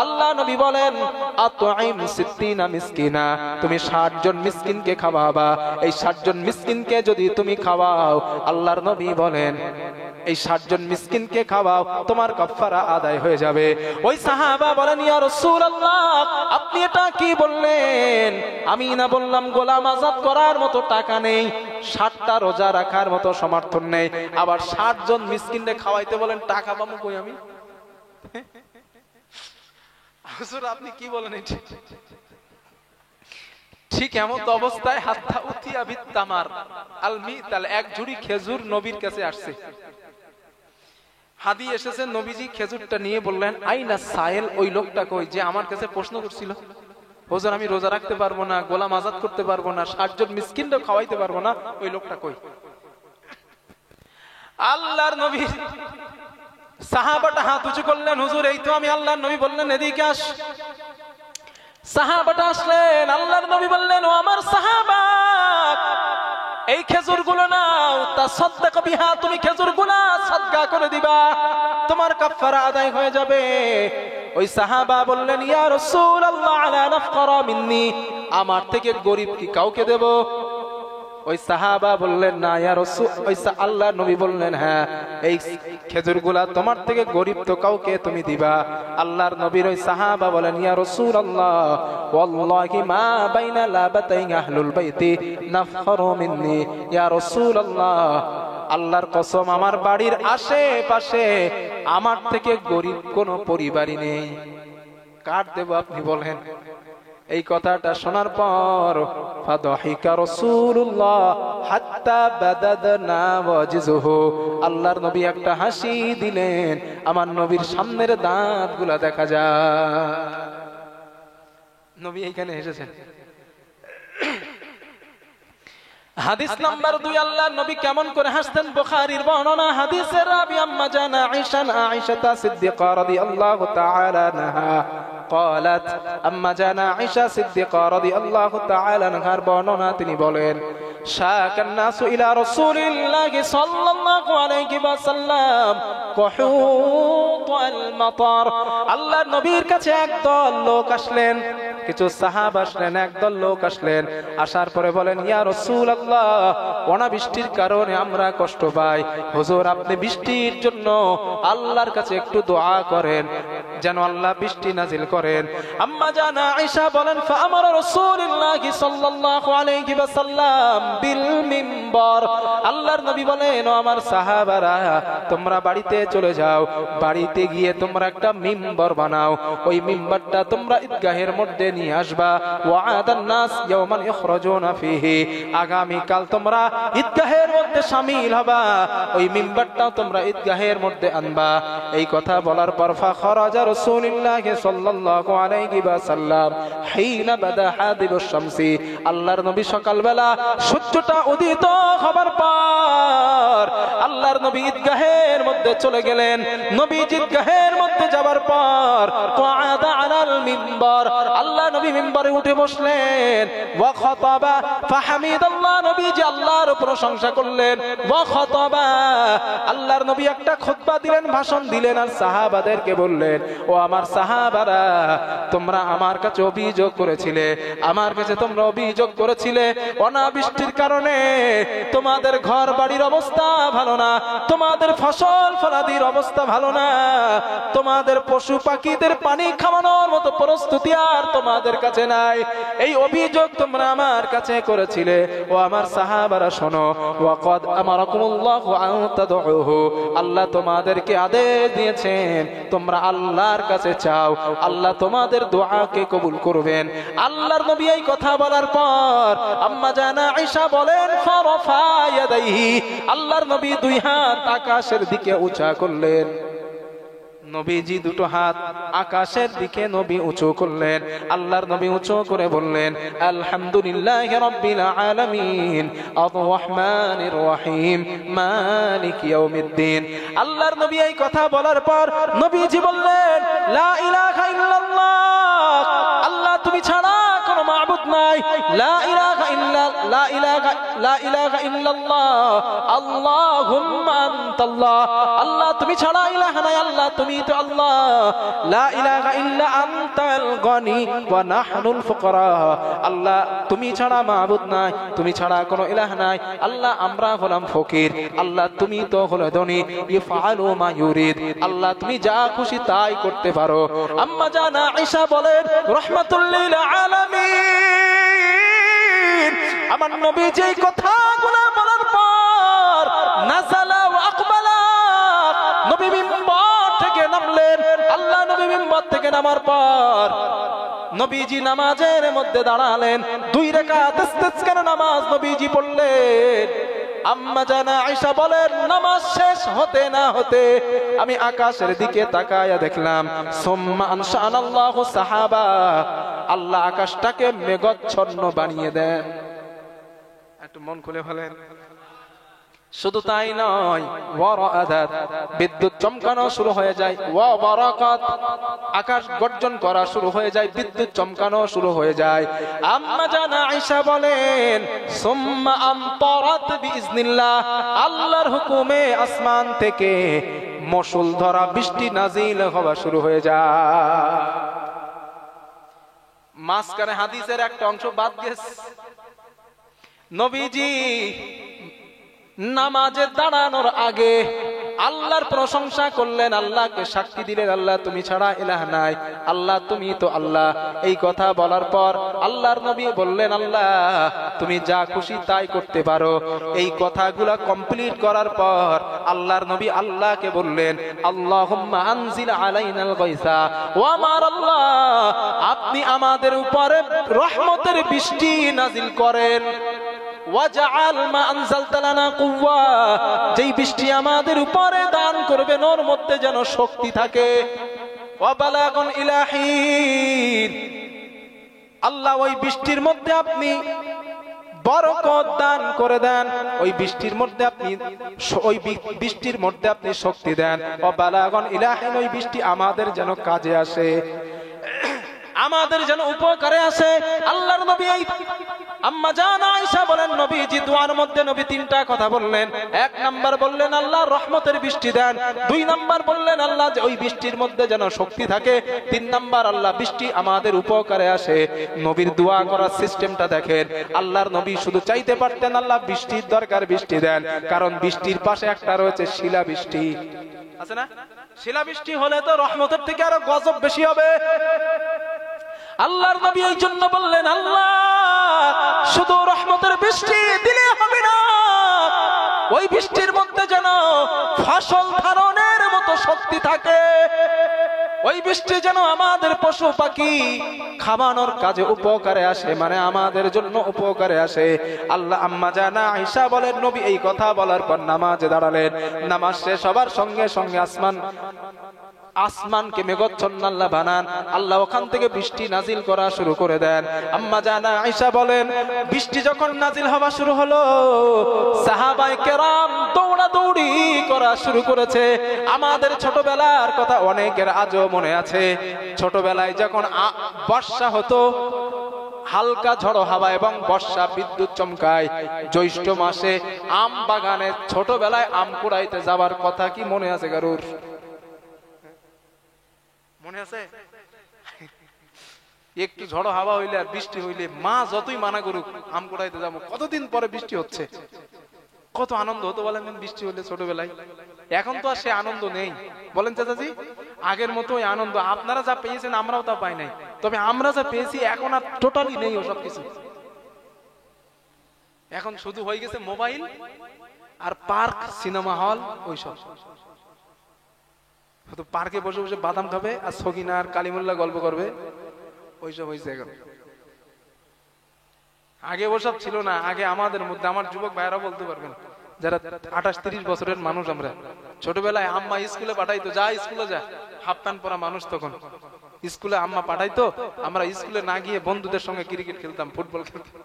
আল্লাহ নবী বলেন, আত'ইম 60 মিসকিনা, তুমি 60 জন মিসকিনকে খাওয়াবা। এই 60 জন মিসকিনকে যদি তুমি খাওয়াও, আল্লাহর নবী বলেন এই 60 জন মিসকিনকে খাওয়াও, তোমার কাফারা আদায় হয়ে যাবে। ওই সাহাবা বলেন, ইয়া রাসূলুল্লাহ আপনি এটা কি বললেন? আমি না বললাম গোলাম আযাদ করার মতো টাকা নেই, 60টা রোজা রাখার মতো সমর্থন নেই, আবার 60 জন মিসকিনকে খাওয়াইতে বলেন টাকা পাবো কই আমি? হুজুর আপনি কি বলেন? ঠিক এমন অবস্থায় হাত্তা উতিয়া বিত্তামার আল মিতাল, এক ঝুড়ি খেজুর নবীর কাছে আসছে। হাদি এসেছে, নবীজি খেজুরটা নিয়ে বললেন, আইনা সাইল, ওই লোকটা কই যে আমার কাছে প্রশ্ন করছিল, হুজুর আমি রোজা রাখতে পারবো না, গোলাম আযাদ করতে পারবো না, 60 জন মিসকিনকে খাওয়াইতে পারবো না, ওই লোকটা কই? আল্লাহর নবী সাহাবাটা হাত উঁচু করলেন, হুজুর এই তো আমি। আল্লাহর নবী বললেন, এদিকে আস। সাহাবাটা আসলেন, আল্লাহর নবী বললেন, ও আমার সাহাবা এই খেজুরগুলো নাও, তাসাদদাক বিহা, তুমি খেজুরগুলো সাদকা করে দিবা, তোমার কাফারা আদায় হয়ে যাবে। ওই সাহাবা বললেন, ইয়া রাসূলুল্লাহ আলা নাফকারা মিন্নি, আমার থেকে গরিব কি কাউকে দেব? ওই সাহাবা বললেন, না ইয়া রাসূল। ওই আল্লাহর নবী বললেন, হ্যাঁ এই খেজুরগুলা তোমার থেকে গরিব তো কাউকে তুমি দিবা। আল্লাহর নবীর ওই সাহাবা বলেন, ইয়া রাসূলুল্লাহ ওয়াল্লাহি মা বাইনা লাবাতাই আহলুল বাইতি নাফখারু মিন্নি, ইয়া রাসূলুল্লাহ আল্লাহর কসম আমার বাড়ির আশেপাশে আমার থেকে গরিব কোনো পরিবারই নেই, কার দেব আপনি বলেন? এই কথাটা শোনার পর ফাদহিকা রাসূলুল্লাহ হাত্তা বাদাদনা ওয়াজহু, আল্লাহর নবী একটা হাসি দিলেন, আমার নবীর সামনের দাঁতগুলা দেখা যায়। নবী এইখানে হেসেছেন। হাদিস নাম্বার 2, আল্লাহর নবী কেমন করে হাসতেন? বুখারীর বর্ণনা, হাদিসের রাবি আম্মা জানা আয়েশা সিদ্দিকা রাদিয়াল্লাহু তাআলা আনহা قالت আম্মা জানা আয়েশা সিদ্দিকা রাদিয়াল্লাহু তাআলা আনহার বর্ণনা, তিনি বলেন শাকান নাসু ইলা রাসূলিল্লাহি সাল্লাল্লাহু আলাইহি ওয়াসাল্লাম কুহুত আল মাতার, আল্লাহর নবীর কাছে একদল লোক আসলেন, কিছু সাহাবা আসলেন, একদল লোক আসলেন, আসার পরে বলেন ইয়া রাসূলুল্লাহ, অনাবৃষ্টির কারণে আমরা কষ্ট পাই, হুজুর আপনি বৃষ্টির জন্য আল্লাহর কাছে একটু দোয়া করেন যেন আল্লাহ বৃষ্টি নাজিল করেন। আম্মা জানা আয়েশা বলেন ফাআমারা রাসূলুল্লাহ সাল্লাল্লাহু আলাইহি ওয়াসাল্লাম বিল মিম্বার, আল্লাহর নবী বলেন ও আমার সাহাবারা তোমরা বাড়িতে চলে যাও, বাড়িতে গিয়ে তোমরা একটা মিম্বার বানাও, ওই মিম্বারটা তোমরা ঈদগাহের মধ্যে নিয়ে আসবা। ওয়াআদান নাস ইয়াওমান ইখরাজুনা ফিহি, আগামী কাল তোমরা ঈদগাহের মধ্যে শামিল হবা, ওই মিম্বারটাও তোমরা ঈদগাহের মধ্যে আনবা। এই কথা বলার পর ফাখরাজা রাসূলুল্লাহ সাল্লাল্লাহু আলাইহি ওয়াসাল্লাম হিনা বাদা হাদিবুশ শামসি, আল্লাহর নবী সকালবেলা সূর্যটা উদিত হবার পর আল্লাহর নবী ঈদগাহের মধ্যে চলে গেলেন। নবী ঈদগাহের মধ্যে যাবার পর ক্বাদা আলাল মিম্বার, আল্লাহ নবী মিম্বারে উঠে বসলেন। ওয়া খাতাবা ফাহামিদাল্লাহ, নবী যে আল্লাহর প্রশংসা করলেন। ওয়া খাতাবা, আল্লাহর নবী একটা খুতবা দিলেন, ভাষণ দিলেন, আর সাহাবাদেরকে বললেন ও আমার সাহাবারা তোমরা আমার কাছে অভিযোগ করেছিলে, আমার কাছে তোমরা অভিযোগ করেছিলে অনাবৃষ্টির কারণে তোমাদের ঘর বাড়ির অবস্থা ভালো না, তোমাদের ফসল ফলাদির অবস্থা ভালো না, তোমাদের পশু পাখিদের পানি খাওয়ানোর মতো প্রস্তুতি আর তোমাদের কাছে নাই, এই অভিযোগ তোমরা আমার কাছে করেছিলে। ও আমার সাহাবারা শোনো, ওয়াকাদ আমারাকুমুল্লাহু আন তাদউহু, আল্লাহ তোমাদেরকে আদেশ দিয়েছেন তোমরা আল্লাহর কাছে চাও, আল্লাহ তোমাদের দোয়াকে কবুল করবেন। আল্লাহর নবী এই কথা বলার পর আম্মা জানা আয়েশা বলেন ফারাফা ইয়াদাইহি, আল্লাহর নবী দুই হাত আকাশের দিকে উঁচা করলেন। নবীজি দুটো হাত আকাশের দিকে নবী উঁচু করলেন। আল্লাহর নবী উঁচু করে বললেন আলহামদুলিল্লাহি রাব্বিল আলামিন আর রহমানির রহিম মালিক ইয়াউমিদ্দিন। আল্লাহর নবী এই কথা বলার পর নবীজি বললেন লা ইলাহা ইল্লাল্লাহ, আল্লাহ তুমি ছাড়া কোনো মাবুদ নাই, লা ইলাহা ইল্লাল্লাহ আল্লাহুম্মা আনতাল্লাহ, আল্লাহ তুমি ছাড়া ইলাহা নাই, আল্লাহ তুমি তো আল্লাহ, লা ইলাহা ইল্লা আনতাল গনি ওয়া নাহনুল ফুকারা, আল্লাহ তুমি ছাড়া মাবুদ নাই, তুমি ছাড়া কোনো ইলাহ নাই, আল্লাহ আমরা হলাম ফকির, আল্লাহ তুমি তো হলো ধনী, ইফআলু মা ইউরিদ, আল্লাহ তুমি যা খুশি তাই করতে পারো। আম্মা জানা আয়েশা বলেন রাহমাতুল লিল আলামিন, আমার নবী যেই কথাগুলো বলার পর নাযালা ওয়া আকবালা, নবী মিম্বার থেকে নামলেন। আল্লাহ নবী মিম্বার থেকে নামার পর নবীজি নামাজের মধ্যে দাঁড়ালেন, 2 রাকাত ইস্তিসকার নামাজ নবীজি পড়লেন। আম্মা জানা আয়েশা বলেন নামাজ শেষ হতে না হতে আমি আকাশের দিকে তাকায়া দেখলাম সুম্মা আনশাআল্লাহু সাহাবা, আল্লাহ আকাশটাকে মেঘাচ্ছন্ন বানিয়ে দেন। একটু মন খুলে বলেন। শুধু তাই নয়, ওয়ারাআদাত, বিদ্যুৎ চমকানো শুরু হয়ে যায়, ওয়া বারাকাত, আকাশ গর্জন করা শুরু হয়ে যায়, বিদ্যুৎ চমকানো শুরু হয়ে যায়। আম্মা জানা আয়েশা বলেন সুম্মা আমতারাত বিইজনিল্লাহ, আল্লাহর হুকুমে আসমান থেকে মুষলধারা বৃষ্টি নাজিল হওয়া শুরু হয়ে যায়। মাঝখানে হাদিসের একটা অংশ বাদ গেছে। নবীজি নামাজে দাঁড়ানোর আগে আল্লাহর প্রশংসা করলেন, আল্লাহকে সাক্ষী দিলেন আল্লাহ তুমি ছাড়া ইলাহ নাই, আল্লাহ তুমি তো আল্লাহ। এই কথা বলার পর আল্লাহর নবী বললেন আল্লাহ তুমি যা খুশি তাই করতে পারো। এই কথাগুলা কমপ্লিট করার পর আল্লাহর নবী আল্লাহকে বললেন আল্লাহুম্মা আনজিল আলাইনাল গায়সা, ও আমার আল্লাহ আপনি আপনি আমাদের উপরে রহমতের বৃষ্টি নাজিল করেন। ওয়াজআল মা আনজালতা লানা কুওয়া, যেই বৃষ্টি আমাদের উপরে দান করবেন ওর মধ্যে যেন শক্তি থাকে। ওয়া বালাগুন ইলাহিন, আল্লাহ ওই বৃষ্টির মধ্যে আপনি বরকত দান করে দেন, ওই বৃষ্টির মধ্যে আপনি শক্তি দেন। ও বালাগুন ইলাহিন, ওই বৃষ্টি আমাদের যেন কাজে আসে, আমাদের যেন উপকারে আসে। আল্লাহর নবী আম্মা জান আয়েশা বলেন, নবীজি দোয়ার মধ্যে নবী তিনটা কথা বললেন। এক নাম্বার বললেন আল্লাহ রহমতের বৃষ্টি দেন, দুই নাম্বার বললেন আল্লাহ যে ওই বৃষ্টির মধ্যে যেন শক্তি থাকে, তিন নাম্বার আল্লাহ বৃষ্টি আমাদের উপকারে আসে। নবীর দোয়া করার সিস্টেমটা দেখেন। আল্লাহর নবী শুধু চাইতে পারতেন আল্লাহ বৃষ্টির দরকার, বৃষ্টি দেন, কারণ বৃষ্টির পাশে একটা রয়েছে শিলা বৃষ্টি, আছে না? শিলা বৃষ্টি হলে তো রহমতের থেকে আরো গজব বেশি হবে। আল্লাহর নবী এই জন্য বললেন আল্লাহ শুধু রহমতের বৃষ্টি দিলে হবে না, ওই বৃষ্টির মধ্যে যেন ফসল ধারণের মতো শক্তি থাকে, ওই বৃষ্টি যেন আমাদের পশু পাখি খাওয়ানোর কাজে উপকারে আসে, মানে আমাদের জন্য উপকারে আসে। আল্লাহ আম্মা জান আয়েশা বলেন, নবী এই কথা বলার পর নামাজে দাঁড়ালেন। নামাজ শেষ হবার সঙ্গে সঙ্গে আসমানকে মেঘাচ্ছন্ন আল্লাহ বানান, আল্লাহ ওখান থেকে বৃষ্টি নাজিল করা শুরু করে দেন। আম্মা জান আয়েশা বলেন, বৃষ্টি যখন নাজিল হওয়া শুরু হলো, সাহাবায়ে কেরাম দৌড়াদৌড়ি করা শুরু করেছে। আমাদের ছোটবেলার কথা অনেকের আজও মনে আছে। ছোটবেলায় যখন বর্ষা হতো, হালকা ঝড়ো হাওয়া এবং বর্ষা, বিদ্যুৎ চমকায়, জ্যৈষ্ঠ মাসে আম বাগানে ছোটবেলায় আম কুড়াইতে যাবার কথা কি মনে আছে কারুর? মনে আছে? একটু ঝড়ো হাওয়া হইলে আর বৃষ্টি হইলে মা যতই মানা করুক আম কুড়াইতে যাবো, কতদিন পরে বৃষ্টি হচ্ছে, কত আনন্দ হতো বলেন বৃষ্টি হলে ছোটবেলায়। এখন তো আর সে আনন্দ নেই, বলেন চাচাজি? আগের মতো ওই আনন্দ আপনারা যা পেয়েছেন আমরাও তা পাই নাই, তবে আমরা যা পেয়েছি এখন আর টোটালি নেই ওসব কিছু। এখন শুধু হয়ে গেছে মোবাইল আর পার্ক, সিনেমা হল, ওইসব। পার্কে বসে বসে বাদাম খাবে আর সগিনা আর কালিমুল্লাহ গল্প করবে, ওইসব হয়েছে এখন। আগে ওসব ছিল না। আগে আমাদের মধ্যে, আমার যুবক ভাইরা বলতে পারবেন যারা 28-30 বছরের মানুষ, আমরা ছোটবেলায় আম্মা স্কুলে পাঠাইতো, যা স্কুলে যা, হাফ প্যান্ট পরা মানুষ তখন, স্কুলে আম্মা পাঠাইতো, আমরা স্কুলে না গিয়ে বন্ধুদের সঙ্গে ক্রিকেট খেলতাম, ফুটবল খেলতাম।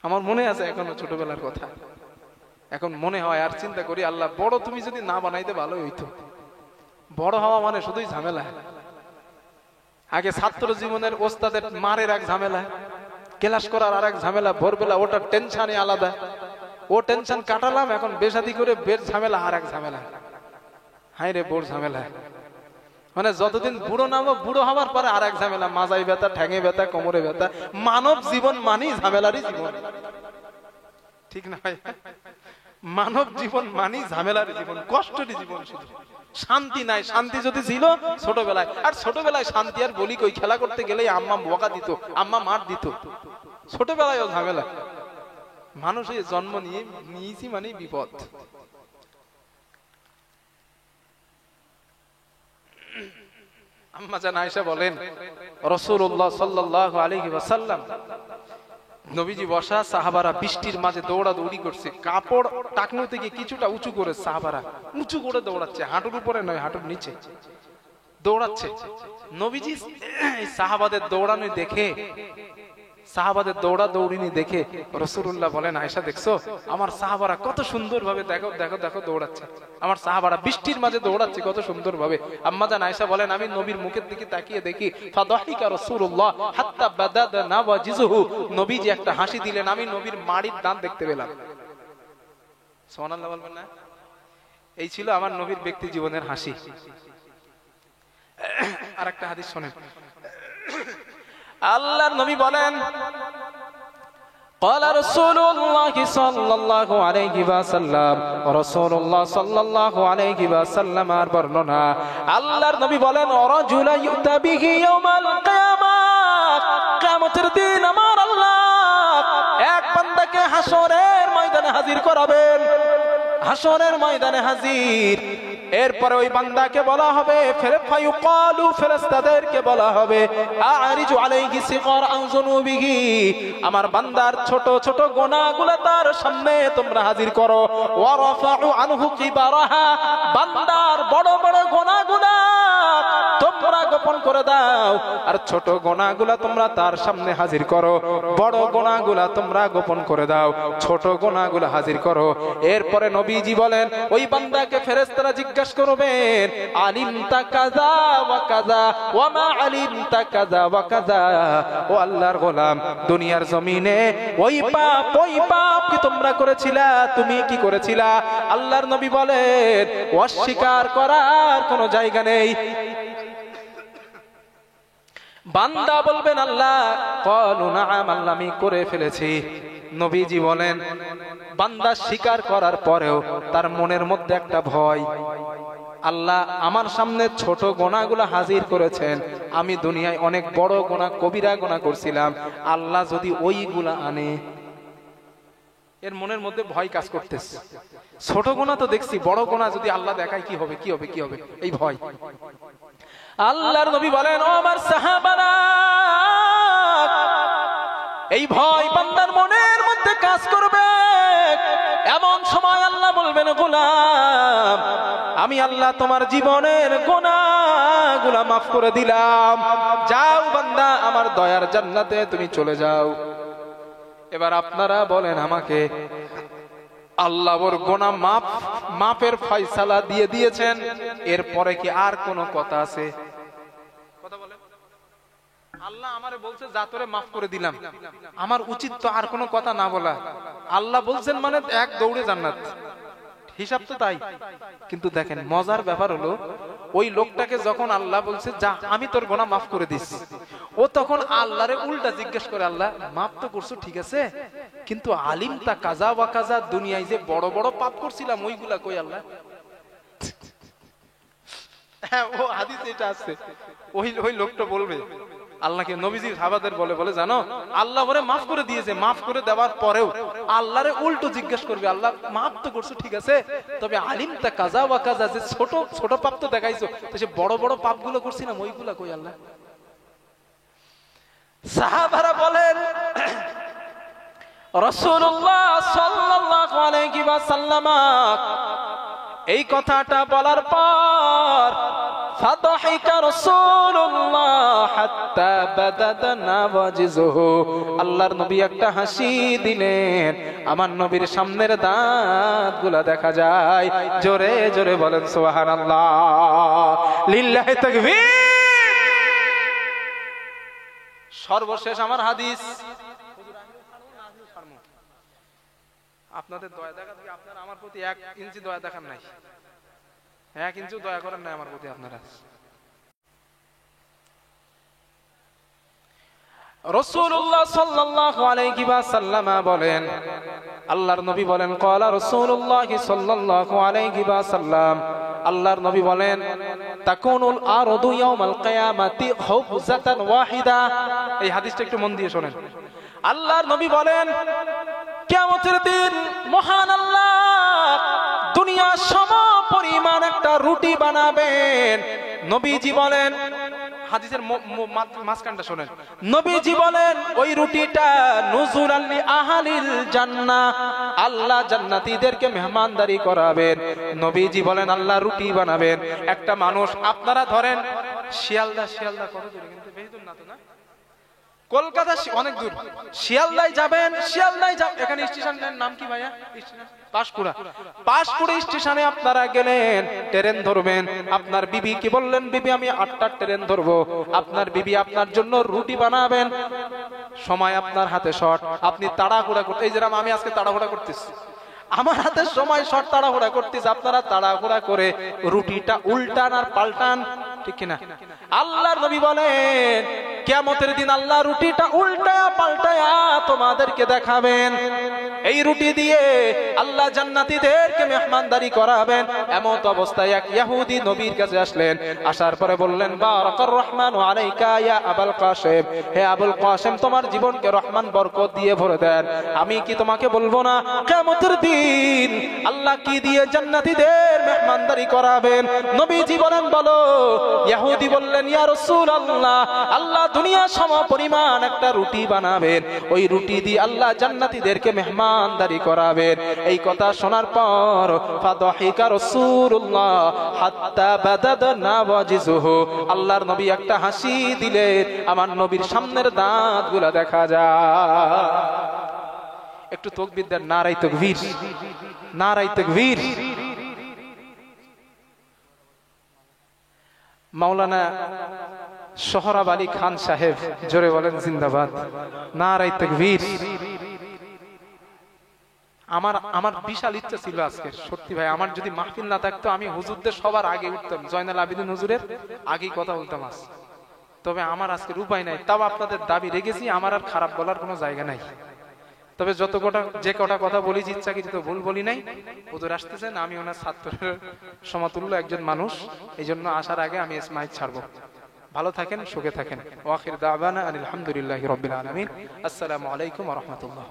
আমার মনে আছে এখনো ছোটবেলার কথা। এখন মনে হয় আর চিন্তা করি, আল্লাহ বড় তুমি যদি না বানাইতে ভালোই হইতো। বড় হওয়া মানে শুধুই ঝামেলা। আগে ছাত্র জীবনের ওস্তাদের মারের এক ঝামেলা, ক্লাস করার আর এক ঝামেলা, ভোরবেলা ওটার টেনশনই আলাদা, ও টেনশন কাটালাম। এখন বেশাদি করে বের ঝামেলা আর এক ঝামেলা, হাই রে বোর ঝামেলা। মানে যতদিন বুড়ো নামো, বুড়ো হওয়ার পরে আর এক ঝামেলা, মাজাই ব্যথা, ঠ্যাঙে ব্যথা, কোমরে ব্যথা। মানব জীবন মানি ঝামেলারই জীবন, ঠিক না ভাই? মানব জীবন মানি ঝামেলার জীবন, কষ্টেরই জীবন, শুধু শান্তি নাই। শান্তি যদি ছিল ছোটবেলায়, আর ছোটবেলায় শান্তি আর বলি কই? খেলা করতে গেলেই আম্মা বকা দিত, আম্মা মার দিত। ছোটবেলায়ও ঝামেলা। মানুষ এই জন্ম নিয়েছি মানে বিপদ। আম্মা জান আয়েশা বলেন, রাসূলুল্লাহ সাল্লাল্লাহু আলাইহি ওয়াসাল্লাম, নবীজি বসা, সাহাবারা বৃষ্টির মাঝে দৌড়াদৌড়ি করছে, কাপড় টাকনু থেকে কিছুটা উঁচু করে সাহাবারা উঁচু করে দৌড়াচ্ছে, হাঁটুর উপরে নয়, হাঁটুর নিচে দৌড়াচ্ছে। নবীজি সাহাবাদের দৌড়ানো দেখে, সাহাবাদের দৌড়াদৌড়িনি দেখে রাসূলুল্লাহ বলেন, আয়েশা দেখছো আমার সাহাবারা কত সুন্দর ভাবে, দেখো দেখো দেখো দৌড়াচ্ছে, আমার সাহাবারা বৃষ্টির মাঝে দৌড়াচ্ছে কত সুন্দর ভাবে। আম্মা জান আয়েশা বলেন, আমি নবীর মুখের দিকে তাকিয়ে দেখি, ফাদাহিকা রাসূলুল্লাহ হাত্তা বাদাদা নাওয়াজিজুহু, নবীজি একটা হাসি দিলেন, আমি নবীর মাড়ির দাঁত দেখতে পেলাম। সুবহানাল্লাহ বলবেন না? এই ছিল আমার নবীর ব্যক্তি জীবনের হাসি। আরেকটা হাদিস শুনেন, আল্লাহর নবী বলেন, قال رسول الله صلى الله عليه وسلم, রাসূলুল্লাহ সাল্লাল্লাহু আলাইহি ওয়াসাল্লামের বর্ণনা, আল্লাহর নবী বলেন, রাজুলা ইউতা বিহি ইয়াউমাল কিয়ামাত, কিয়ামতের দিন আমার আল্লাহ এক বান্দাকে হাসরের ময়দানে হাজির করাবেন। হাসরের ময়দানে হাজির, এরপরে ওই বান্দাকে বলা হবে ফায়ুকালু, ফেরেশতাদেরকে বলা হবে আরিজু আলাইহি সিগার আন যুনুবিহি, আমার বান্দার ছোট ছোট গুনাহগুলো তার সামনে তোমরা হাজির করো। ওয়া রাফাউ আনহু কিবারাহা, বান্দার বড় বড় গুনাহগুলো তোমরা গোপন করে দাও, আর ছোট গুনাহগুলো তোমরা তার সামনে হাজির করো। বড় গুনাহগুলো তোমরা গোপন করে দাও, ছোট গুনাহগুলো হাজির করো। এরপরে নবীজি বলেন ওই বান্দাকে ফেরেশতারা জিজ্ঞাসা করবেন আলিমতা কাযা ওয়া কাযা ওয়া মা আলিমতা কাযা ওয়া কাযা, ও আল্লাহর গোলাম দুনিয়ার জমিনে ওই পাপ কি তোমরা করেছিলা, তুমি কি করেছিলা? আল্লাহর নবী বলেন অস্বীকার করার কোনো জায়গা নেই। বান্দা বলবেন আল্লাহ, ক্বালু নাআম, আল্লাহ আমি করে ফেলেছি। নবীজি বলেন বান্দা স্বীকার করার পরেও তার মনের মধ্যে একটা ভয়, আল্লাহ আমার সামনে ছোট গুনাহগুলো হাজির করেছেন, আমি দুনিয়ায় অনেক বড় গুনাহ কবিরা গুনাহ করছিলাম, আল্লাহ যদি ওইগুলা আনে। এর মনের মধ্যে ভয় কাজ করতেছে। ছোট গুনাহ তো দেখছি, বড় গুনাহ যদি আল্লাহ দেখায় কি হবে, কি হবে, কি হবে, এই ভয়। আল্লাহর নবী বলেন ও আমার সাহাবারা, এই ভয় বান্দার মনের মধ্যে কাজ করবে। এমন সময় আল্লাহ বলবেন গোলাম আমি আল্লাহ তোমার জীবনের গুনাহগুলো মাফ করে দিলাম, যাও বান্দা আমার দয়ার জান্নাতে তুমি চলে যাও। এবার আপনারা বলেন আমাকে, আল্লাহ ওর গুনাহ মাফের ফয়সালা দিয়ে দিয়েছেন, এরপরে কি আর কোনো কথা আছে? কথা বলেন। আল্লাহ আমারে বলছে যা তোরে মাফ করে দিলাম, আমার উচিত তো আর কোনো কথা না বলা। আল্লাহ বলছেন মানে এক দৌড়ে জান্নাত, হিসাব তো তাই। কিন্তু দেখেন মজার ব্যাপার হলো, ওই লোকটাকে যখন আল্লাহ বলছে যা আমি তোর গুনাহ মাফ করে দিচ্ছি, ও তখন আল্লাহরে উল্টা জিজ্ঞেস করে, আল্লাহ মাফ তো করছো ঠিক আছে, কিন্তু আলিম তা কাজা ওয়া কাজা, দুনিয়ায় যে বড় বড় পাপ করছিলাম ওইগুলা কই আল্লাহ? হ্যাঁ, ও হাদিসে এটা আছে। ওই লোকটা বলবে আল্লাহকে, নবীজির সাহাবাদের বলে জানো আল্লাহ ওরে মাফ করে দিয়েছে, মাফ করে দেওয়ার পরেও আল্লাহরে উল্টো জিজ্ঞেস করবে, আল্লাহ মাফ তো করছো ঠিক আছে, তবে আলিম তা কাজা ওয়া কাজা, যে ছোট ছোট পাপ তো দেখাইছো, তো সে বড় বড় পাপগুলো করছিলাম ওইগুলা কই আল্লাহ? সাহাবারা বলেন রাসূলুল্লাহ সাল্লাল্লাহু আলাইহি ওয়াসাল্লাম এই কথাটা বলার পর ফাদহিকা রাসূলুল্লাহ হাত্তা বাদাত নাওয়াজিজুহু, আল্লাহর নবী একটা হাসি দিলেন, আমার নবীর সামনের দাঁতগুলো দেখা যায়। জোরে জোরে বলেন সুবহানাল্লাহ, লিল্লাহি তাকবীর। সর্বশেষ আমার হাদিস, আপনাদের দয়া দেখা থেকে আপনারা আমার প্রতি 1 ইঞ্চি দয়া দেখান নাই, 1 ইঞ্চি দয়া করেন নাই আমার প্রতি আপনারা। রাসূলুল্লাহ সাল্লাল্লাহু আলাইহি ওয়াসাল্লাম বলেন, আল্লাহর নবী বলেন ক্বালা রাসূলুল্লাহ সাল্লাল্লাহু আলাইহি ওয়াসাল্লাম, আল্লাহর নবী বলেন তাকুনুল আরদু ইয়াউমাল কিয়ামাতি হুফজাতান ওয়াহিদা। এই হাদিসটা একটু মন দিয়ে শুনেন। আল্লাহর নবী বলেন কিয়ামতের দিন মহান আল্লাহ দুনিয়ার সম পরিমাণ একটা রুটি বানাবেন। নবীজি বলেন, হাদিসের মাঝখানটা শুনেন, নবীজি বলেন ওই রুটিটা নুজুলাল লি আহলিল জান্নাহ, আল্লাহ জান্নাতীদেরকে মেহমানদারি করাবেন। নবীজি বলেন আল্লাহ রুটি বানাবেন। একটা মানুষ, আপনারা ধরেন শিয়ালদা কত দূরে, কিন্তু বেশি দূর না তো না, কলকাতা অনেক দূর, শিয়ালদায় যাবেন, এখানে স্টেশনের নাম কি ভাইয়া? পাঁশকুড়া স্টেশনে আপনারা গেলেন, ট্রেন ধরবেন। আপনার বিবি কি বললেন, বিবি আমি 8টার ট্রেন ধরবো, আপনার বিবি আপনার জন্য রুটি বানাবেন। সময় আপনার হাতে শর্ট, আপনি তাড়াহুড়া করতে, এই যেরকম আমি আজকে তাড়াহুড়া করতেছি, আমার হাতে সময় শর্ট, তাড়াহুড়া করতেছি, আপনারা তাড়াহুড়া করে রুটিটা উল্টান আর পাল্টান, ঠিক কিনা? আল্লাহর নবী বলেন কিয়ামতের দিন আল্লাহ রুটিটা উল্টায়া পাল্টায়া তোমাদেরকে দেখাবেন। এই রুটি দিয়ে আল্লাহ জান্নাতীদেরকে মেহমানদারি করাবেন। এমন অবস্থায় এক ইহুদি নবীর কাছে আসলেন, আসার পরে বললেন, বারাকার রহমানু আলাইকা ইয়া আবুল কাসিম, হে আবুল কাসিম, তোমার জীবনকে রহমান বরকত দিয়ে ভরে দেন। আমি কি তোমাকে বলবো না কিয়ামতের দিন আল্লাহ কি দিয়ে জান্নাতীদের মেহমানদারি করাবেন? নবীজি বলেন, বলো। ইহুদি বললেন, ইয়া রাসূলুল্লাহ, আল্লাহ দুনিয়া সম পরিমাণ একটা রুটি বানাবেন, ওই রুটি দিয়ে আল্লাহ জান্নাতীদেরকে মেহমানদারি করাবেন। এই কথা শোনার পর ফাদাহিকা রাসূলুল্লাহ হাত্তা বাদাদ নাওয়াজিজুহু, আল্লাহর নবী একটা হাসি দিলেন, আমার নবীর সামনের দাঁতগুলো দেখা যায়। একটু তাকবীর দেন, নারায়ে তাকবীর, নারায়ে তাকবীর। মাওলানা সোহরাব আলী খান সাহেব, জোরে বলেন জিন্দাবাদ, নারায়ে তাকবীর। আমার বিশাল ইচ্ছা ছিল আজকে, সত্যি ভাই, আমার যদি মাহফিল না থাকতো আমি হুজুরদের সবার আগে উঠতাম, জয়নাল আবেদিন হুজুরের আগেই কথা বলতাম আজ। তবে আমার আজকের উপায় নাই, তাও আপনাদের দাবি রেখেছি, আমার আর খারাপ বলার কোনো জায়গা নাই। তবে যে কটা কথা বলেছি ইচ্ছাকৃত ভুল বলি নাই। হুজুর আসতেছেন, আমি ওনার ছাত্রের সমতুল্য একজন মানুষ, এই জন্য আসার আগে আমি মাইক ছাড়বো। ভালো থাকেন, সুখে থাকেন। ওয়া আখির দাওয়ানা আলহামদুলিল্লাহি রাব্বিল আলামিন। আসসালামু আলাইকুম ওয়া রাহমাতুল্লাহ।